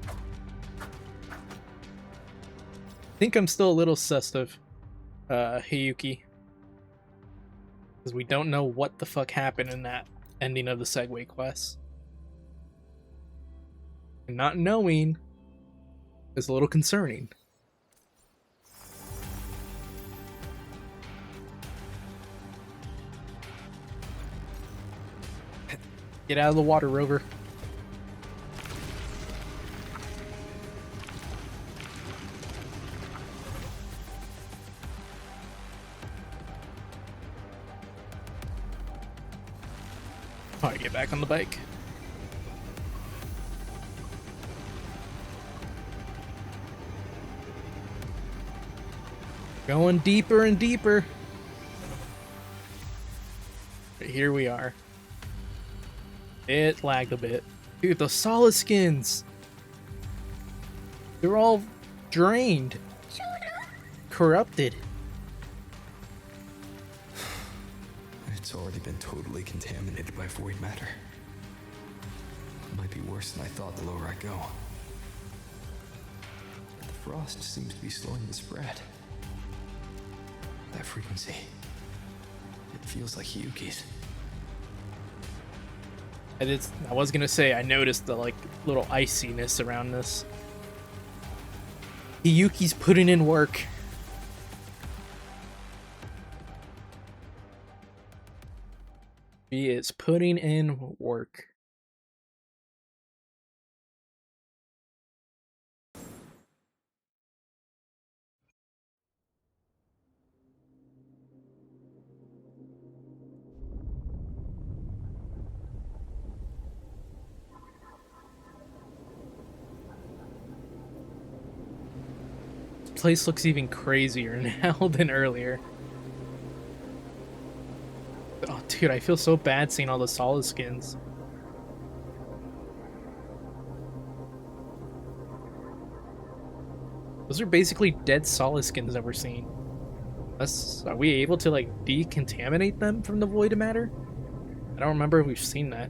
I think I'm still a little sus of Hiyuki. Because we don't know what the fuck happened in that ending of the Segway quest. And not knowing is a little concerning. Get out of the water, Rover. Alright, get back on the bike. Going deeper and deeper. But here we are. It lagged a bit. Dude, the solid skins. They're all drained. Corrupted. It's already been totally contaminated by void matter. It might be worse than I thought the lower I go. frost seems to be slowing the spread. That frequency, it feels like Hiyuki's. I was gonna say, I noticed the like little iciness around this. Hiyuki's putting in work. She is putting in work. This place looks even crazier now than earlier. Oh, dude, I feel so bad seeing all the solid skins. Those are basically dead solid skins that we're seeing. Are we able to, like, decontaminate them from the void matter? I don't remember if we've seen that.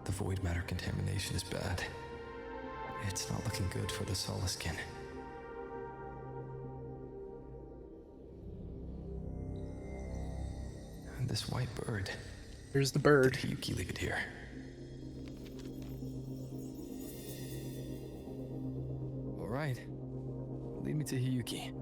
The void matter contamination is bad. It's not looking good for the Solaskin. And this white bird. Here's the bird. Did Hiyuki leave it here? All right. Lead me to Hiyuki.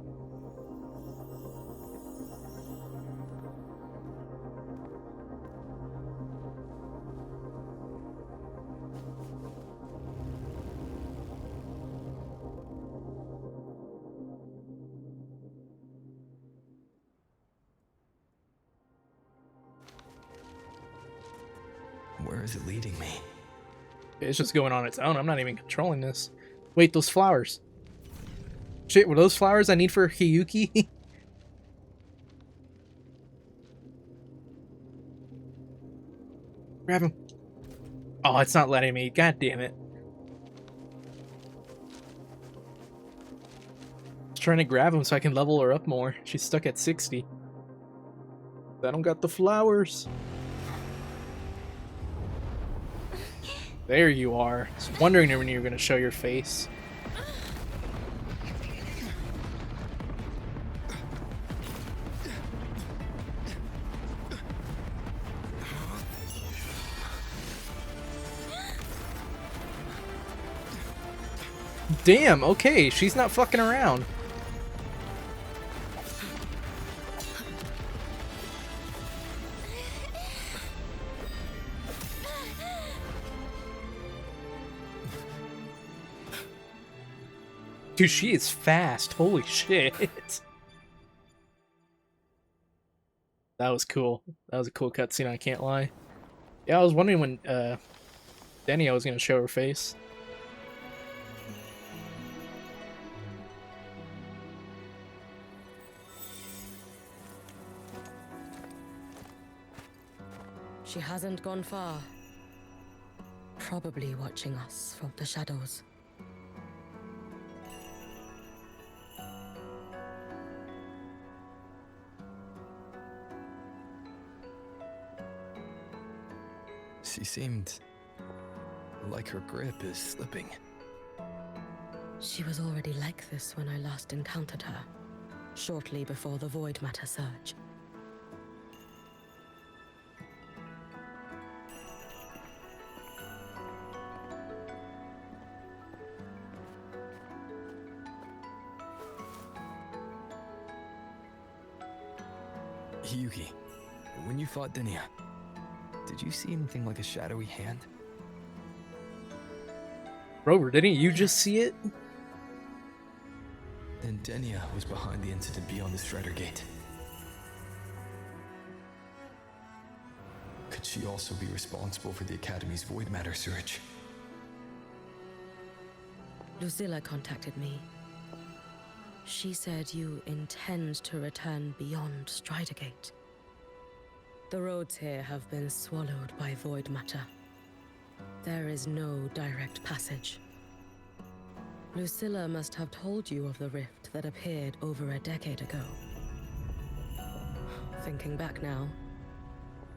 Where is it leading me? It's just going on its own. I'm not even controlling this. Wait, those flowers. Shit, were those flowers I need for Hiyuki? Grab him. Oh, it's not letting me. God damn it. I was trying to grab him so I can level her up more. She's stuck at 60. I don't got the flowers. There you are. I was wondering when you were going to show your face. Damn, okay, she's not fucking around. Dude, she is fast. Holy shit. That was cool. That was a cool cutscene, I can't lie. Yeah, I was wondering when Denia was going to show her face. She hasn't gone far. Probably watching us from the shadows. She seemed like her grip is slipping. She was already like this when I last encountered her, shortly before the void matter surge. Hiyuki, when you fought Denia, did you see anything like a shadowy hand? Rover, didn't you just see it? Then Denia was behind the incident beyond the Strider Gate. Could she also be responsible for the Academy's void matter surge? Lucilla contacted me. She said you intend to return beyond Strider Gate. The roads here have been swallowed by void matter. There is no direct passage. Lucilla must have told you of the rift that appeared over a decade ago. Thinking back now,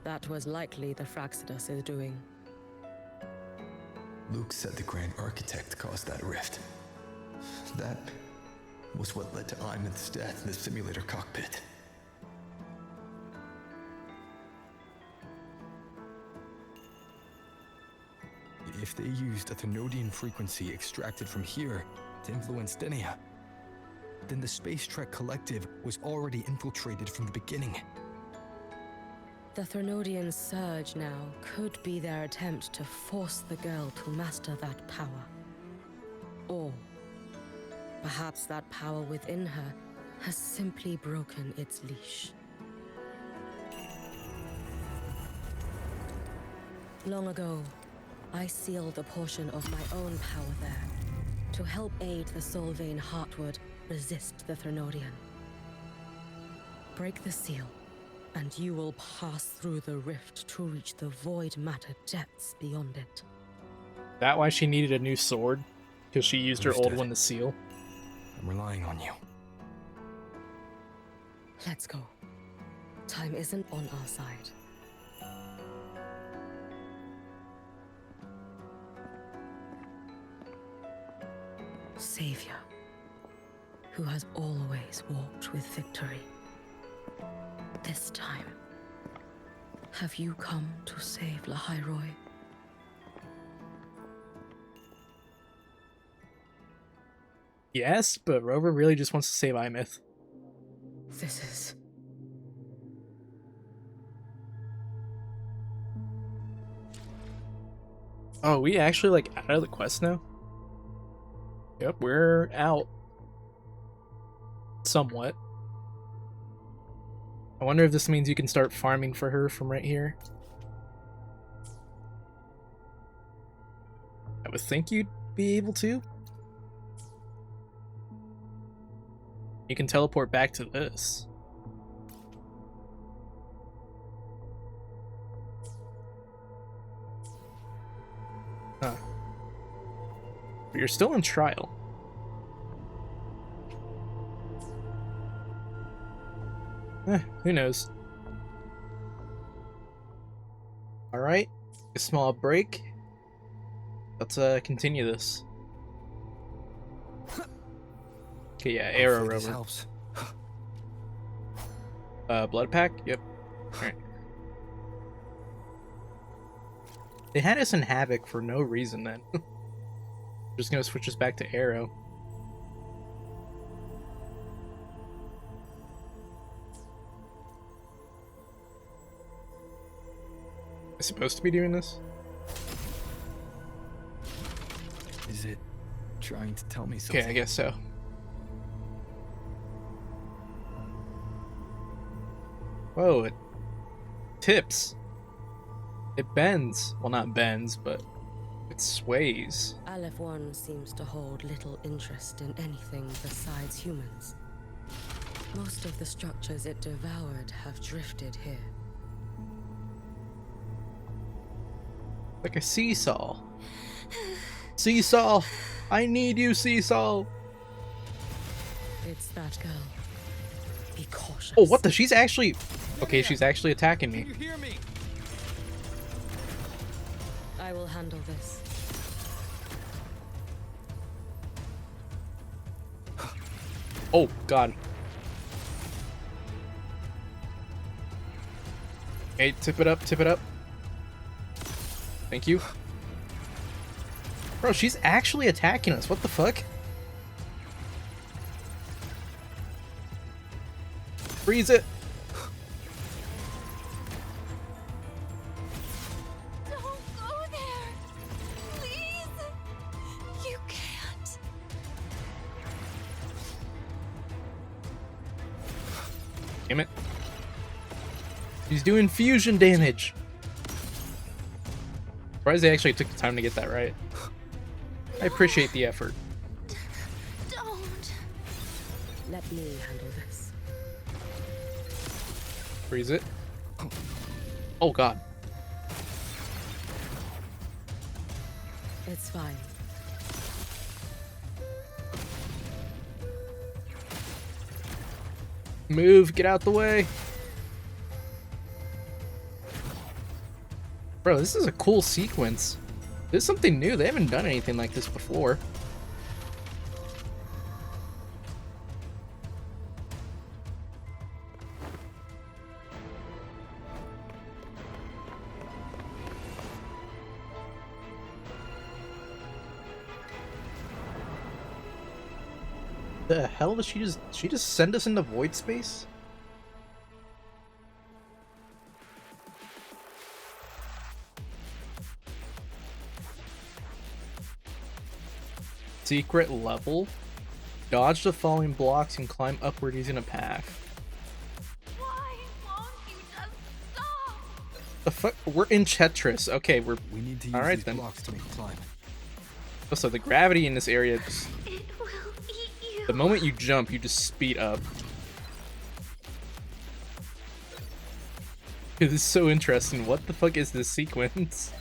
That was likely the Fraxidus' doing. Luke said the Grand Architect caused that rift. That was what led to Aemeath's death in the simulator cockpit. If they used a Thenodian frequency extracted from here to influence Denia, then the Space Trek Collective was already infiltrated from the beginning. The Thenodian surge now could be their attempt to force the girl to master that power. Or perhaps that power within her has simply broken its leash. Long ago, I sealed a portion of my own power there to help aid the Solvane Heartwood resist the Thenodian. Break the seal, and you will pass through the rift to reach the void matter depths beyond it. That why she needed a new sword? Because she used her old Understood. one to seal? I'm relying on you. Let's go. Time isn't on our side. Savior, who has always walked with victory. This time, have you come to save Lahai-Roi? Yes, but Rover really just wants to save Aemeath. This is... Oh, we actually, like, out of the quest now? Yep, we're out. Somewhat. I wonder if this means you can start farming for her from right here. I would think you'd be able to. You can teleport back to this. Huh. But you're still in trial. Who knows? Alright, a small break. Let's continue this. Okay, yeah, arrow Hopefully this Rover. helps. Blood pack? Yep. Alright. They had us in Havoc for no reason then. Just gonna switch us back to arrow. Am I supposed to be doing this? Is it trying to tell me something? Okay, I guess so. Whoa, it tips. It bends. Well, not bends, but it sways. Aleph 1 seems to hold little interest in anything besides humans. Most of the structures it devoured have drifted here. Like a seesaw. Seesaw! I need you, Seesaw! It's that girl. Be cautious. Oh, what the? She's actually... Okay, she's actually attacking me. You hear me? I will handle this. Oh, God. Okay, tip it up, tip it up. Thank you. Bro, she's actually attacking us. What the fuck? Freeze it. Don't go there! Please! You can't! Damn it. He's doing fusion damage. Surprised they actually took the time to get that right. I appreciate the effort. Don't! Let me handle this. Freeze it. Oh, God. It's fine. Move, get out the way. Bro, this is a cool sequence. This is something new. They haven't done anything like this before. The hell did she just send us into void space? Secret level? Dodge the falling blocks and climb upward using a path. Why won't you just stop? The fuck? We're in Tetris. Okay, we need to use all right these then. blocks to make a climb. Oh, so the gravity in this area just, It will eat you. the moment you jump, you just speed up. This is so interesting. What the fuck is this sequence?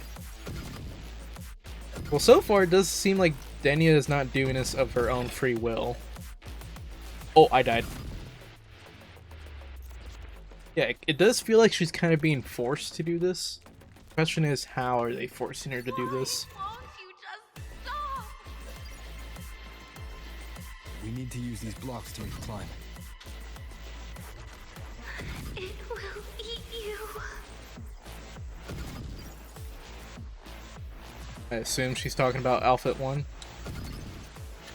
Well, so far it does seem like Denia is not doing this of her own free will. Oh, I died. Yeah, it does feel like she's kind of being forced to do this. The question is, how are they forcing her to do this? We need to use these blocks to make a climb. It will eat you. I assume she's talking about Outfit 1.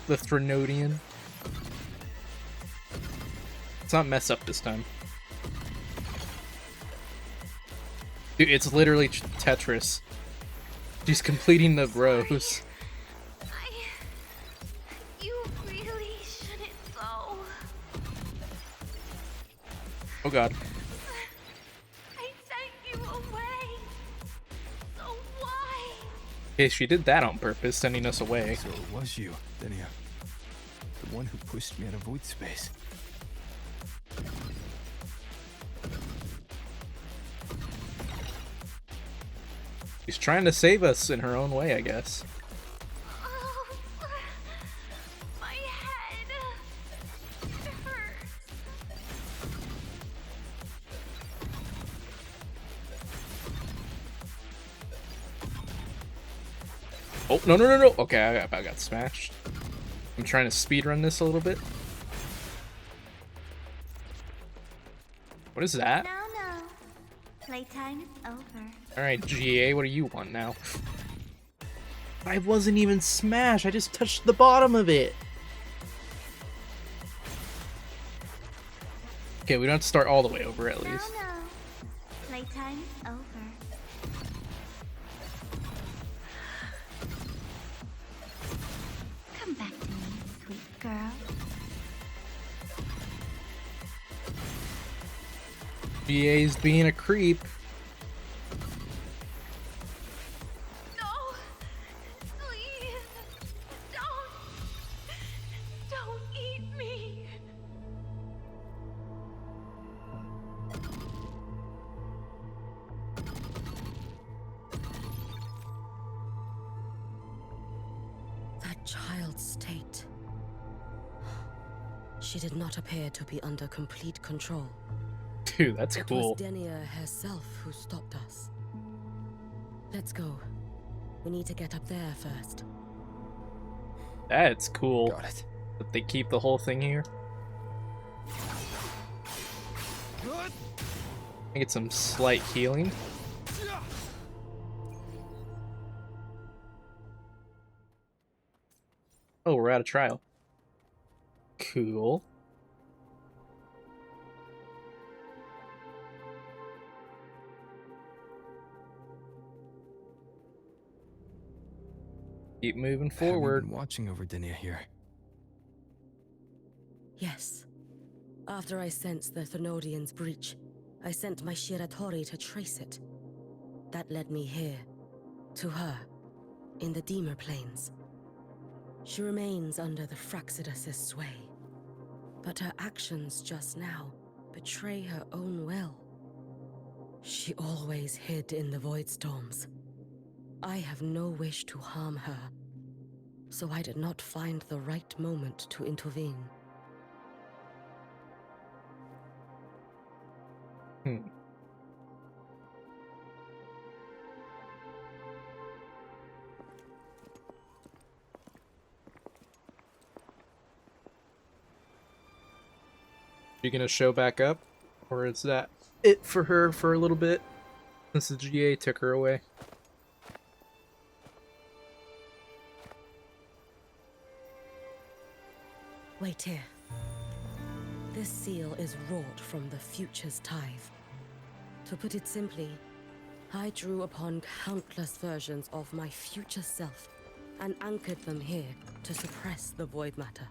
The Threnodian. Let's not mess up this time. Dude, it's literally Tetris. She's completing the rows. You really shouldn't go. Oh god. I sent you away. So why? Okay, she did that on purpose, sending us away. So it was you, Denia. The one who pushed me out of void space. She's trying to save us in her own way, I guess. Oh, my head. It hurts. Oh, no, no, no, no. Okay, I got smashed. I'm trying to speedrun this a little bit. What is that? No, no. Playtime is over. Alright, GA, what do you want now? I wasn't even smashed. I just touched the bottom of it. Okay, we don't have to start all the way over at least. No, no. Playtime is over. Come back to me, sweet girl. GA's being a creep. No. Please. Don't eat me. That child's state. She did not appear to be under complete control. Dude, that's cool. It was Denia herself who stopped us. Let's go. We need to get up there first. That's cool. Got it. That they keep the whole thing here. I get some slight healing. Oh, we're out of trial. Cool. Keep moving forward. Have you been watching over Denia here? Yes. After I sensed the Thenodian's breach, I sent my Shiratori to trace it. That led me here, to her, in the Deemer Plains. She remains under the Fraxidus' sway, but her actions just now betray her own will. She always hid in the void storms. I have no wish to harm her, so I did not find the right moment to intervene. She gonna show back up? Or is that it for her for a little bit? Since the GA took her away. Wait here. This seal is wrought from the future's tithe. To put it simply, I drew upon countless versions of my future self and anchored them here to suppress the void matter.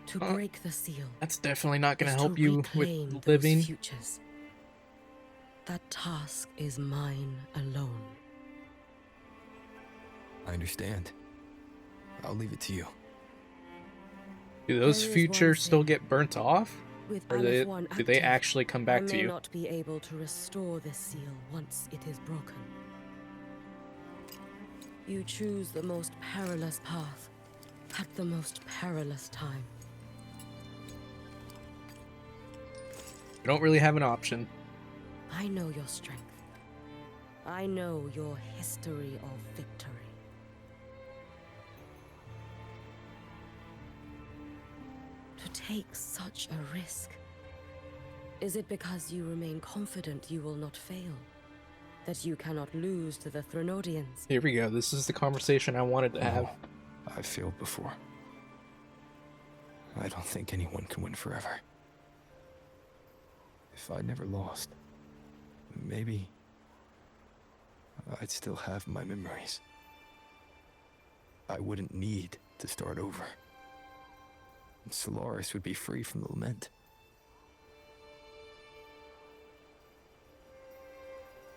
To break the seal. That's definitely not going is to help you reclaim with those living. Futures. That task is mine alone. I understand. I'll leave it to you. Do those There is futures one still thing. get burnt off? With Or Aleph 1 do they active, actually come back I to may you? not be able to restore this seal once it is broken. You choose the most perilous path at the most perilous time. You don't really have an option. I know your strength. I know your history of victory. To take such a risk? Is it because you remain confident you will not fail? That you cannot lose to the Threnodians? Here we go. This is the conversation I wanted to have. I've failed before. I don't think anyone can win forever. If I'd never lost, maybe I'd still have my memories. I wouldn't need to start over. And Solaris would be free from the lament.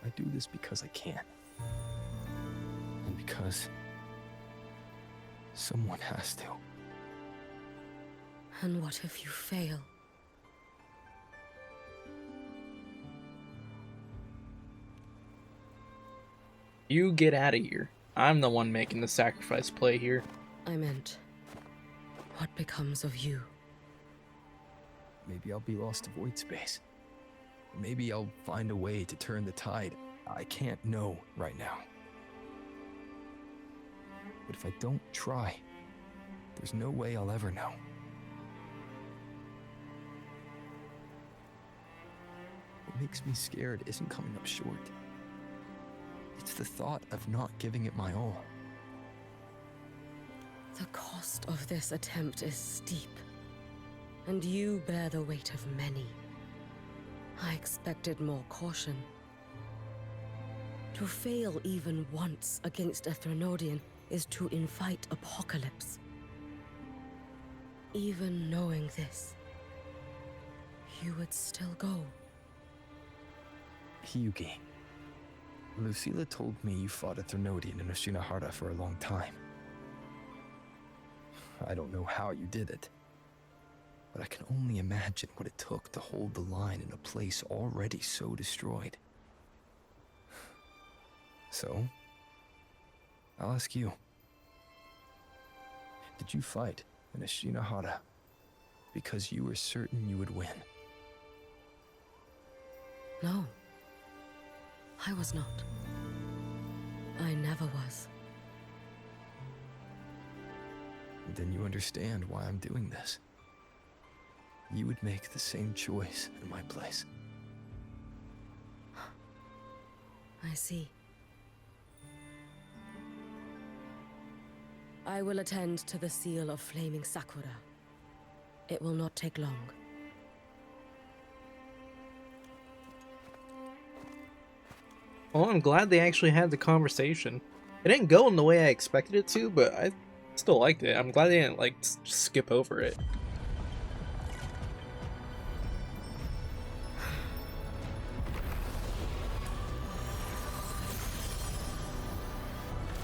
I do this because I can. And because someone has to. And what if you fail? You get out of here. I'm the one making the sacrifice play here. I meant, what becomes of you? Maybe I'll be lost to void space. Maybe I'll find a way to turn the tide. I can't know right now. But if I don't try, there's no way I'll ever know. What makes me scared isn't coming up short. It's the thought of not giving it my all. The cost of this attempt is steep, and you bear the weight of many. I expected more caution. To fail even once against a Threnodian is to invite apocalypse. Even knowing this, you would still go. Hyugi, Lucilla told me you fought a Threnodian in Oshinahara for a long time. I don't know how you did it, but I can only imagine what it took to hold the line in a place already so destroyed. So, I'll ask you. Did you fight in Oshinahara because you were certain you would win? No. I was not. I never was. Then you understand why I'm doing this. You would make the same choice in my place. I see. I will attend to the seal of Flaming Sakura. It will not take long. Well, I'm glad they actually had the conversation. It didn't go in the way I expected it to, but I still liked it. I'm glad they didn't, like, skip over it.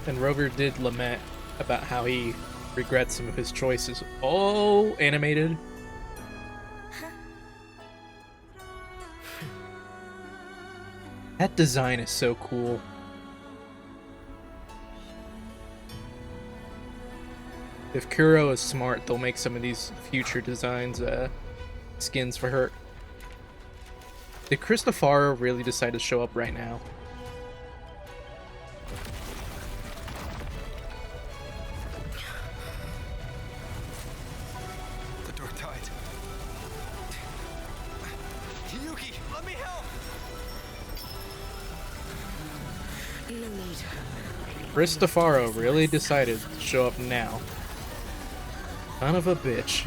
And Rover did lament about how he regrets some of his choices. Oh, animated. That design is so cool. If Kuro is smart, they'll make some of these future designs skins for her. Did Christofaro really decide to show up right now? need her. Cristofaro really decided to show up now. Son of a bitch.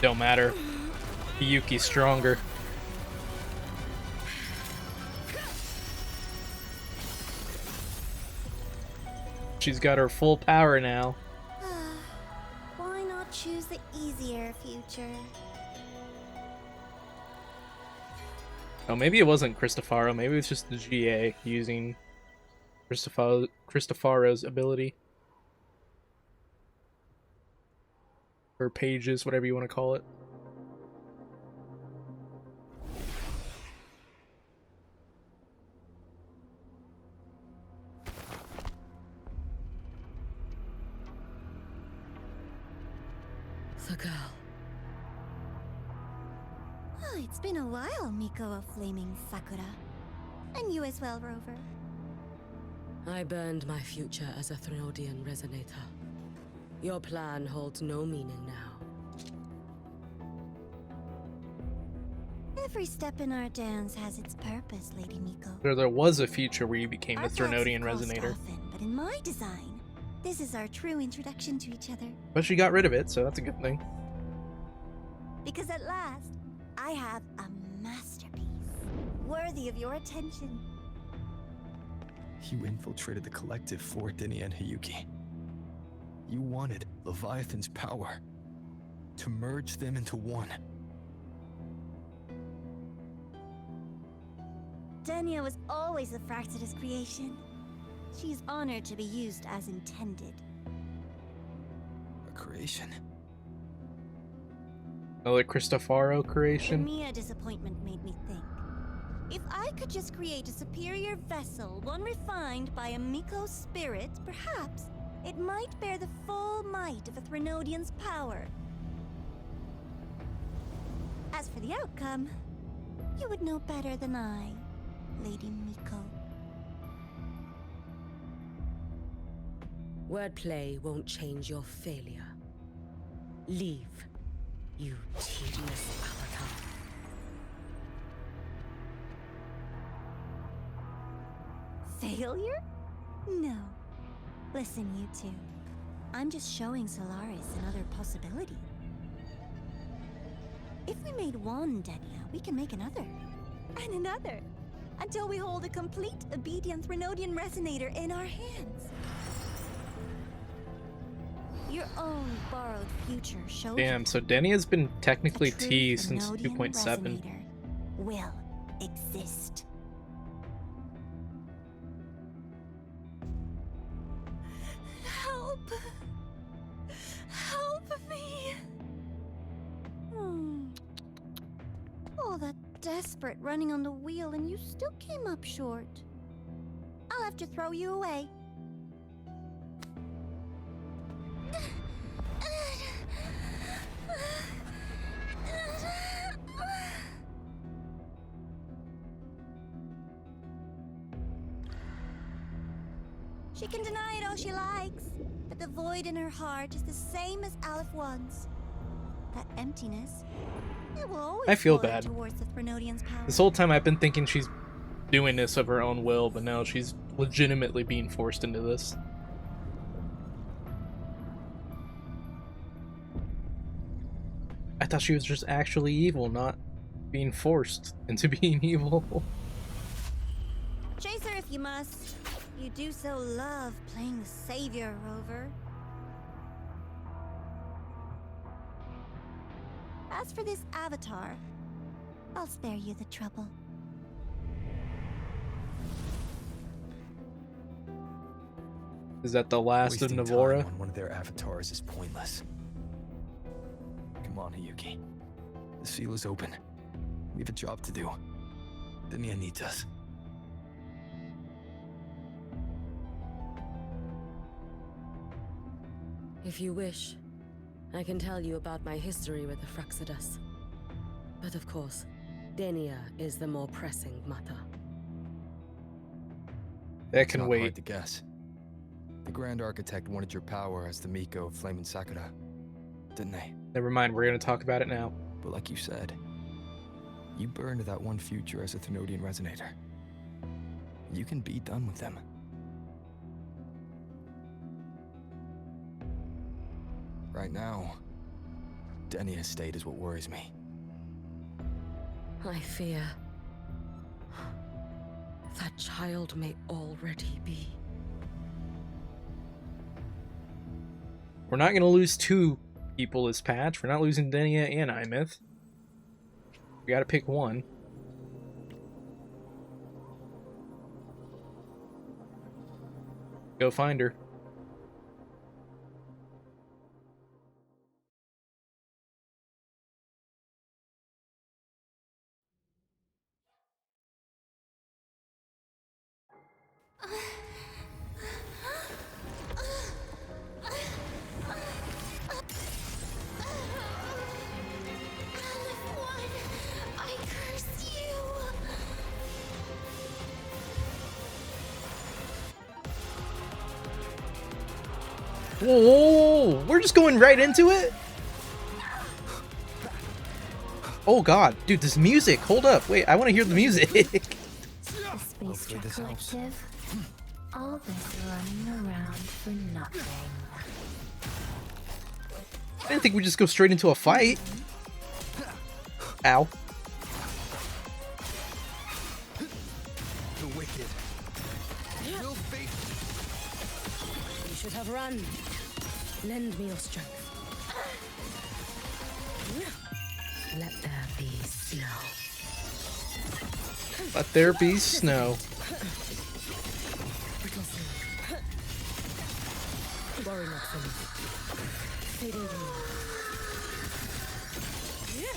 Don't matter. Yuki's stronger. She's got her full power now. Why not choose the easier future? Oh, maybe it wasn't Cristofaro. Maybe it was just the GA using Cristofaro's ability. Or pages, whatever you want to call it. The girl. Oh, it's been a while, Miko of Flaming Sakura. And you as well, Rover. I burned my future as a Threnodian resonator. Your plan holds no meaning now. Every step in our dance has its purpose, Lady Miko. There was a future where you became Our a paths have Threnodian crossed resonator. often, but in my design, this is our true introduction to each other. But she got rid of it, so that's a good thing. Because at last, I have a masterpiece, worthy of your attention. You infiltrated the collective for Denia and Hiyuki. You wanted Leviathan's power to merge them into one. Denia was always the Fraxidus creation. She is honored to be used as intended. A creation? Another Cristofaro The creation? Mia disappointment made me think. If I could just create a superior vessel, one refined by a Miko spirit, perhaps it might bear the full might of a Threnodian's power. As for the outcome, you would know better than I, Lady Miko. Wordplay won't change your failure. Leave, you tedious avatar. Failure? No. Listen, you two. I'm just showing Solaris another possibility. If we made one Denia, we can make another. And another. Until we hold a complete obedient Threnodian resonator in our hands. Your own borrowed future shows Damn, so Denny has been technically a true T since Threnodian 2.7. resonator will exist. Help! Help me! All that desperate running on the wheel, and you still came up short. I'll have to throw you away. She can deny it all she likes, but the void in her heart is the same as Aleph One's. That emptiness, it will always I feel pull her bad. towards the Threnodian's power. This whole time I've been thinking she's doing this of her own will, but now she's legitimately being forced into this. I thought she was just actually evil, not being forced into being evil. Chase her if you must. You do so love playing the savior, Rover. As for this avatar, I'll spare you the trouble. Is that the last of Wasting Navora? time on one of their avatars is pointless. Come on, Hiyuki. The seal is open. We have a job to do. Denia needs us. If you wish, I can tell you about my history with the Fraxidus. But of course, Denia is the more pressing matter. That It's can not wait. hard to guess. The Grand Architect wanted your power as the Miko of Flame and Sakura. didn't they? Never mind, we're gonna talk about it now. But like you said, you burned that one future as a Thenodian resonator. You can be done with them. Right now, Denia's state is what worries me. I fear that child may already be. We're not gonna lose two people this patch. We're not losing Denia and Aemeath. We gotta pick one. Go find her. I curse you! Whoa, whoa, whoa, we're just going right into it? Oh god, dude, this music, hold up, wait, I want to hear the music. The Space Truck Collective. All this running around for nothing. I didn't think we'd just go straight into a fight. Ow. The wicked. You should have run. Lend me your strength. Let there be snow. Let there be snow. Worry not for me. Fading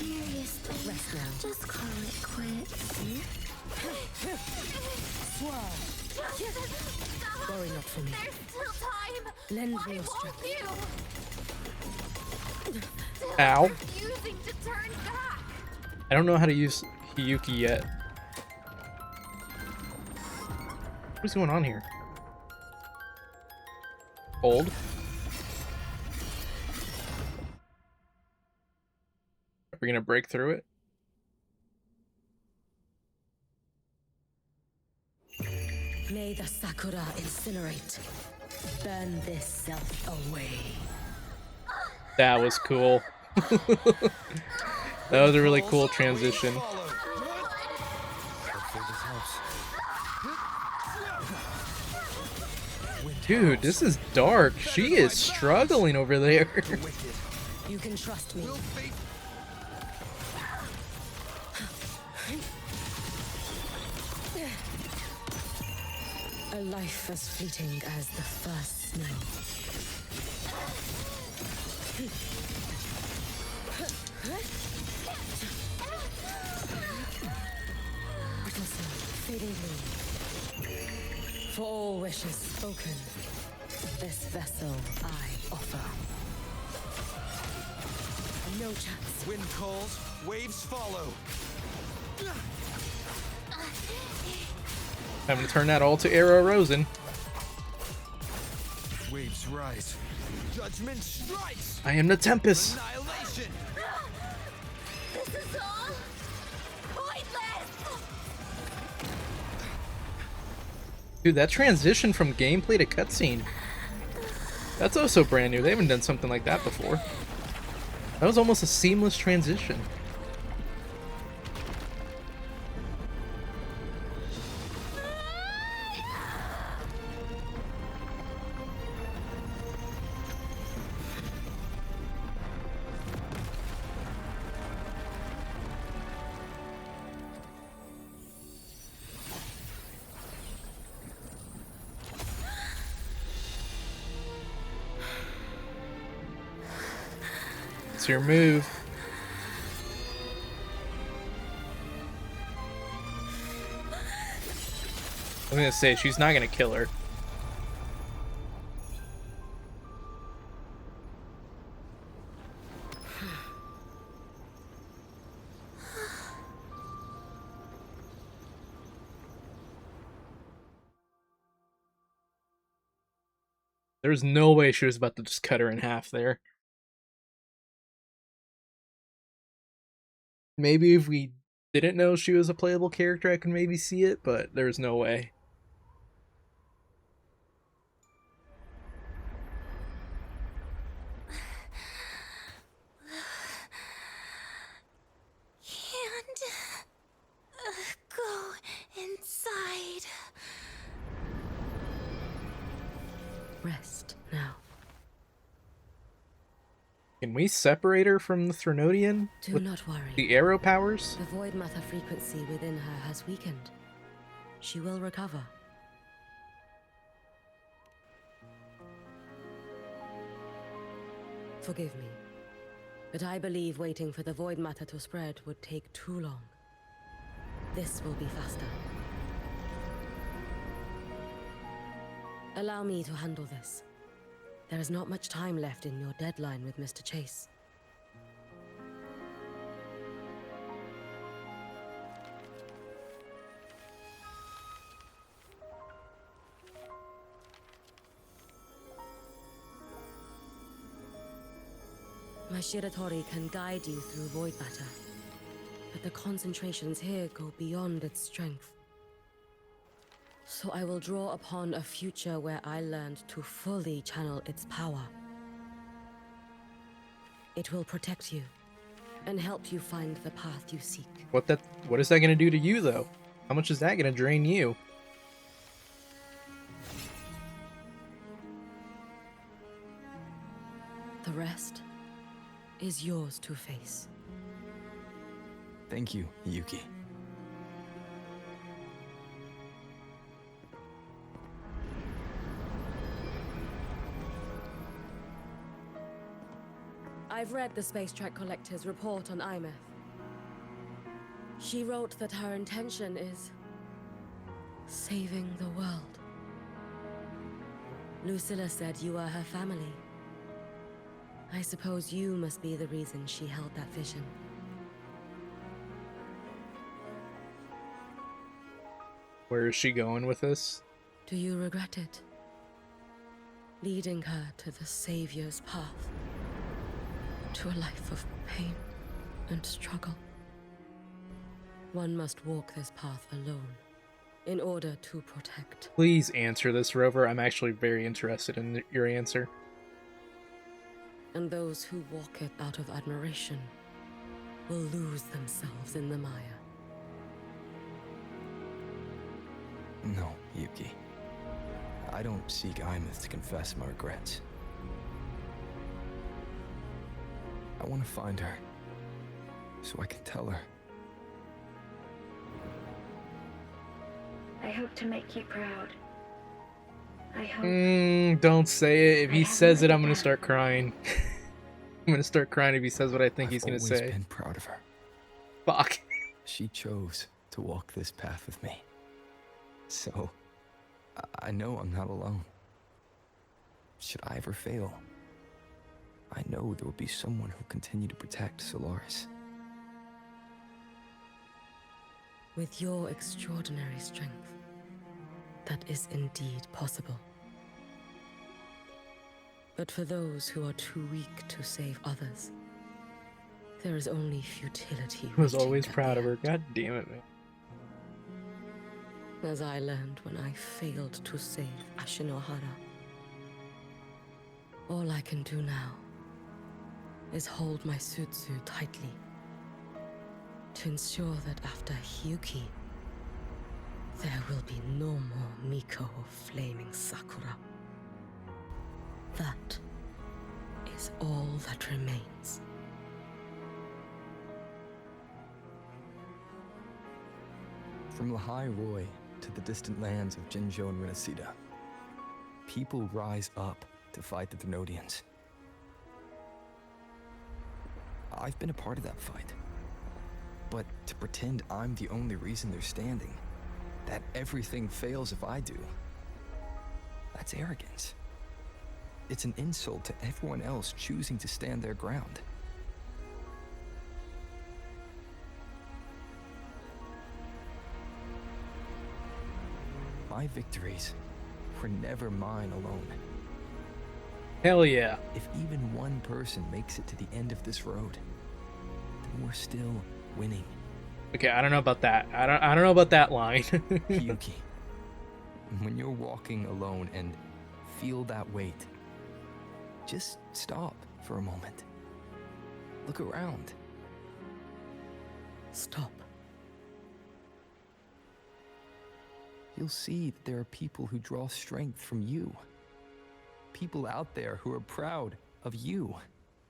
Seriously, rest now. just call it quits. Swirl. Worry not for me. There's still time. Lend Why me your won't strength. you? Ow. Refusing to turn back. I don't know how to use Hiyuki yet. What's going on here? Hold. Are we gonna break through it? May the Sakura incinerate. Burn this self away. That was cool. That was a really cool transition. Dude, this is dark. She is struggling over there. You can trust me. A life as fleeting as the first snow. Fading blue. For all wishes spoken, this vessel I offer. No chance. Wind calls, waves follow. I'm gonna turn that all to Arrow Rosen. Waves rise. Judgment strikes. I am the Tempest. Annihilation. This is all pointless. Dude, that transition from gameplay to cutscene. That's also brand new. They haven't done something like that before. That was almost a seamless transition. It's your move. I'm gonna say she's not gonna kill her. There's no way she was about to just cut her in half there. Maybe if we didn't know she was a playable character, I could maybe see it, but there's no way. Can't go inside. Rest now. Can we separate her from the Threnodian? Do not worry. The arrow powers? The void matter frequency within her has weakened. She will recover. Forgive me, but I believe waiting for the void matter to spread would take too long. This will be faster. Allow me to handle this. There is not much time left in your deadline with Mr. Chase. My Shiratori can guide you through void matter, but the concentrations here go beyond its strength. So I will draw upon a future where I learned to fully channel its power. It will protect you and help you find the path you seek. What is that gonna do to you, though? How much is that gonna drain you? The rest is yours to face. Thank you, Yuki. I've read the Space Track Collector's report on Aemeath. She wrote that her intention is saving the world. Lucilla said you are her family. I suppose you must be the reason she held that vision. Where is she going with this? Do you regret it? Leading her to the Savior's path? To a life of pain and struggle? One must walk this path alone in order to protect. Please answer this, Rover. I'm actually very interested in your answer. And those who walk it out of admiration will lose themselves in the mire. No, Yuki. I don't seek Aemeath to confess my regrets. I want to find her, so I can tell her. I hope to make you proud. I hope... Don't say it. If he says it, I'm gonna start crying. I'm gonna start crying if he says what I think he's gonna say. I've always been proud of her. Fuck. She chose to walk this path with me. So, I know I'm not alone. Should I ever fail, I know there will be someone who'll continue to protect Solaris. With your extraordinary strength, that is indeed possible. But for those who are too weak to save others, there is only futility. I was always proud of her. God damn it, man. As I learned when I failed to save Ashinohara. All I can do now is hold my Sutsu tightly to ensure that after Hyuki, there will be no more Miko of Flaming Sakura. That is all that remains. From Lahai-Roi to the distant lands of Jinzhou and Renacida, people rise up to fight the Threnodians. I've been a part of that fight. But to pretend I'm the only reason they're standing, that everything fails if I do, that's arrogance. It's an insult to everyone else choosing to stand their ground. My victories were never mine alone. Hell yeah. If even one person makes it to the end of this road, then we're still winning. Okay, I don't know about that. I don't know about that line. Yuki, when you're walking alone and feel that weight, just stop for a moment. Look around. Stop. You'll see that there are people who draw strength from you. People out there who are proud of you.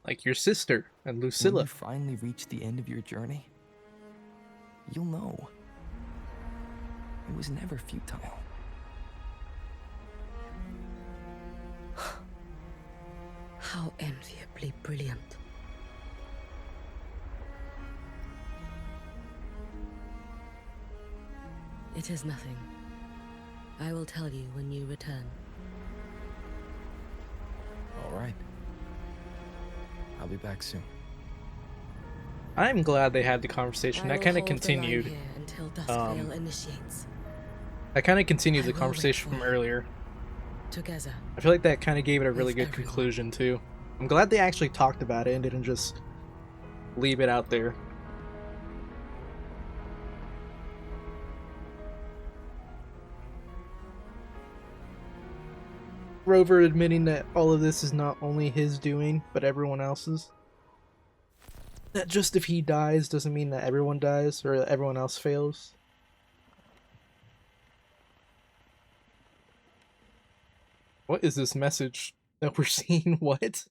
Like your sister and When Lucilla. you finally reach the end of your journey, you'll know it was never futile. How enviably brilliant. It is nothing. I will tell you when you return. All right. I'll be back soon. I'm glad they had the conversation. I That will kind of hold the line continued. here until Duskvale initiates. That kind of continued I the will conversation wait from for you. earlier. Together. I feel like that kind of gave it a really With good everyone. conclusion too. I'm glad they actually talked about it and didn't just leave it out there. Rover admitting that all of this is not only his doing, but everyone else's. That just if he dies doesn't mean that everyone dies or that everyone else fails. What is this message that we're seeing? What?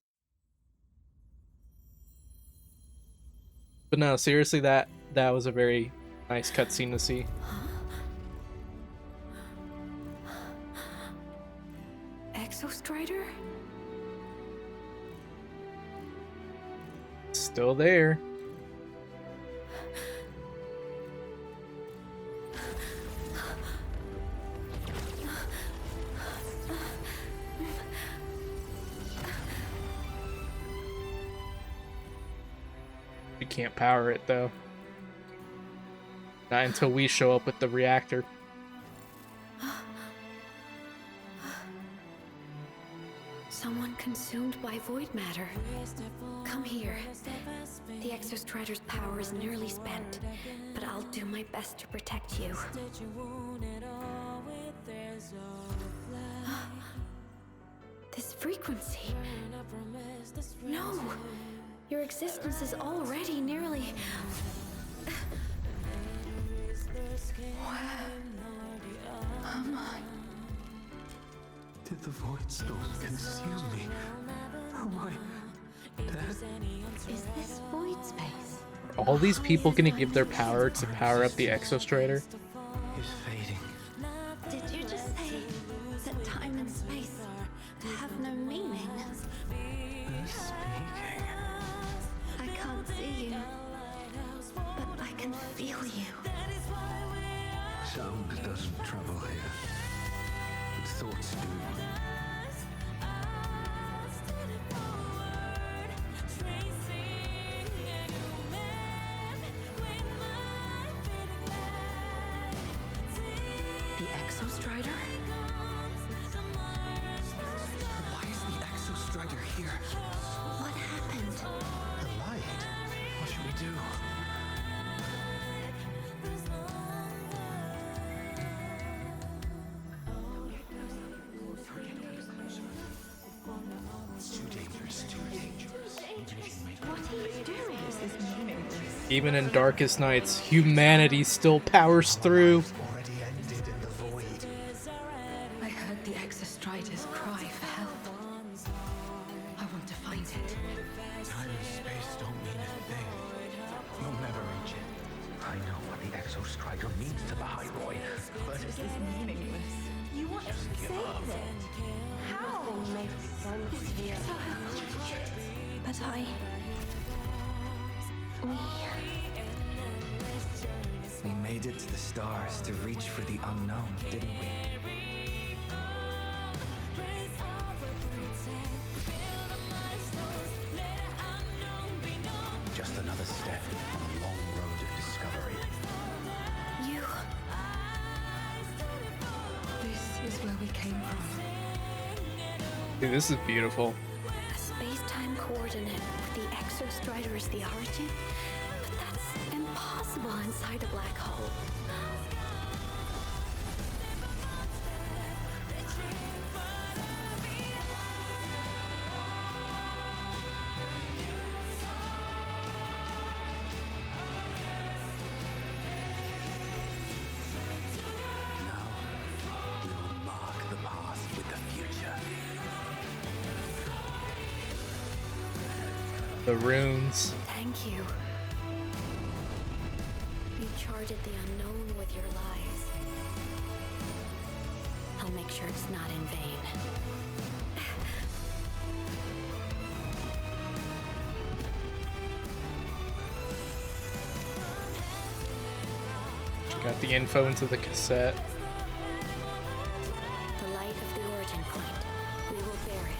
But no, seriously, that was a very nice cutscene to see. Exostrider? Still there. We can't power it though. Not until we show up with the reactor. Someone consumed by void matter. Come here. The Exostrider's power is nearly spent, but I'll do my best to protect you. This frequency. No! Your existence is already nearly... Where am I? Did the void storm consume me? Am I dead? Is this void space? Are all these people gonna give their power to power up the Exostrider? It's fading. Did you just say that time and space have no meaning? They're speaking. I can't see you, but I can feel you. Sound doesn't travel here, but thoughts do. The Exostrider? Why is the Exostrider here? What happened? The light. What should we do? It's too dangerous. Too dangerous. What are you doing? This is meaningless. Even in darkest nights, humanity still powers through. Already ended in the void. I heard the Exostrider's cry for help. I want to find it. Time and space don't mean a thing. You'll never reach it. I know what the Exostrider means to Lahai-Roi, but This is meaningless. You want to save it? How? But We made it to the stars to reach for the unknown, didn't we? just another step on a long road of discovery. You... This is where we came from. Dude, this is beautiful. A space-time coordinate with the Exostrider as the origin? But that's impossible inside a black hole. The runes. Thank you. You charted the unknown with your lies. I'll make sure it's not in vain. Got the info into the cassette. The light of the origin point. We will bear it.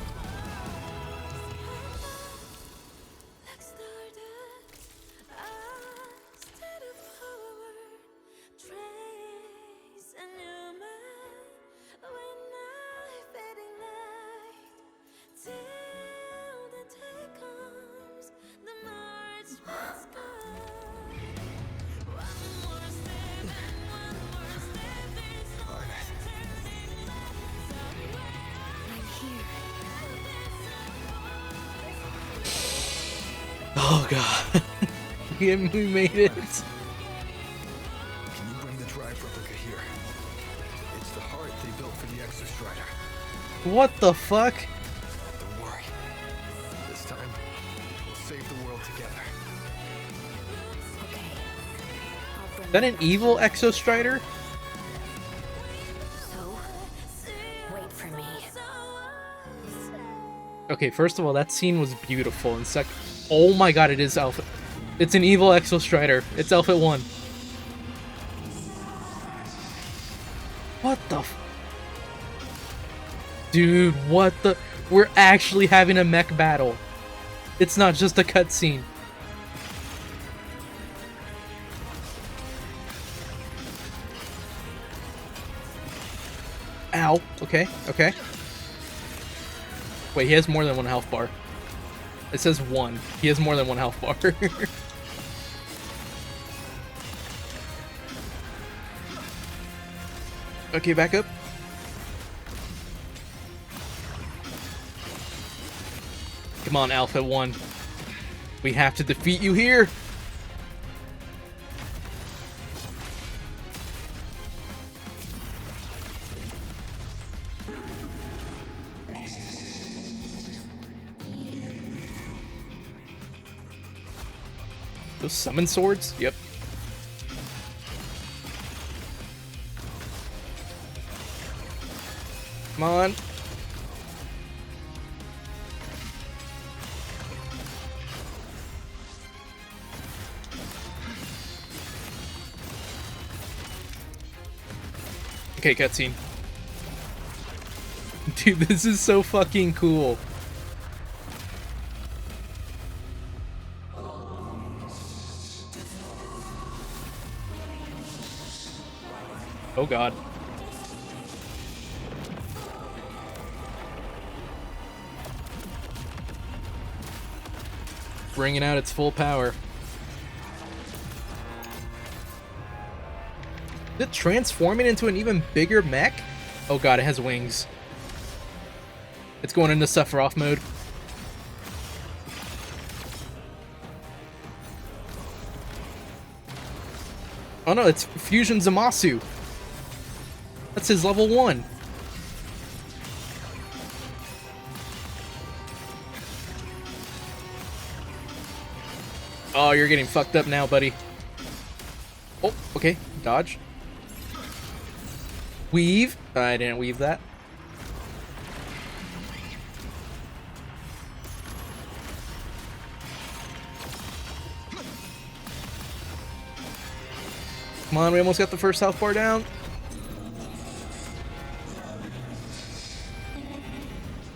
Oh god. We made it. Can you bring the drive replica here? It's the heart they built for the Exostrider. What the fuck? Don't worry. This time, we'll save the world together. Is that an evil Exostrider? So, wait for me. Okay, first of all, that scene was beautiful. And second, oh my god, it is Alpha. It's an evil Exostrider. It's Alpha 1. What the f- Dude, what the- We're actually having a mech battle. It's not just a cutscene. Ow. Okay, okay. Wait, he has more than one health bar. It says 1. He has more than one health bar. Okay, back up. Come on, Alpha 1. We have to defeat you here. Those summon swords? Yep. Come on. Okay, cutscene. Dude, this is so fucking cool. Oh god. Bringing out its full power. Is it transforming into an even bigger mech? Oh god, it has wings. It's going into Sephiroth mode. Oh no, it's Fusion Zamasu. That's his level 1. Oh, you're getting fucked up now, buddy. Oh, okay. Dodge. Weave. I didn't weave that. Come on, we almost got the first health bar down.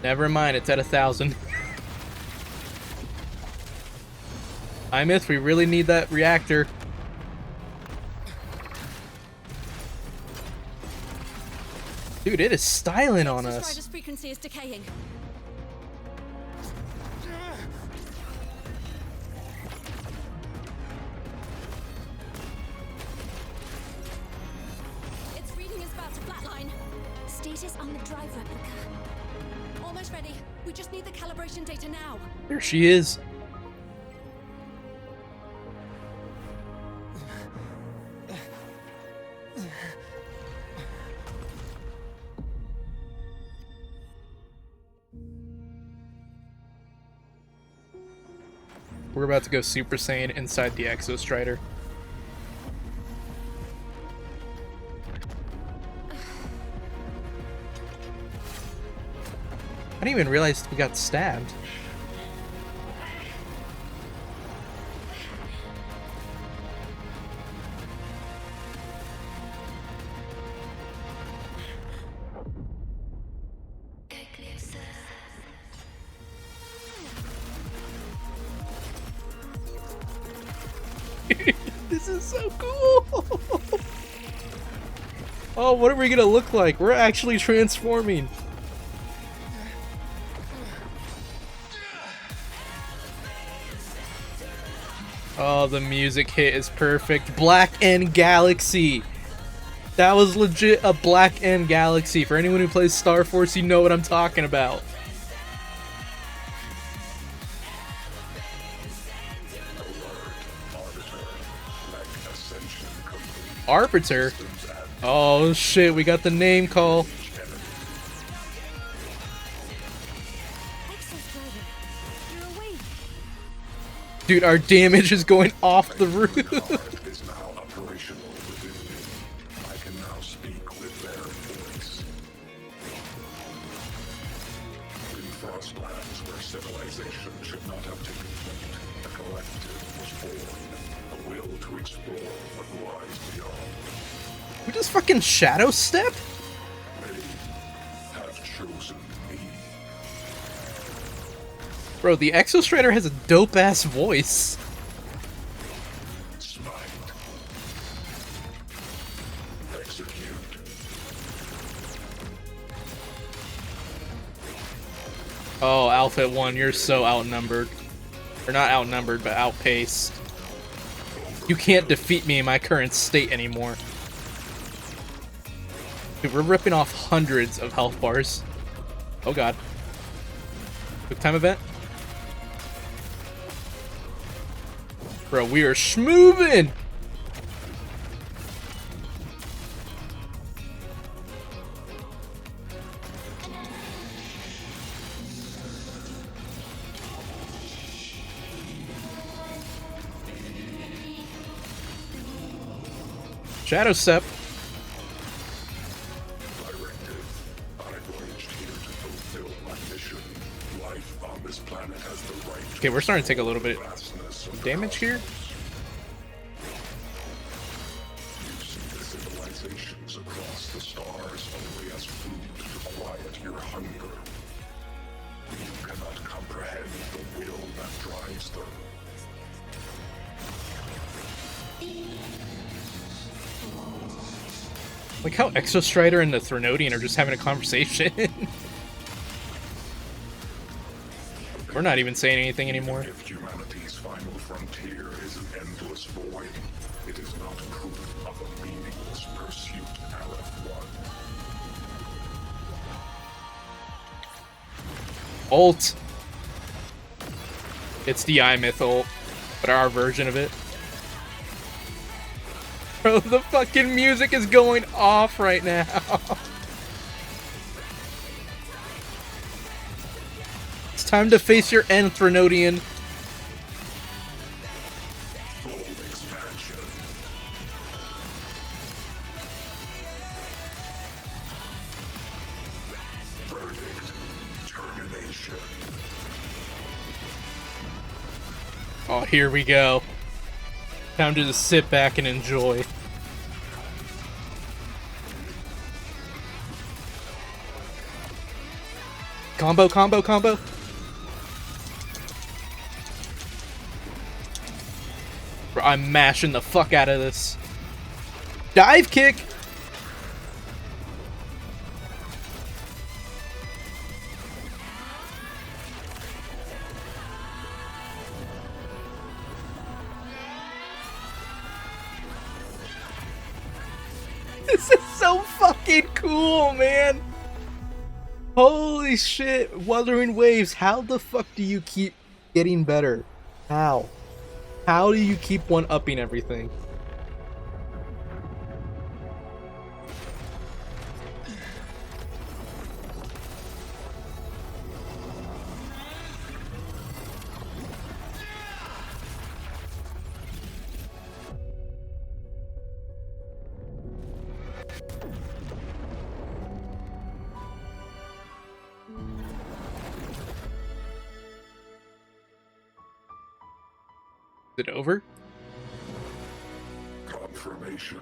Never mind, it's at 1,000. Aemeath, we really need that reactor. Dude, it is styling on us. Strider's frequency is decaying. the drive replica. Almost ready. We just need the calibration data now. There she is. We're about to go Super Saiyan inside the Exostrider. I didn't even realize we got stabbed. This is so cool! Oh, what are we gonna look like? We're actually transforming. Oh, the music hit is perfect. Black End Galaxy. That was legit a Black End Galaxy. For anyone who plays Star Force, you know what I'm talking about. Arbiter? Oh shit, we got the name call. Dude, our damage is going off the roof. Is now operational within me. I can now speak with their voice. In Frostlands, where civilization should not have taken root, a collective was born, a will to explore what lies beyond. We just fucking shadow step? They have chosen me. Bro, the Exostrider has a dope-ass voice. Smite. Execute. Oh, Alpha 1, you're so outnumbered. Or not outnumbered, but outpaced. You can't defeat me in my current state anymore. Dude, we're ripping off hundreds of health bars. Oh god. Quick time event. Bro, we are schmoovin'! Shadow Step. Okay, we're starting to take a little bit of damage here. Civilizations across the stars only as food to quiet your hunger. You cannot comprehend the will that drives them. Like how Exostrider and the Threnodian are just having a conversation. We're not even saying anything anymore. If humanity's final frontier is an endless void, it is not proof of a meaningless pursuit, LF1. Ult. It's the Aemeath ult, but our version of it. Bro, the fucking music is going off right now. It's time to face your end, Threnodian. Oh, here we go. Time to just sit back and enjoy. Combo, combo, combo. Bro, I'm mashing the fuck out of this. Dive kick! This is so fucking cool, man! Holy shit, Wuthering Waves, how the fuck do you keep getting better? How? How do you keep one-upping everything? Is it over? Confirmation.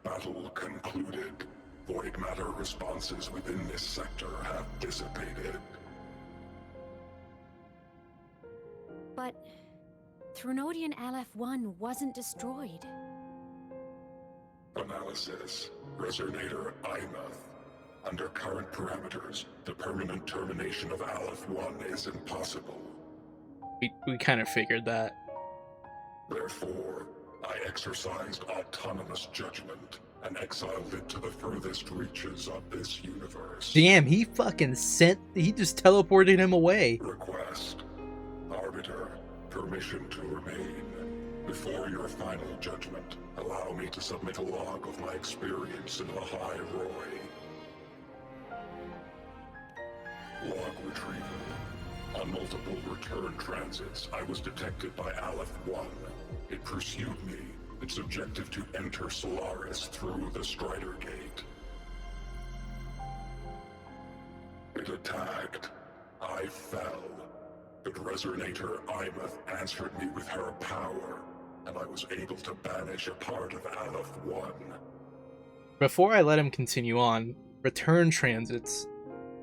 Battle concluded. Void matter responses within this sector have dissipated. But Threnodian LF-1 wasn't destroyed. Analysis. Resonator Aemeath. Under current parameters, the permanent termination of Aleph-1 is impossible. We kind of figured that. Therefore, I exercised autonomous judgment and exiled it to the furthest reaches of this universe. Damn, he just teleported him away. Request. Arbiter, permission to remain. Before your final judgment, allow me to submit a log of my experience in Lahai-Roi. Log retrieval. On multiple return transits, I was detected by Aleph-1. It pursued me, its objective to enter Solaris through the Strider Gate. It attacked. I fell. But Resonator Aemeath answered me with her power, and I was able to banish a part of Aleph-1. Before I let him continue on, return transits.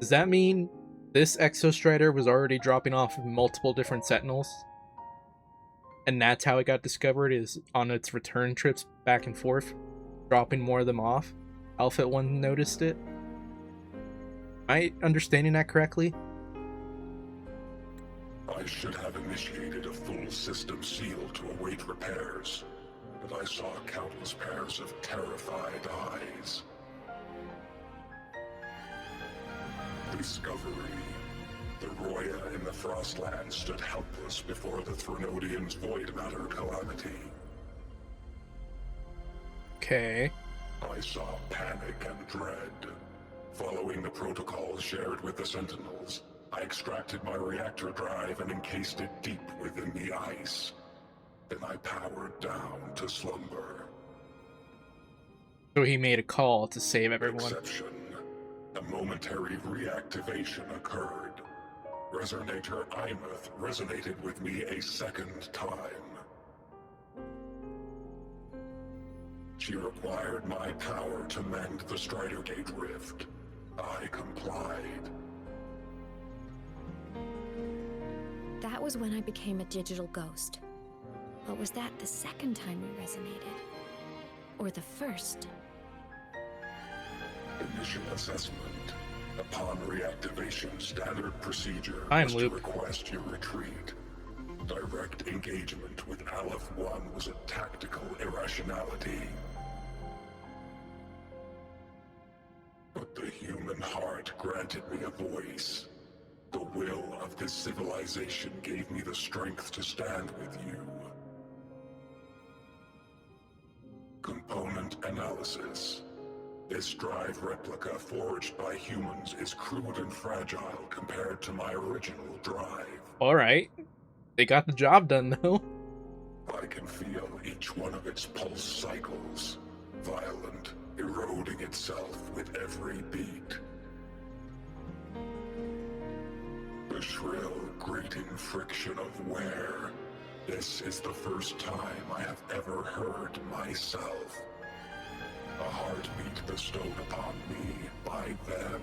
Does that mean this Exostrider was already dropping off of multiple different Sentinels? And that's how it got discovered, is on its return trips back and forth, dropping more of them off? Alpha 1 noticed it? Am I understanding that correctly? I should have initiated a full system seal to await repairs, but I saw countless pairs of terrified eyes. Discovery. The Roya in the Frostland stood helpless before the Threnodians' void matter calamity. Okay. I saw panic and dread. Following the protocols shared with the Sentinels, I extracted my reactor drive and encased it deep within the ice. Then I powered down to slumber. So he made a call to save everyone. Exception. A momentary reactivation occurred. Resonator Aemeath resonated with me a second time. She required my power to mend the Strider Gate rift. I complied. That was when I became a digital ghost. But was that the second time we resonated? Or the first? Initial assessment. Upon reactivation, standard procedure I'm was Luke. to request your retreat. Direct engagement with Aleph-1 was a tactical irrationality. But the human heart granted me a voice. The will of this civilization gave me the strength to stand with you. Component analysis. This drive replica forged by humans is crude and fragile compared to my original drive. Alright. They got the job done, though. I can feel each one of its pulse cycles, violent, eroding itself with every beat. The shrill, grating friction of wear. This is the first time I have ever heard myself. A heartbeat bestowed upon me by them.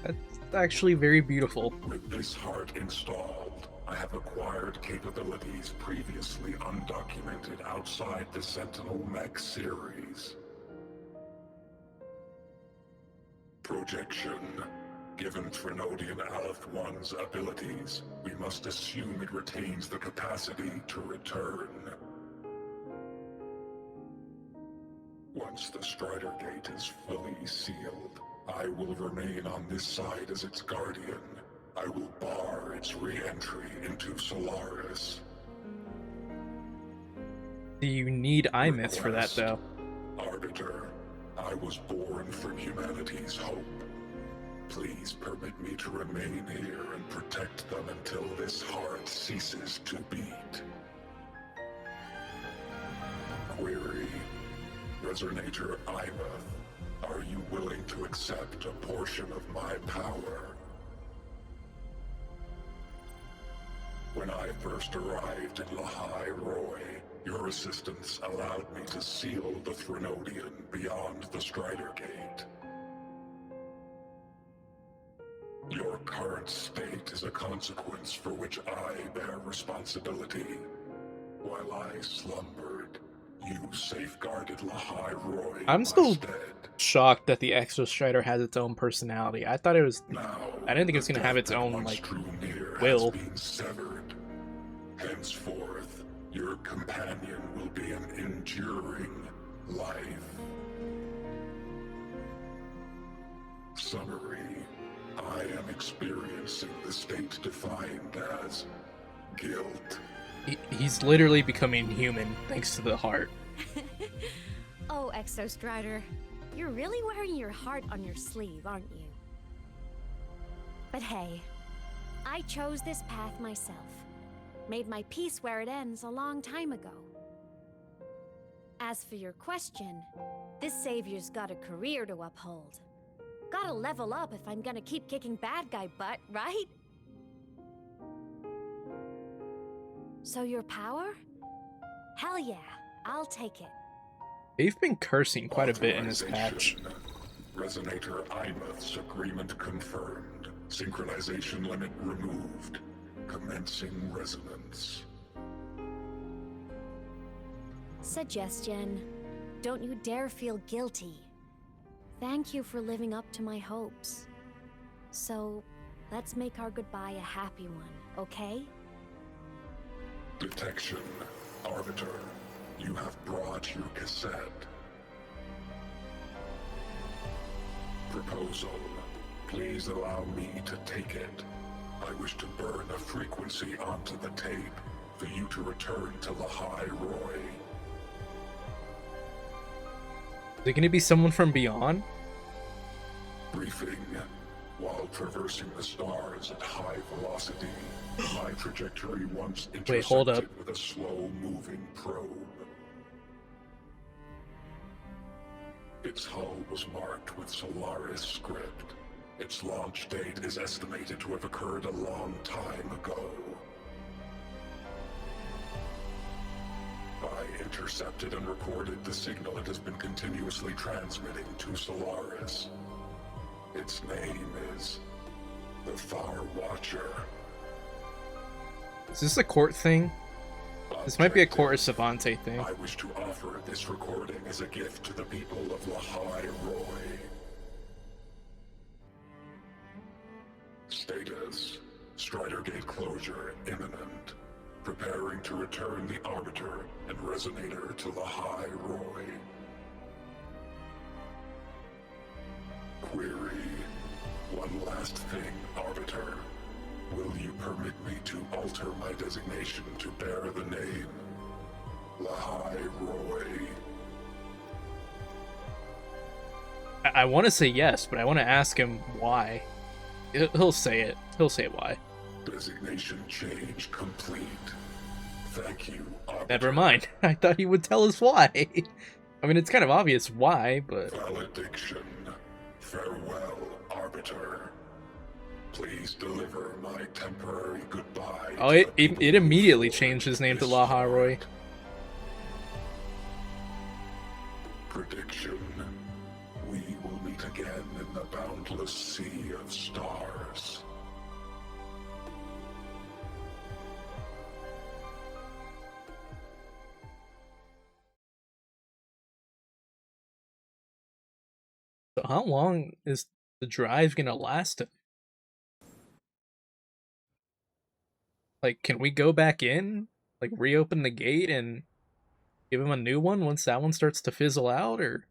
That's actually very beautiful. With this heart installed, I have acquired capabilities previously undocumented outside the Sentinel Mech series. Projection. Given Threnodian Aleph-1's abilities, we must assume it retains the capacity to return. Once the Strider Gate is fully sealed, I will remain on this side as its guardian. I will bar its re-entry into Solaris. Do you need Aemeath for that, Request. though? Arbiter, I was born from humanity's hope. Please permit me to remain here and protect them until this heart ceases to beat. Query. Resonator Aemeath, are you willing to accept a portion of my power? When I first arrived at Lahai-Roi, your assistance allowed me to seal the Threnodian beyond the Strider Gate. Your current state is a consequence for which I bear responsibility. While I slumbered, you safeguarded Lahai-Roi I'm still instead. shocked that the Exostrider has its own personality. I thought it was... I didn't think it was going to have its own, like, will. Has been severed. Henceforth, your companion will be an enduring life. Summary. I am experiencing the state defined as guilt. He's literally becoming human thanks to the heart. Oh, Exostrider, you're really wearing your heart on your sleeve, aren't you? But hey, I chose this path myself. Made my peace where it ends a long time ago. As for your question, this savior's got a career to uphold. Gotta level up if I'm gonna keep kicking bad guy butt, right? So your power? Hell yeah, I'll take it. They've been cursing quite a bit in this patch. Resonator Aemeath's agreement confirmed. Synchronization limit removed. Commencing resonance. Suggestion. Don't you dare feel guilty. Thank you for living up to my hopes. So, let's make our goodbye a happy one, okay? Detection. Arbiter, you have brought your cassette. Proposal. Please allow me to take it. I wish to burn a frequency onto the tape for you to return to Lahai-Roi. Is it going to be someone from beyond? Briefing. While traversing the stars at high velocity, my trajectory once intersected Wait, hold up. with a slow-moving probe. Its hull was marked with Solaris script. Its launch date is estimated to have occurred a long time ago. I intercepted and recorded the signal it has been continuously transmitting to Solaris. Its name is the Far Watcher. Is this a court thing? This might be a Chorus Savante thing. I wish to offer this recording as a gift to the people of Lahai-Roi. Status. Strider Gate closure imminent. Preparing to return the Arbiter and Resonator to Lahai-Roi. Query. One last thing, Arbiter. Will you permit me to alter my designation to bear the name Lahai-Roi? I want to say yes, but I want to ask him why. He'll say it. He'll say why. Designation change complete. Thank you, Arbiter. Never mind. I thought he would tell us why. I mean, it's kind of obvious why, but... Valediction. Farewell, Arbiter. Please deliver my temporary goodbye. Oh, it immediately changed his name to Lahai-Roi. Prediction. We will meet again in the boundless sea of stars. So how long is the drive gonna last him? Like, can we go back in? Like, reopen the gate and give him a new one once that one starts to fizzle out, or...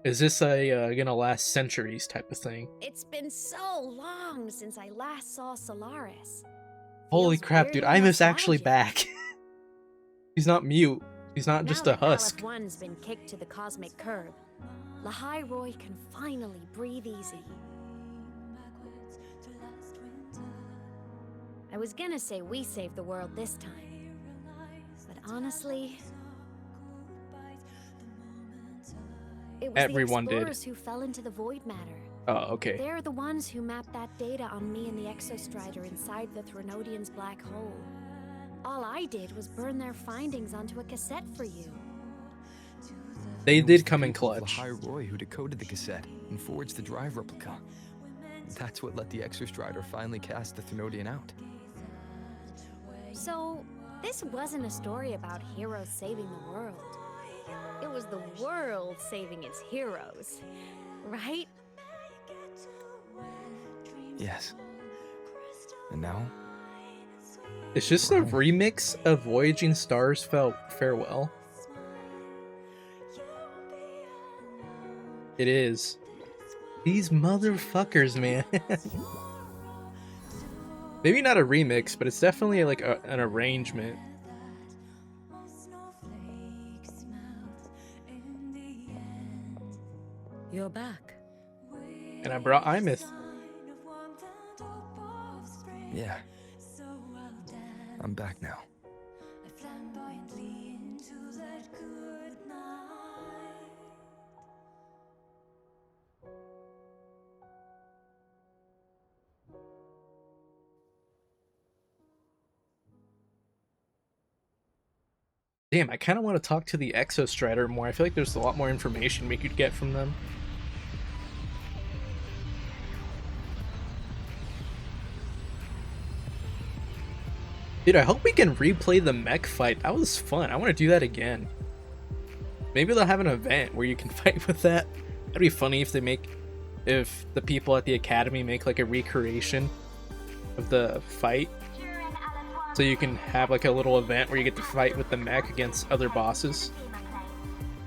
Is this gonna last centuries type of thing? It's been so long since I last saw Solaris. Holy Feels crap, dude! weirdly Aemeath's actually nostalgic. back. He's not mute. He's not just a husk. Now that Aleph 1's been kicked to the cosmic curb, Lahai-Roi can finally breathe easy. I was gonna say we saved the world this time, but honestly, it was Everyone the did. explorers who fell into the void matter. Oh, okay. They're the ones who mapped that data on me and the Exostrider inside the Threnodian's black hole. All I did was burn their findings onto a cassette for you. They It was did the come in people of clutch. Lahai-Roi who decoded the cassette and forged the drive replica. That's what let the Exostrider finally cast the Threnodian out. So, this wasn't a story about heroes saving the world. It was the world saving its heroes, right? Yes. And now? It's just a remix of Voyaging Stars Farewell. It is. These motherfuckers, man. Maybe not a remix, but it's definitely like an arrangement. You're back. And I brought Aemeath. Yeah. I'm back now. Damn, I kind of want to talk to the Exostrider more. I feel like there's a lot more information we could get from them. Dude, I hope we can replay the mech fight. That was fun. I want to do that again. Maybe they'll have an event where you can fight with that. That'd be funny if if the people at the academy make like a recreation of the fight. So you can have like a little event where you get to fight with the mech against other bosses.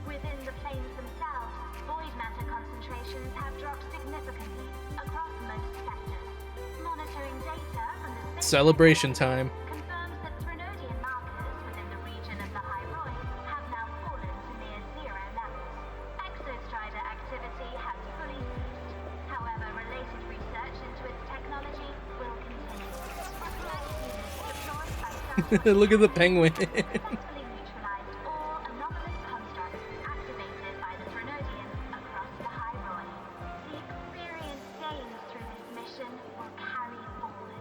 Within the planes themselves, void matter concentrations have dropped significantly across most sectors. Monitoring data from the Celebration time. confirms that Threnodian markers within the region of Lahai-Roi have now fallen to near zero levels. Exostrider activity has fully ceased. However, related research into its technology will continue. Reflect units deployed by Look at the penguin. successfully neutralized all anomalous constructs activated by the Threnodian across Lahai-Roi. The experience gained through this mission will carry forward.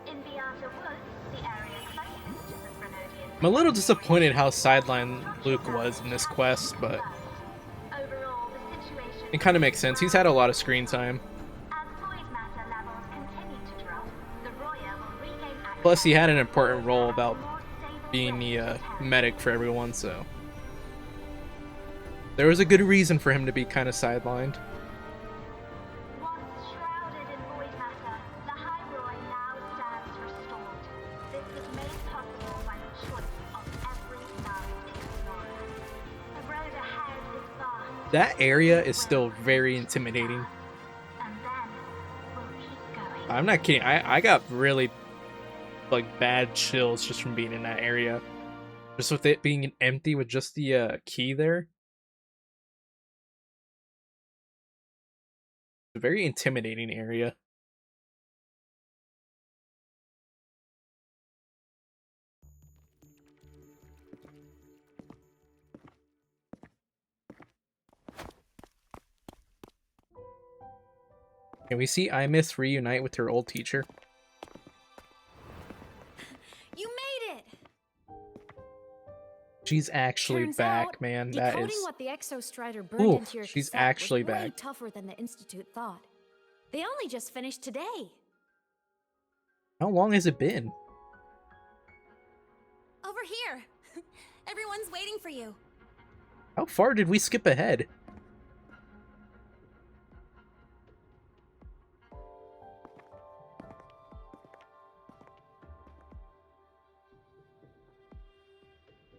In the Outer Woods, the area closest to the Threnodian I'm a little disappointed how sidelined Luke was in this quest, but overall, the situation it kind of makes sense. He's had a lot of screen time. as void matter levels continue to drop, the Roya will regain access. Plus, he had an important role about being the medic for everyone, so there was a good reason for him to be kind of sidelined. Once shrouded in void matter, Lahai-Roi now stands restored. This was made possible by the choice of every last explorer. The road ahead is vast, That area is still very intimidating. and then we'll keep going. I'm not kidding. I got really like bad chills just from being in that area. Just with it being empty with just the key there. It's a very intimidating area. Can we see Aemeath reunite with her old teacher? You made it! She's actually Turns back, out, man. That decoding is. what the Exostrider burned Ooh, into your she's cassette actually was way back. tougher than the Institute thought. They only just finished today. How long has it been? Over here. Everyone's waiting for you. How far did we skip ahead?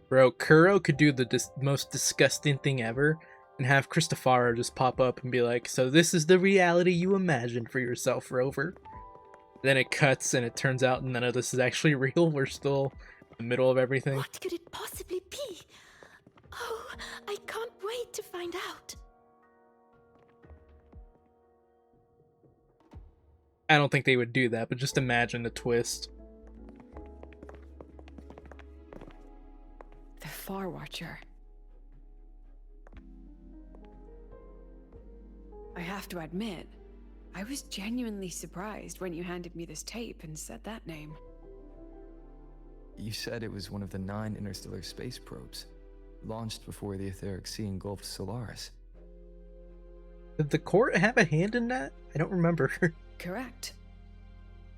Bro, Kuro could do the most disgusting thing ever and have Christofaro just pop up and be like, so this is the reality you imagined for yourself, Rover. Then it cuts and it turns out none of this is actually real. We're still in the middle of everything. What could it possibly be? Oh, I can't wait to find out. I don't think they would do that, but just imagine the twist. The Far Watcher. I have to admit, I was genuinely surprised when you handed me this tape and said that name. You said it was one of the 9 interstellar space probes, launched before the etheric sea engulfed Solaris. Did the court have a hand in that? I don't remember. Correct.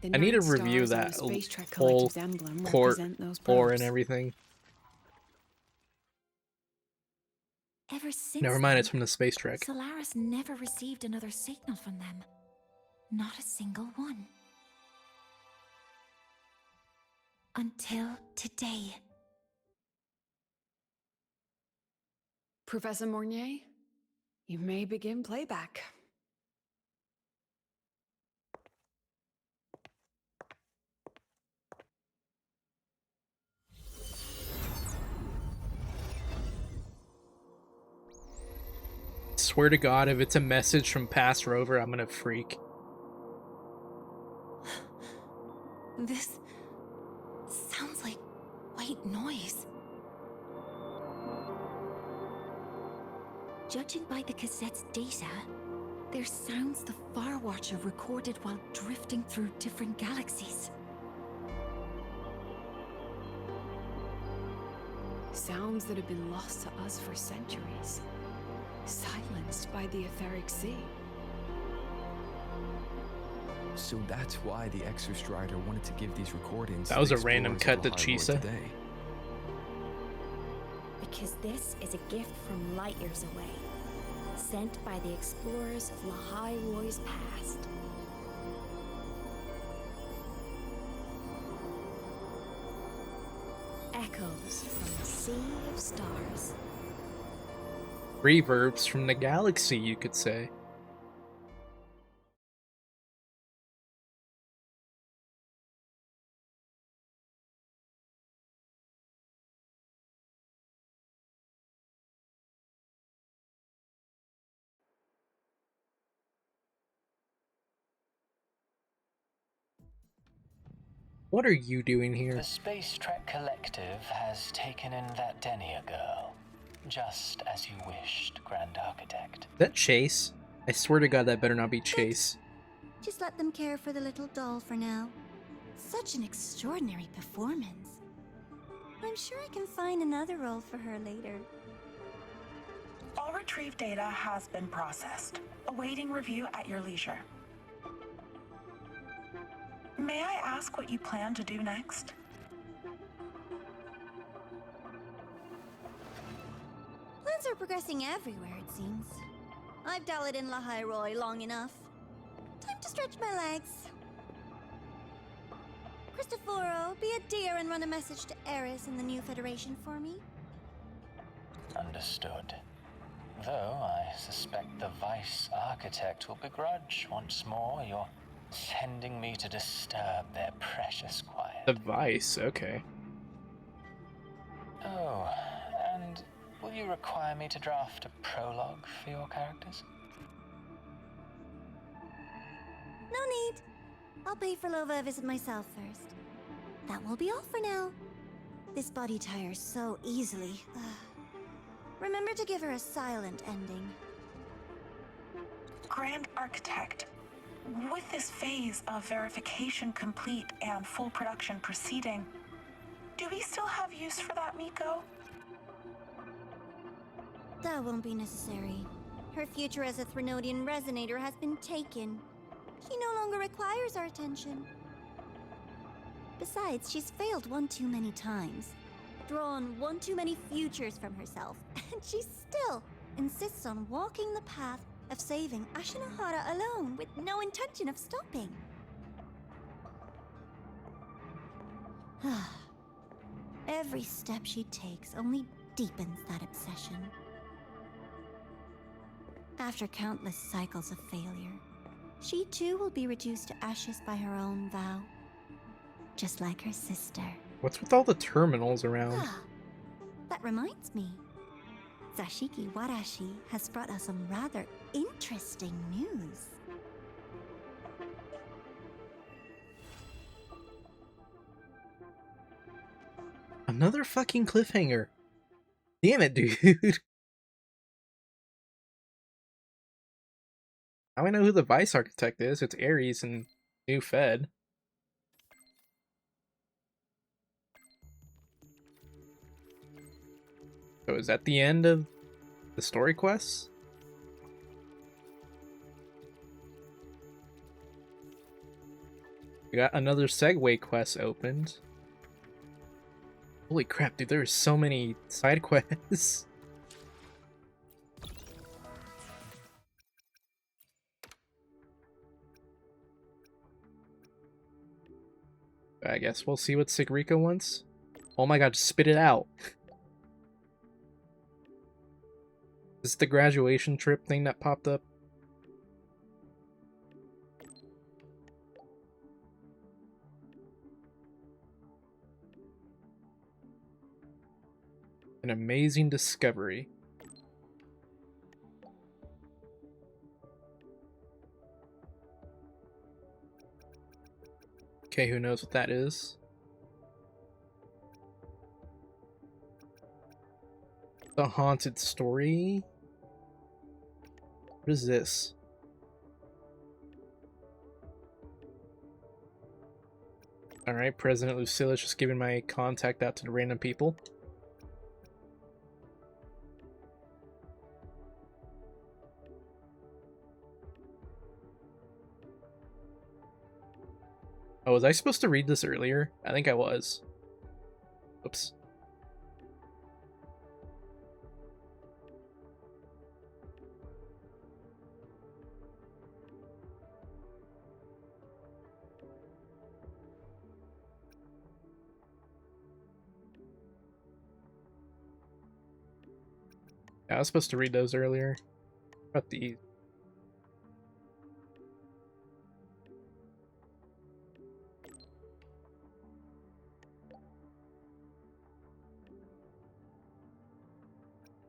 I need to review that whole court lore and everything. Ever since Never mind, then, it's from the space trek. Solaris never received another signal from them. Not a single one. Until today. Professor Mornier, you may begin playback. Swear to God, if it's a message from past Rover, I'm gonna freak. This sounds like white noise. Judging by the cassette's data, they're sounds the Far Watcher recorded while drifting through different galaxies. Sounds that have been lost to us for centuries. Silenced by the etheric sea. So that's why the Exostrider wanted to give these recordings. That was a random cut to Lahai-Roi Chisa. Today. Because this is a gift from light years away, sent by the explorers of Lahai-Roi's past. Echoes from the sea of stars. Reverbs from the galaxy, you could say. What are you doing here? The Space Trek Collective has taken in that Denia girl, just as you wished, Grand Architect. Is that Chase? I swear to God that better not be Chase. Just let them care for the little doll for now. Such an extraordinary performance. I'm sure I can find another role for her later. All retrieved data has been processed, awaiting review at your leisure. May I ask what you plan to do next? Plans are progressing everywhere, it seems. I've dallied in Lahai-Roi long enough. Time to stretch my legs. Christofaro, be a dear and run a message to Eris and the new Federation for me. Understood. Though I suspect the Vice Architect will begrudge once more your sending me to disturb their precious quiet. The Vice, okay. Oh, and will you require me to draft a prologue for your characters? No need. I'll pay for Lova a visit myself first. That will be all for now. This body tires so easily. Remember to give her a silent ending. Grand Architect, with this phase of verification complete and full production proceeding, do we still have use for that Miko? That won't be necessary. Her future as a Threnodian resonator has been taken. She no longer requires our attention. Besides, she's failed one too many times, drawn one too many futures from herself, and she still insists on walking the path of saving Ashinahara alone with no intention of stopping. Every step she takes only deepens that obsession. After countless cycles of failure, she too will be reduced to ashes by her own vow. Just like her sister. What's with all the terminals around? That reminds me. Zashiki Warashi has brought us some rather interesting news. Another fucking cliffhanger. Damn it, dude. Now I know who the Vice Architect is. It's Ares and New Fed. So is that the end of the story quests? We got another Segway quest opened. Holy crap, dude, there's so many side quests. I guess we'll see what Sigrika wants. Oh my god, spit it out. Is this the graduation trip thing that popped up? An amazing discovery. Okay, who knows what that is? The haunted story? What is this? Alright, President Lucilla's just giving my contact out to the random people. Oh, was I supposed to read this earlier? I think I was. Oops. Yeah, I was supposed to read those earlier. What about these?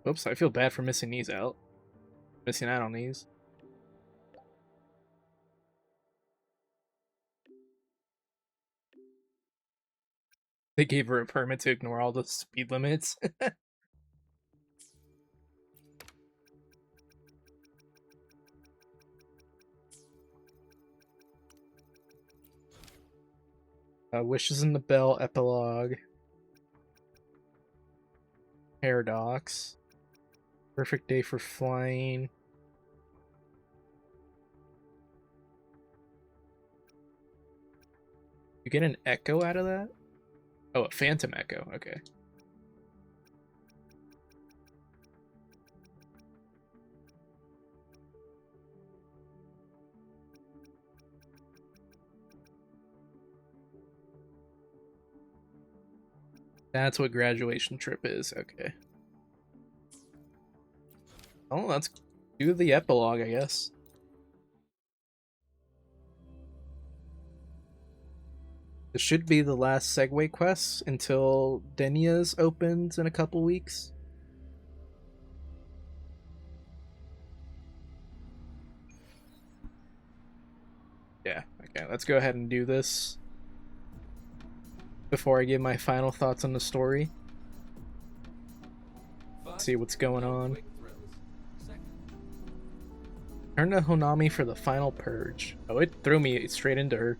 Oops, I feel bad for missing these out. Missing out on these. They gave her a permit to ignore all the speed limits. Wishes in the Bell epilogue. Paradox. Perfect day for flying. You get an echo out of that? Oh, a phantom echo. Okay. That's what graduation trip is. Okay. Oh, let's do the epilogue, I guess. This should be the last Segway quest until Denia's opens in a couple weeks. Yeah, okay, let's go ahead and do this before I give my final thoughts on the story. Let's see what's going on. Turn to Honami for the final purge. Oh, it threw me straight into her.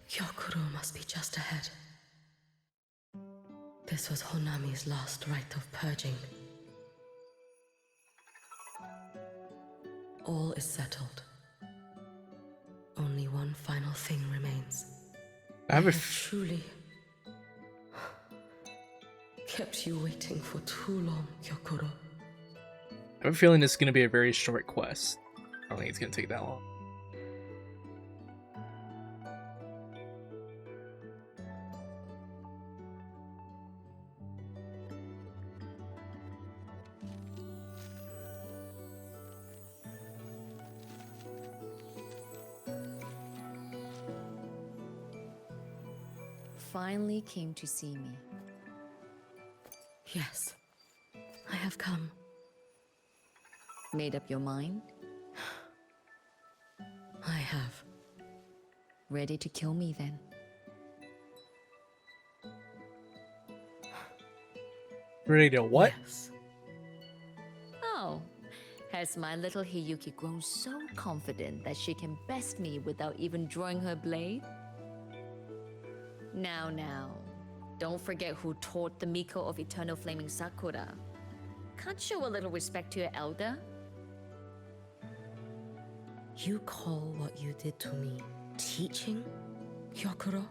Hyokuro must be just ahead. This was Honami's last rite of purging. All is settled. Only one final thing remains. I have truly kept you waiting for too long, Hyokuro. I have a feeling this is going to be a very short quest. don't think it's gonna take that long. Finally came to see me. Yes, I have come. Made up your mind? I have. Ready to kill me then? Ready to what? Yes. Oh, has my little Hiyuki grown so confident that she can best me without even drawing her blade? Now, don't forget who taught the Miko of Eternal Flaming Sakura. Can't show a little respect to your elder? You call what you did to me teaching, Hyokuro?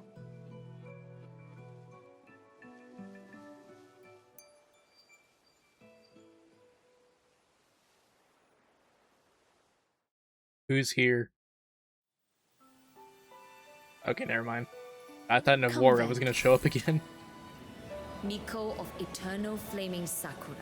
Who's here? Okay, never mind. I thought Navora was gonna show up again. Miko of Eternal Flaming Sakura.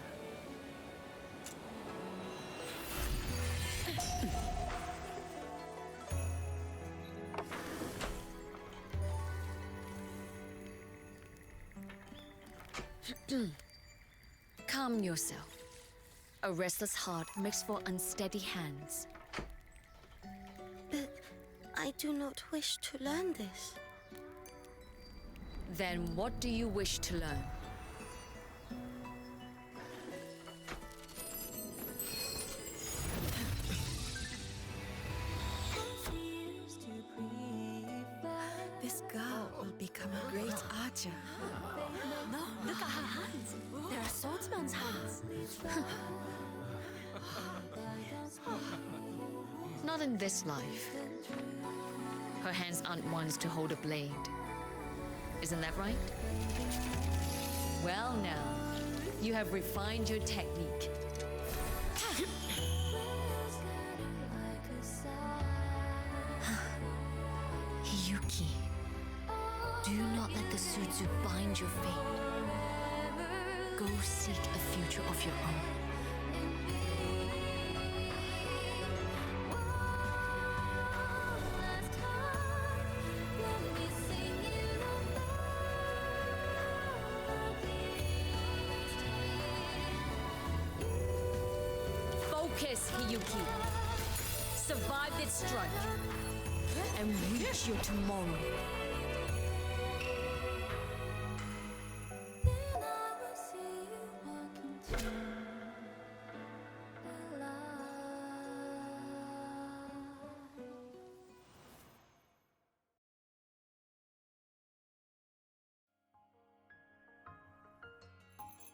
Calm yourself. A restless heart makes for unsteady hands. But I do not wish to learn this. Then what do you wish to learn? This girl will become a great archer. No, look at her hands. There are swordsman's hands. Not in this life. Her hands aren't ones to hold a blade. Isn't that right? Well now, you have refined your technique. Hiyuki, do not let the Sutsu bind your fate. Go seek a future of your own. Focus, Hiyuki. Survive this strike and reach your tomorrow.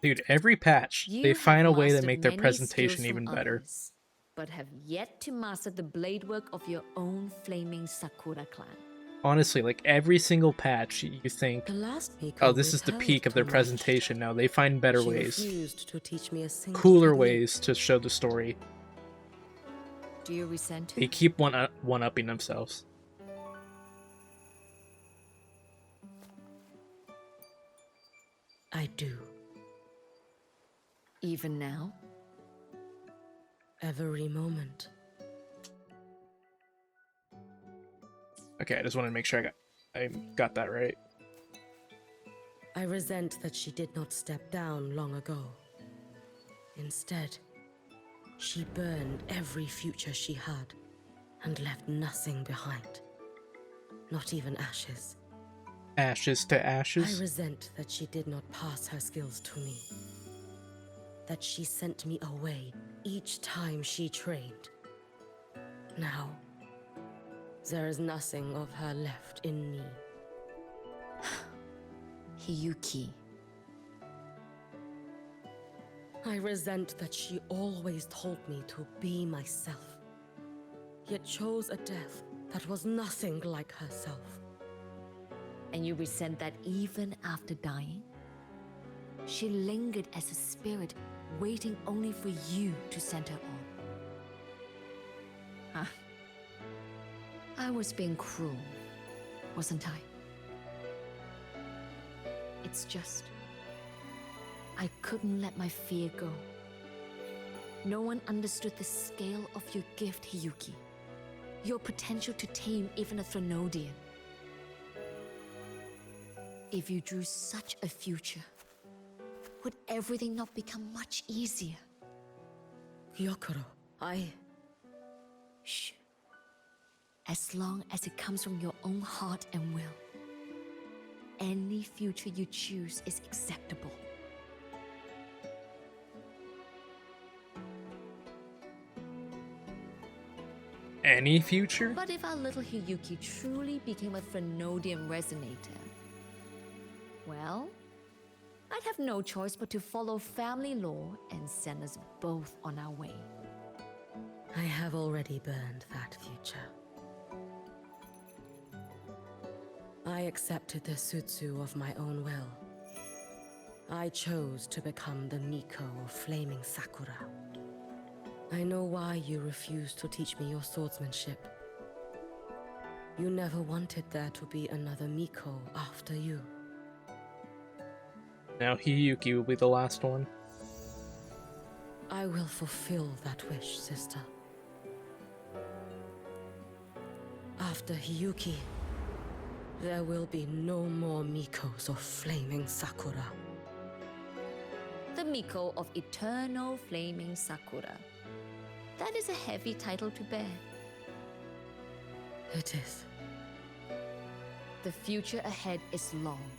Dude, every patch, You they have find a way to mastered make their many presentation skills from even better. others, but have yet to master the blade work of your own flaming Sakura clan. Honestly, like every single patch, you think, The last Miko oh, this is the withheld peak of their too much. presentation. Now they find better She ways, refused to teach me a single cooler technique. ways to show the story. Do you resent her? They keep one-upping themselves. I do. Even now? Every moment. Okay, I just wanted to make sure I got that right. I resent that she did not step down long ago. Instead, she burned every future she had and left nothing behind. Not even ashes. Ashes to I ashes? resent that she did not pass her skills to me. That she sent me away each time she trained. Now, there is nothing of her left in me. Hiyuki. I resent that she always told me to be myself, yet chose a death that was nothing like herself. And you resent that even after dying? She lingered as a spirit, waiting only for you to send her on. I was being cruel, wasn't I? It's just, I couldn't let my fear go. No one understood the scale of your gift, Hiyuki. Your potential to tame even a Threnodian. If you drew such a future, would everything not become much easier? Gyokuro, Shh. As long as it comes from your own heart and will, any future you choose is acceptable. Any future? But if our little Hiyuki truly became a Threnodian resonator, well, I'd have no choice but to follow family law and send us both on our way. I have already burned that future. I accepted the Sutsu of my own will. I chose to become the Miko of Flaming Sakura. I know why you refused to teach me your swordsmanship. You never wanted there to be another Miko after you. Now Hiyuki will be the last one. I will fulfill that wish, sister. After Hiyuki, there will be no more Mikos of Flaming Sakura. The Miko of Eternal Flaming Sakura. That is a heavy title to bear. It is. The future ahead is long.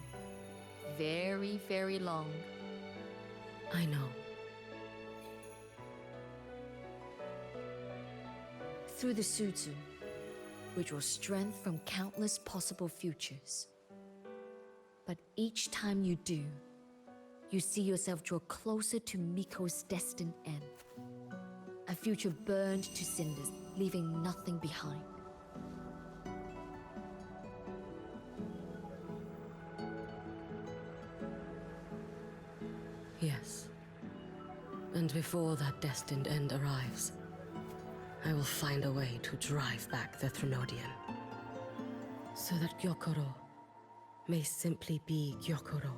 Very, very long. I know. Through the Sutsu, we draw strength from countless possible futures. But each time you do, you see yourself draw closer to Miko's destined end. A future burned to cinders, leaving nothing behind. Yes. And before that destined end arrives, I will find a way to drive back the Threnodian. So that Gyokuro may simply be Gyokuro.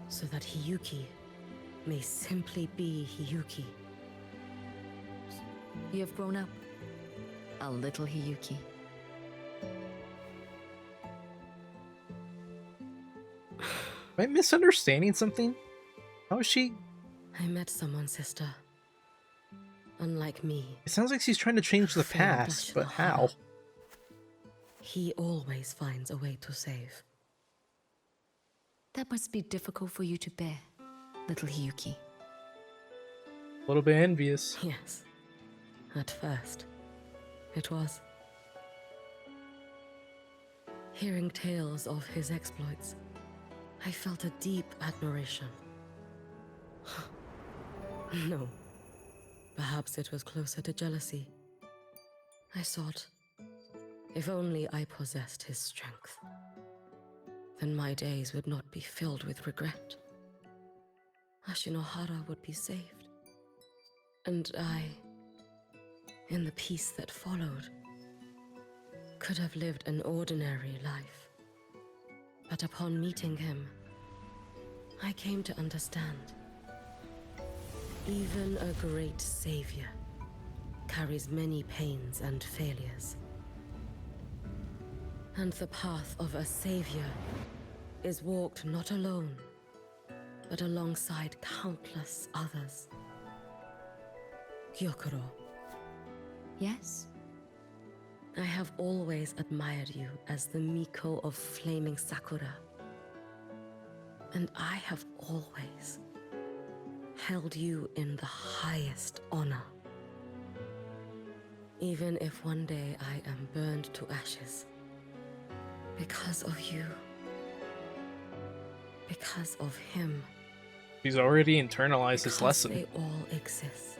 So that Hiyuki may simply be Hiyuki. You have grown up, a little Hiyuki. Am I misunderstanding something? How is she? I met someone, sister. Unlike me. It sounds like she's trying to change the past, but how? He always finds a way to save. That must be difficult for you to bear, little Hiyuki. A little bit envious. Yes. At first, it was. Hearing tales of his exploits, I felt a deep admiration. No. Perhaps it was closer to jealousy. I thought, if only I possessed his strength, then my days would not be filled with regret. Ashinohara would be saved. And I, in the peace that followed, could have lived an ordinary life. But upon meeting him, I came to understand. Even a great savior carries many pains and failures. And the path of a savior is walked not alone, but alongside countless others. Gyokuro. Yes? I have always admired you as the Miko of Flaming Sakura. And I have always held you in the highest honor. Even if one day I am burned to ashes, because of you, because of him. He's already internalized his lesson. They all exist.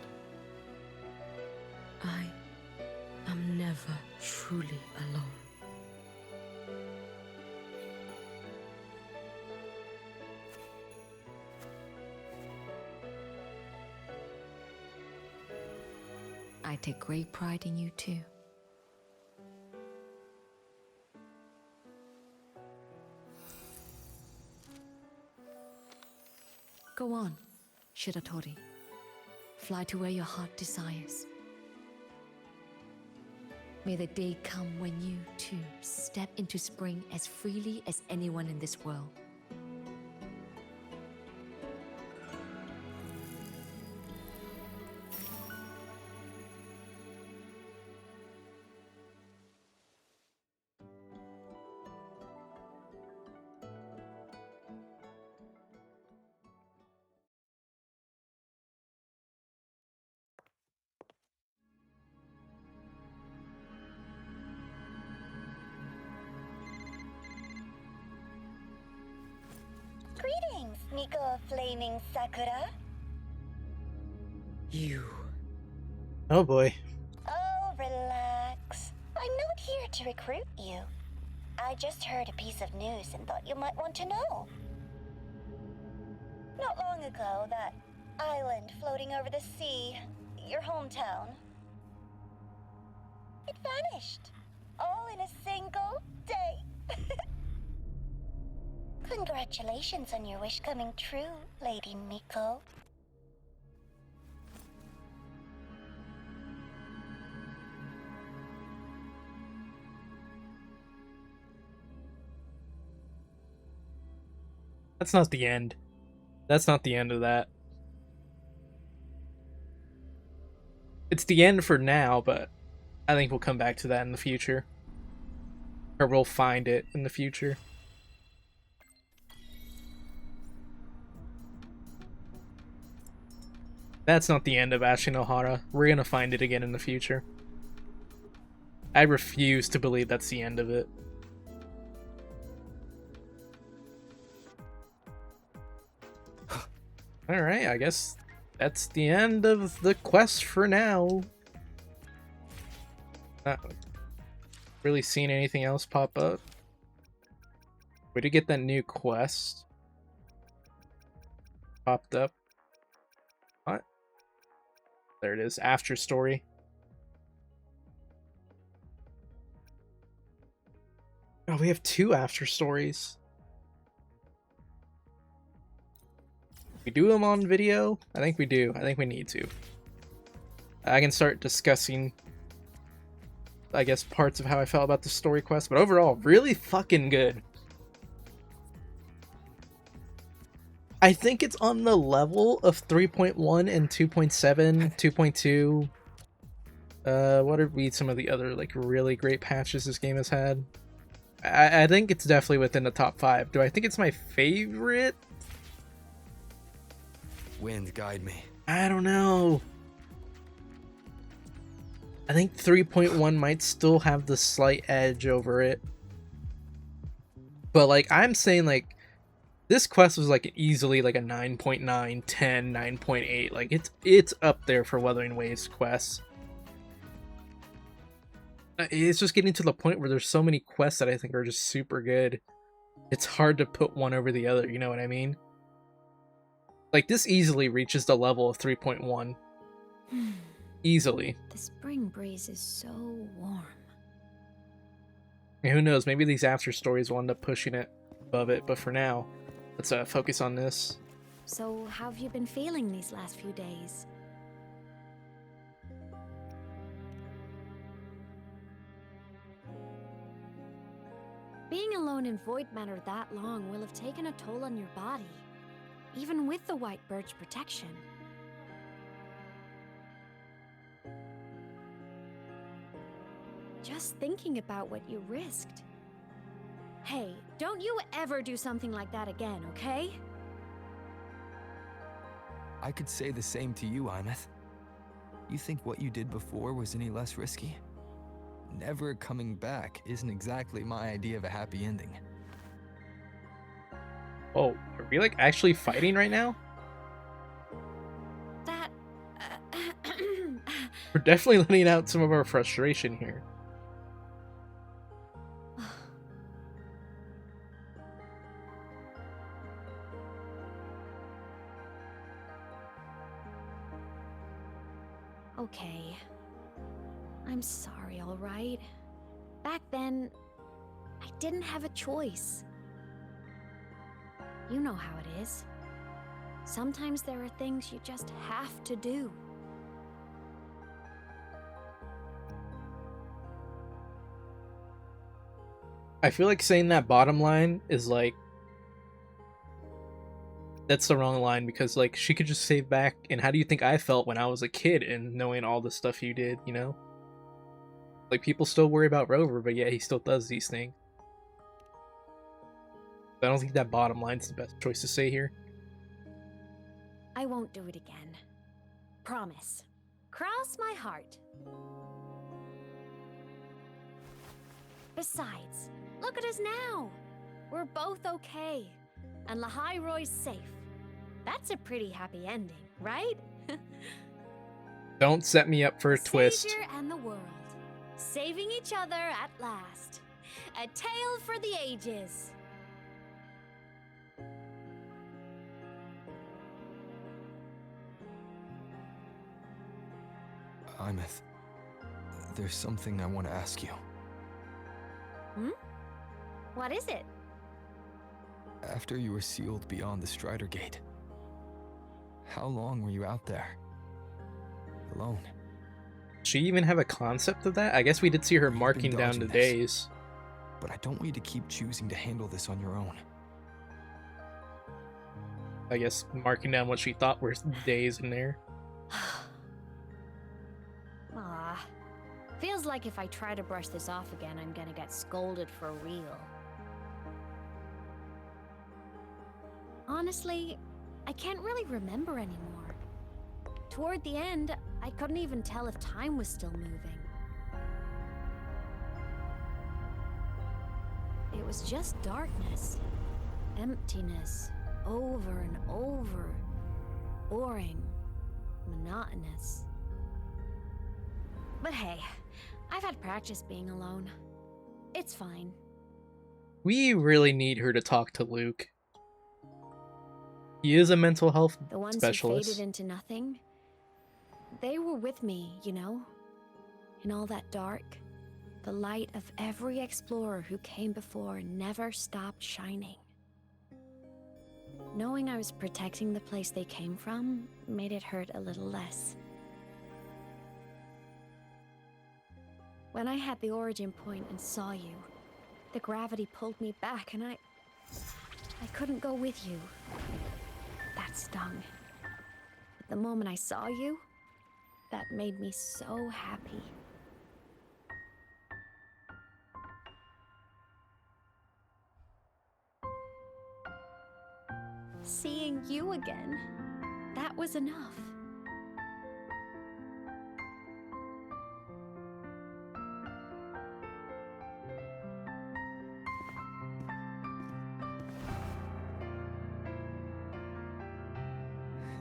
I am never truly alone. I take great pride in you too. Go on, Shiratori. Fly to where your heart desires. May the day come when you, too, step into spring as freely as anyone in this world. Greetings, Miko of Flaming Sakura. You. Oh boy. Oh, relax. I'm not here to recruit you. I just heard a piece of news and thought you might want to know. Not long ago, that island floating over the sea, your hometown, it vanished. All in a single day. Congratulations on your wish coming true, Lady Miko. That's not the end. That's not the end of that. It's the end for now, but I think we'll come back to that in the future. Or we'll find it in the future. That's not the end of Ashinohara. We're gonna find it again in the future. I refuse to believe that's the end of it. Alright, I guess that's the end of the quest for now. Not really seen anything else pop up. We did get that new quest. Popped up. What? There it is, After Story. Oh, we have 2 After Stories. We do them on video? I think we do. I think we need to. I can start discussing, I guess, parts of how I felt about the story quest, but overall, really fucking good. I think it's on the level of 3.1 and 2.7, 2.2. What are some of the other like really great patches this game has had? I think it's definitely within the top 5. Do I think it's my favorite? Wind, guide me. I don't know. I think 3.1 might still have the slight edge over it. But like I'm saying, like this quest was like easily like a 9.9, 10, 9.8. Like it's up there for Wuthering Waves quests. It's just getting to the point where there's so many quests that I think are just super good. It's hard to put one over the other, you know what I mean? Like this easily reaches the level of 3.1. Easily. The spring breeze is so warm. And who knows, maybe these after stories will end up pushing it above it, but for now, let's focus on this. So, how have you been feeling these last few days? Being alone in Void Manor that long will have taken a toll on your body, even with the White Birch protection. Just thinking about what you risked. Hey, don't you ever do something like that again, okay? I could say the same to you, Aemeath. You think what you did before was any less risky? Never coming back isn't exactly my idea of a happy ending. Oh, are we like actually fighting right now? That... We're definitely letting out some of our frustration here. Okay. I'm sorry, all right? Back then, I didn't have a choice. You know how it is. Sometimes there are things you just have to do. I feel like saying that bottom line is like, that's the wrong line, because like she could just say back, and how do you think I felt when I was a kid and knowing all the stuff you did, you know? Like, people still worry about Rover, but yeah, he still does these things. I don't think that bottom line's the best choice to say here. I won't do it again. Promise. Cross my heart. Besides, look at us now. We're both okay. And Lahai-Roi's safe. That's a pretty happy ending, right? Don't set me up for a twist. Savior and the world. Saving each other at last. A tale for the ages. Aemeath, there's something I want to ask you. Hmm? What is it? After you were sealed beyond the Strider Gate, how long were you out there? Alone? She even have a concept of that? I guess we did see her marking down the days. But I don't want you to keep choosing to handle this on your own. I guess marking down what she thought were days in there. Ah, feels like if I try to brush this off again, I'm gonna get scolded for real. Honestly, I can't really remember anymore. Toward the end, I couldn't even tell if time was still moving. It was just darkness, emptiness, over and over, boring, monotonous. But hey, I've had practice being alone. It's fine. We really need her to talk to Luke. He is a mental health The ones specialist. who faded into nothing, they were with me, you know? In all that dark, the light of every explorer who came before never stopped shining. Knowing I was protecting the place they came from made it hurt a little less. When I had the origin point and saw you, the gravity pulled me back and I couldn't go with you. That stung. But the moment I saw you, that made me so happy. Seeing you again, that was enough.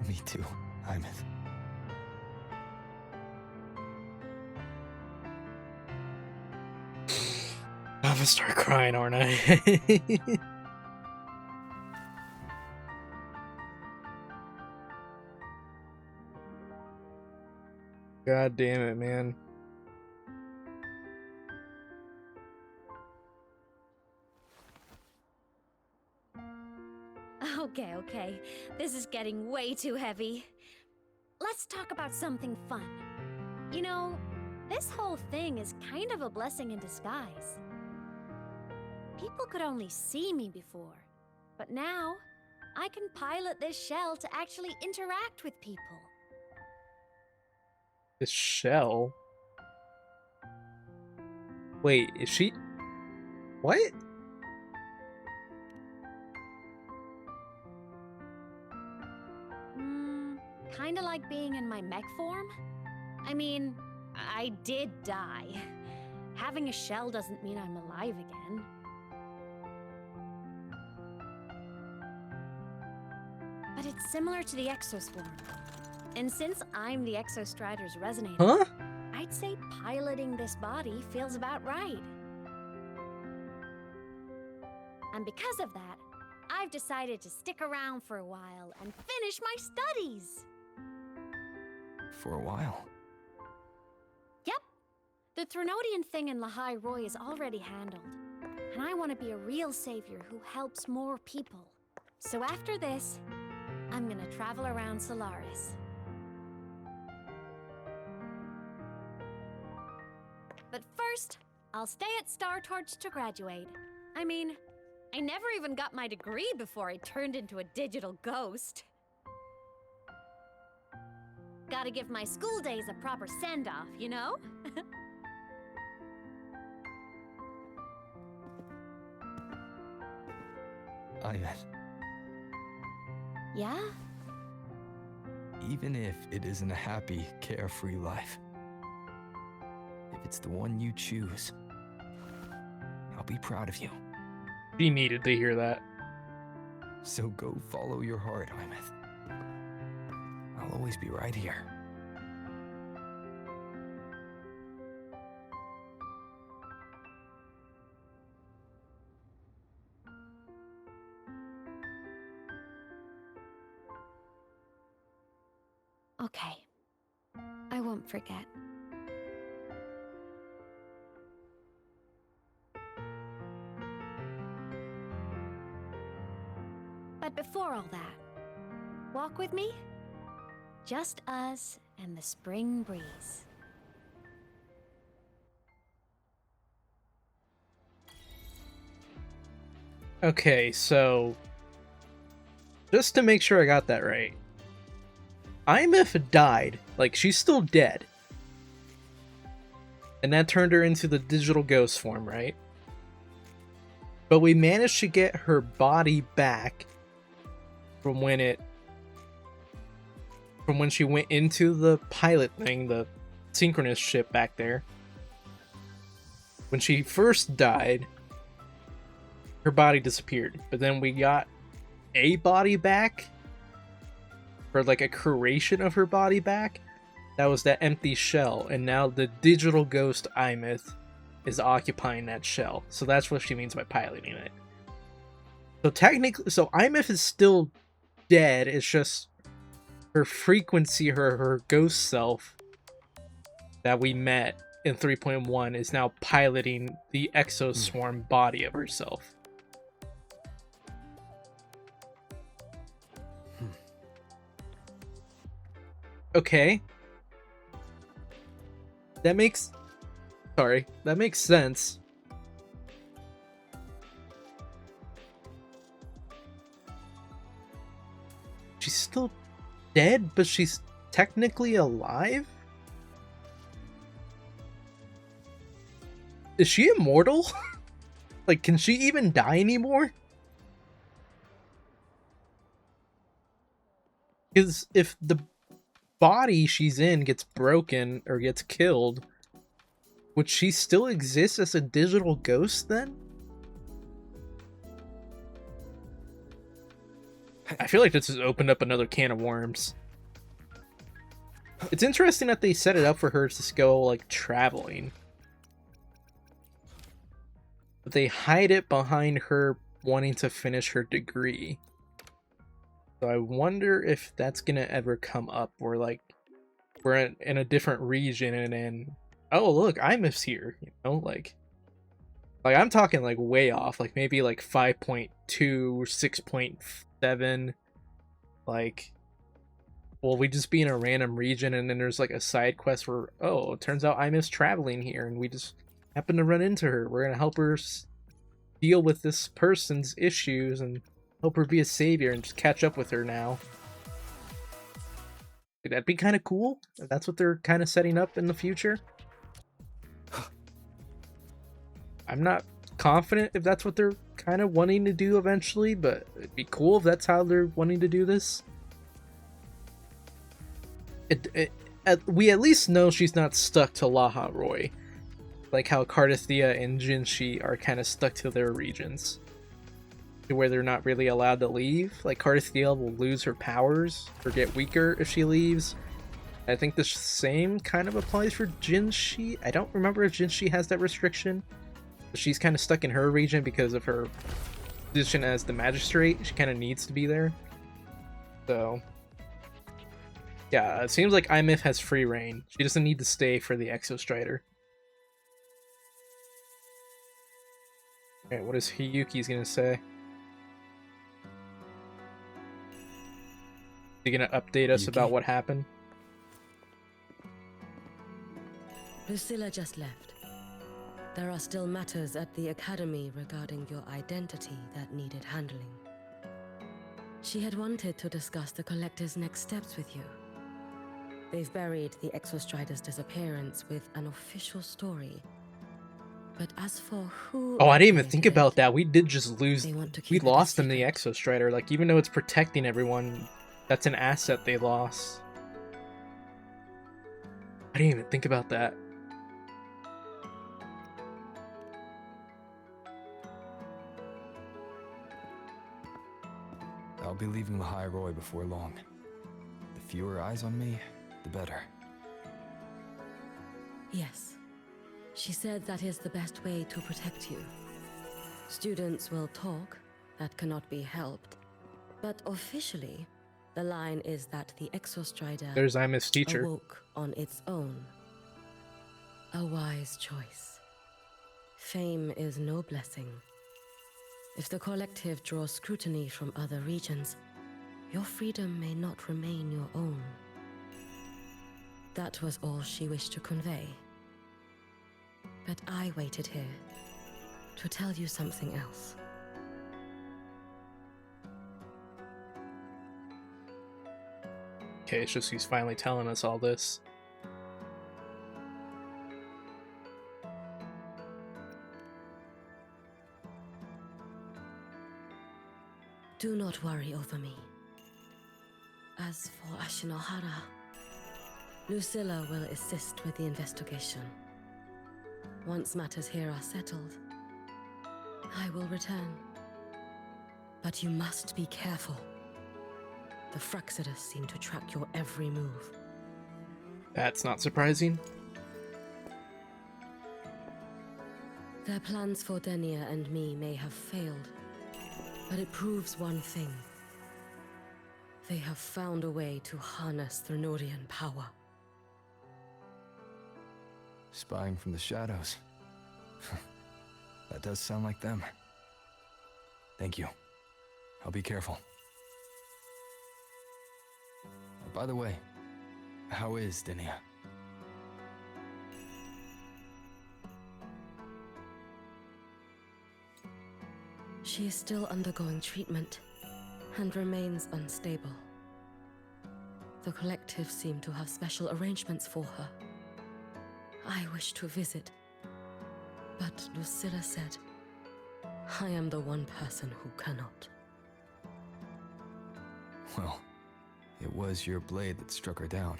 Me too, Aemeath. I'm gonna start crying, aren't I? God damn it, man. Okay. This is getting way too heavy. Let's talk about something fun. You know, this whole thing is kind of a blessing in disguise. People could only see me before, but now I can pilot this shell to actually interact with people. This shell? Wait, is she... What? Kinda like being in my mech form? I mean, I did die. Having a shell doesn't mean I'm alive again. But it's similar to the exoswarm. And since I'm the Exostrider's resonator, Huh? I'd say piloting this body feels about right. And because of that, I've decided to stick around for a while and finish my studies. For a while. Yep. The Thrunodian thing in Lahai-Roi is already handled, and I want to be a real savior who helps more people. So after this, I'm gonna travel around Solaris. But first, I'll stay at Star Torch to graduate. I mean, I never even got my degree before I turned into a digital ghost. Gotta give my school days a proper send-off, you know? Aemeath, Yeah? even if it isn't a happy, carefree life, if it's the one you choose, I'll be proud of you. She needed to hear that. So go follow your heart, Aemeath. I'll always be right here. Okay. I won't forget. But before all that, walk with me? Just us and the spring breeze. Okay, so just to make sure I got that right, Aemeath died, like she's still dead, and that turned her into the digital ghost form, right? But we managed to get her body back from when she went into the pilot thing, the synchronous ship back there. When she first died, her body disappeared, but then we got a body back, or like a creation of her body back. That was that empty shell, and now the digital ghost Aemeath is occupying that shell. So that's what she means by piloting it. So technically, so Aemeath is still dead. It's just her frequency, her ghost self that we met in 3.1 is now piloting the exoswarm body of herself. Okay. That makes sense. She's still dead, but she's technically alive? Is she immortal? Like, can she even die anymore? Because if the body she's in gets broken or gets killed, would she still exist as a digital ghost then? I feel like this has opened up another can of worms. It's interesting that they set it up for her to go, like, traveling. But they hide it behind her wanting to finish her degree. So I wonder if that's gonna ever come up, where, like, we're in a different region and then, oh look, Aemeath's here, you know, like I'm talking like way off, like maybe like 5.2 or 6.7, like, will we just be in a random region and then there's like a side quest where, oh, it turns out Aemeath's traveling here and we just happen to run into her. We're gonna help her deal with this person's issues and help her be a savior and just catch up with her now. That'd be kind of cool if that's what they're kind of setting up in the future. I'm not confident if that's what they're kind of wanting to do eventually, but it'd be cool if that's how they're wanting to do this. We at least know she's not stuck to Lahai-Roi, like how Cardithea and Jinshi are kind of stuck to their regions, to where they're not really allowed to leave. Like, Cardithea will lose her powers or get weaker if she leaves. I think the same kind of applies for Jinshi. I don't remember if Jinshi has that restriction, but she's kind of stuck in her region because of her position as the magistrate. She kind of needs to be there. So, yeah, it seems like Aemeath has free reign. She doesn't need to stay for the Exostrider. Okay, what is Hiyuki's gonna say? Is he gonna update us about what happened? Lucilla just left. There are still matters at the Academy regarding your identity that needed handling. She had wanted to discuss the Collective's next steps with you. They've buried the Exostrider's disappearance with an official story. But as for who... Oh, I didn't even think activated about that. We did just lose... They want to We keep it a lost them the secret. Exostrider. Like, even though it's protecting everyone, that's an asset they lost. I didn't even think about that. I'll be leaving Lahai-Roi before long. The fewer eyes on me, the better. Yes. She said that is the best way to protect you. Students will talk, that cannot be helped. But officially, the line is that the Exostrider There's Aemeath's teacher. awoke on its own. A wise choice. Fame is no blessing. If the Collective draws scrutiny from other regions, your freedom may not remain your own. That was all she wished to convey. But I waited here to tell you something else. Okay, it's just he's finally telling us all this. Do not worry over me. As for Ashinohara, Lucilla will assist with the investigation. Once matters here are settled, I will return. But you must be careful. The Fraxidus seem to track your every move. That's not surprising. Their plans for Denia and me may have failed, but it proves one thing. They have found a way to harness Thrunorian power. Spying from the shadows. That does sound like them. Thank you. I'll be careful. By the way, how is Denia? She is still undergoing treatment and remains unstable. The Collective seem to have special arrangements for her. I wish to visit, but Lucilla said, I am the one person who cannot. Well, it was your blade that struck her down.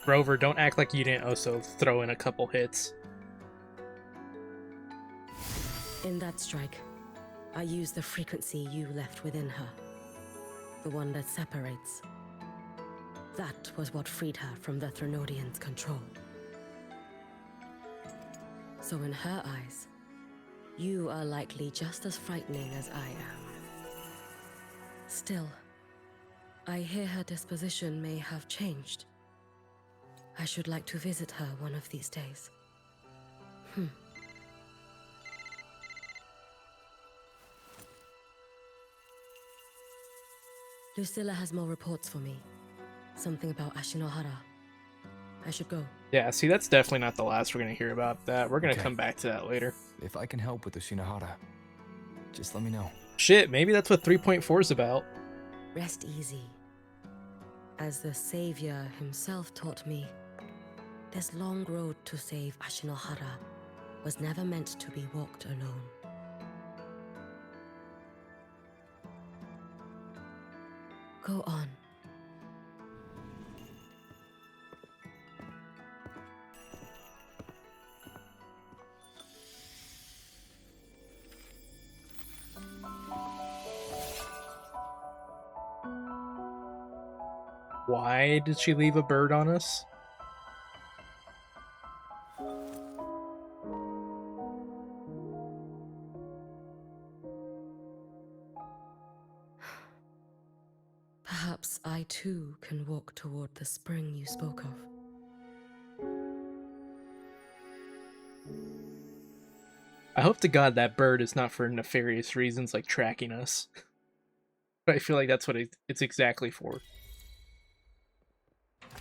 Rover, don't act like you didn't also throw in a couple hits. In that strike, I used the frequency you left within her. The one that separates. That was what freed her from the Thrunorians' control. So in her eyes, you are likely just as frightening as I am. Still, I hear her disposition may have changed. I should like to visit her one of these days. Lucilla has more reports for me. Something about Ashinohara. I should go. Yeah, see, that's definitely not the last we're going to hear about that. We're going to Okay. come back to that later. If I can help with the Shinohara, just let me know. Shit, maybe that's what 3.4 is about. Rest easy. As the Savior himself taught me, this long road to save Ashinohara was never meant to be walked alone. Go on. Why did she leave a bird on us? Perhaps I too can walk toward the spring you spoke of. I hope to God that bird is not for nefarious reasons like tracking us. But I feel like that's what it's exactly for.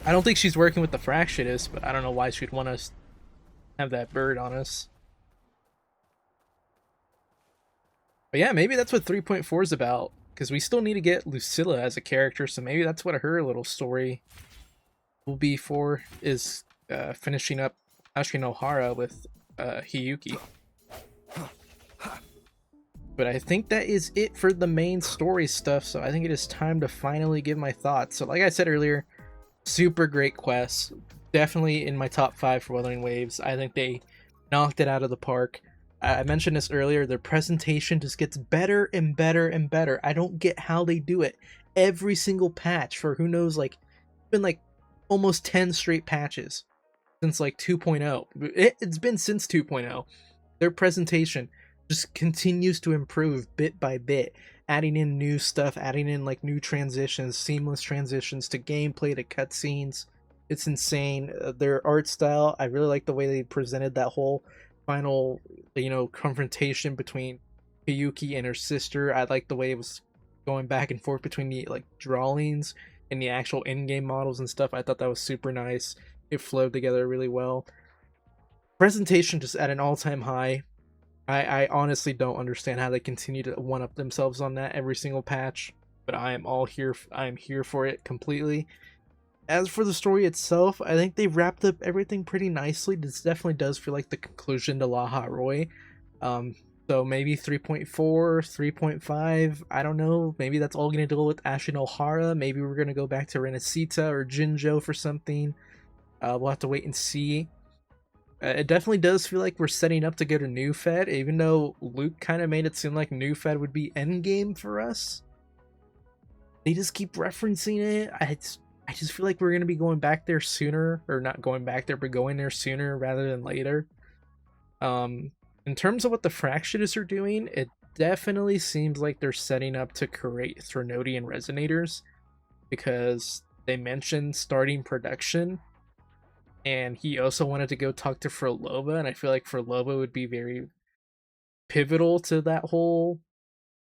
I don't think she's working with the Fractious, but I don't know why she'd want us to have that bird on us. But yeah, maybe that's what 3.4 is about, because we still need to get Lucilla as a character, so maybe that's what her little story will be for, is finishing up Ashinohara with Hiyuki. But I think that is it for the main story stuff, so I think it is time to finally give my thoughts. So like I said earlier, super great quest. Definitely in my top 5 for Wuthering Waves. I think they knocked it out of the park. I mentioned this earlier, their presentation just gets better and better and better. I don't get how they do it. Every single patch for who knows, like, been like almost 10 straight patches since like 2.0. It's been since 2.0. Their presentation just continues to improve bit by bit, adding in new stuff, adding in like new transitions, seamless transitions to gameplay, to cutscenes. It's insane. Their art style, I really like the way they presented that whole final, you know, confrontation between Hiyuki and her sister. I like the way it was going back and forth between the like drawings and the actual in-game models and stuff. I thought that was super nice. It flowed together really well. Presentation just at an all-time high. I honestly don't understand how they continue to one-up themselves on that every single patch, but I am here for it completely. As for the story itself, I think they wrapped up everything pretty nicely. This definitely does feel like the conclusion to Lahai-Roi. So maybe 3.4, 3.5, I don't know. Maybe that's all going to deal with Ashinohara. Maybe we're going to go back to Renesita or Jinjo for something. We'll have to wait and see. It definitely does feel like we're setting up to go to New Fed, even though Luke kind of made it seem like New Fed would be endgame for us. They just keep referencing it. I just feel like we're going to be going back there sooner, or not going back there, but going there sooner rather than later. In terms of what the Fractious are doing, it definitely seems like they're setting up to create Threnodian Resonators, because they mentioned starting production, and he also wanted to go talk to Frolova, and I feel like Frolova would be very pivotal to that whole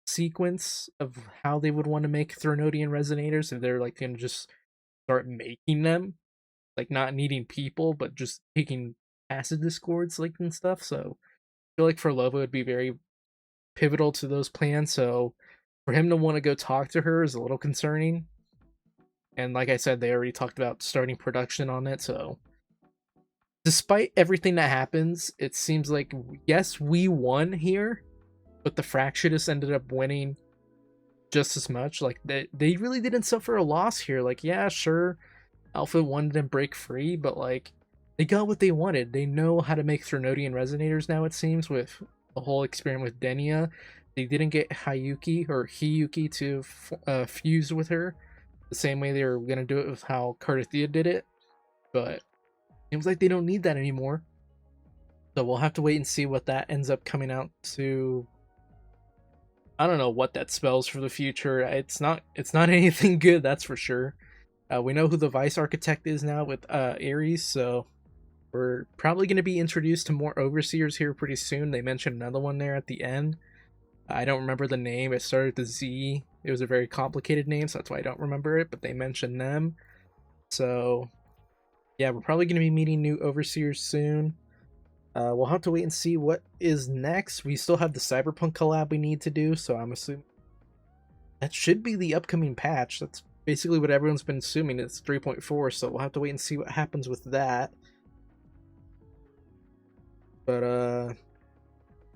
sequence of how they would want to make Threnodian Resonators, if they're like going to just start making them, like not needing people, but just taking acid discords like and stuff. So I feel like Frolova would be very pivotal to those plans. So for him to want to go talk to her is a little concerning. And like I said, they already talked about starting production on it. So despite everything that happens, it seems like, yes, we won here, but the Fractious ended up winning just as much. Like they really didn't suffer a loss here. Like, yeah, sure, Alpha wanted to break free, but like they got what they wanted. They know how to make Threnodian Resonators now, it seems, with the whole experiment with Denia. They didn't get Hiyuki to fuse with her the same way they were gonna do it with how Cardathia did it, but it seems like they don't need that anymore. So we'll have to wait and see what that ends up coming out to. I don't know what that spells for the future. It's not anything good, that's for sure. We know who the Vice Architect is now with Ares, so we're probably going to be introduced to more Overseers here pretty soon. They mentioned another one there at the end. I don't remember the name. It started with a Z. It was a very complicated name, so that's why I don't remember it, but they mentioned them. So yeah, we're probably going to be meeting new Overseers soon. We'll have to wait and see what is next. We still have the Cyberpunk collab we need to do, so I'm assuming that should be the upcoming patch. That's basically what everyone's been assuming. It's 3.4, so we'll have to wait and see what happens with that. But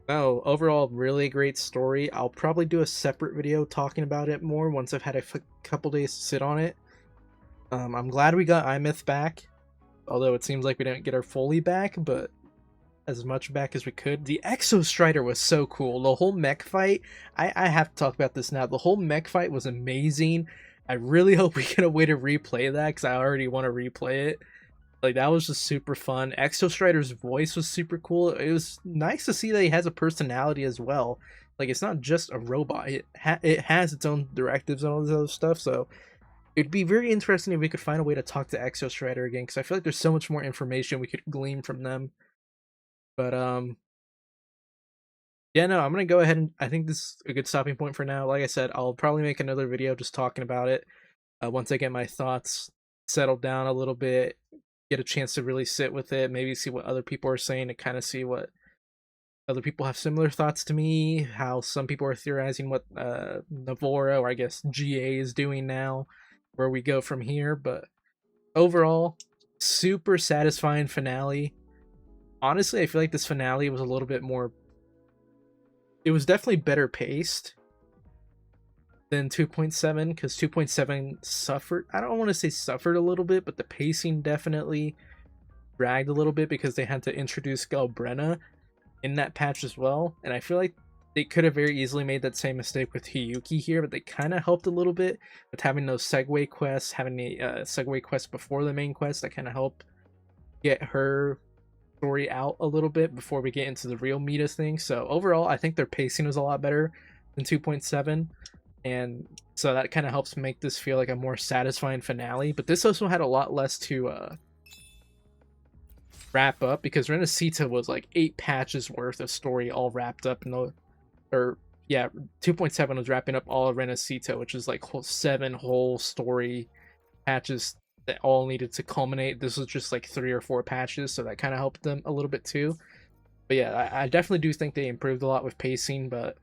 no, overall, really great story. I'll probably do a separate video talking about it more once I've had a couple days to sit on it. I'm glad we got Aemeath back, although it seems like we didn't get our Foley back, but as much back as we could. The Exostrider was so cool. The whole mech fight, I have to talk about this now. The whole mech fight was amazing. I really hope we get a way to replay that, because I already want to replay it. Like, that was just super fun. Exostrider's voice was super cool. It was nice to see that he has a personality as well. Like, it's not just a robot. It has its own directives and all this other stuff, so it'd be very interesting if we could find a way to talk to Exostrider again, because I feel like there's so much more information we could glean from them. But yeah, no, I'm gonna go ahead and I think this is a good stopping point for now. Like I said, I'll probably make another video just talking about it once I get my thoughts settled down a little bit, get a chance to really sit with it, maybe see what other people are saying, to kind of see what other people have similar thoughts to me, how some people are theorizing what Navora, or I guess GA, is doing now, where we go from here. But overall, super satisfying finale. Honestly, I feel like this finale was a little bit more, it was definitely better paced than 2.7, because 2.7 suffered, I don't want to say suffered a little bit, but the pacing definitely dragged a little bit because they had to introduce Galbrenna in that patch as well, and I feel like they could have very easily made that same mistake with Hiyuki here, but they kind of helped a little bit with having those segue quests, having the segue quest before the main quest that kind of helped get her story out a little bit before we get into the real meat of things. So overall, I think their pacing was a lot better than 2.7, and so that kind of helps make this feel like a more satisfying finale. But this also had a lot less to wrap up, because Renacita was like 8 patches worth of story all wrapped up in the, or yeah, 2.7 was wrapping up all of Renacita, which is like 7 whole story patches that all needed to culminate. This was just like 3 or 4 patches, so that kind of helped them a little bit too. But yeah, I definitely do think they improved a lot with pacing. But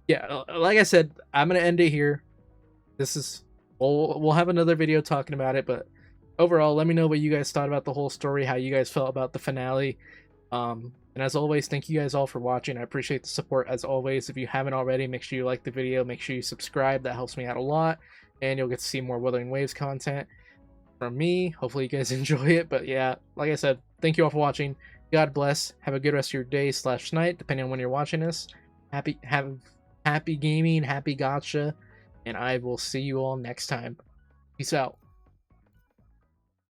yeah, like I said, I'm gonna end it here. This is, we'll have another video talking about it, but overall, let me know what you guys thought about the whole story, how you guys felt about the finale. And as always, thank you guys all for watching. I appreciate the support as always. If you haven't already, make sure you like the video, make sure you subscribe. That helps me out a lot, and you'll get to see more Wuthering Waves content from me. Hopefully you guys enjoy it. But yeah, like I said, thank you all for watching. God bless. Have a good rest of your day / night, depending on when you're watching this. Happy gaming, happy gacha, and I will see you all next time. Peace out.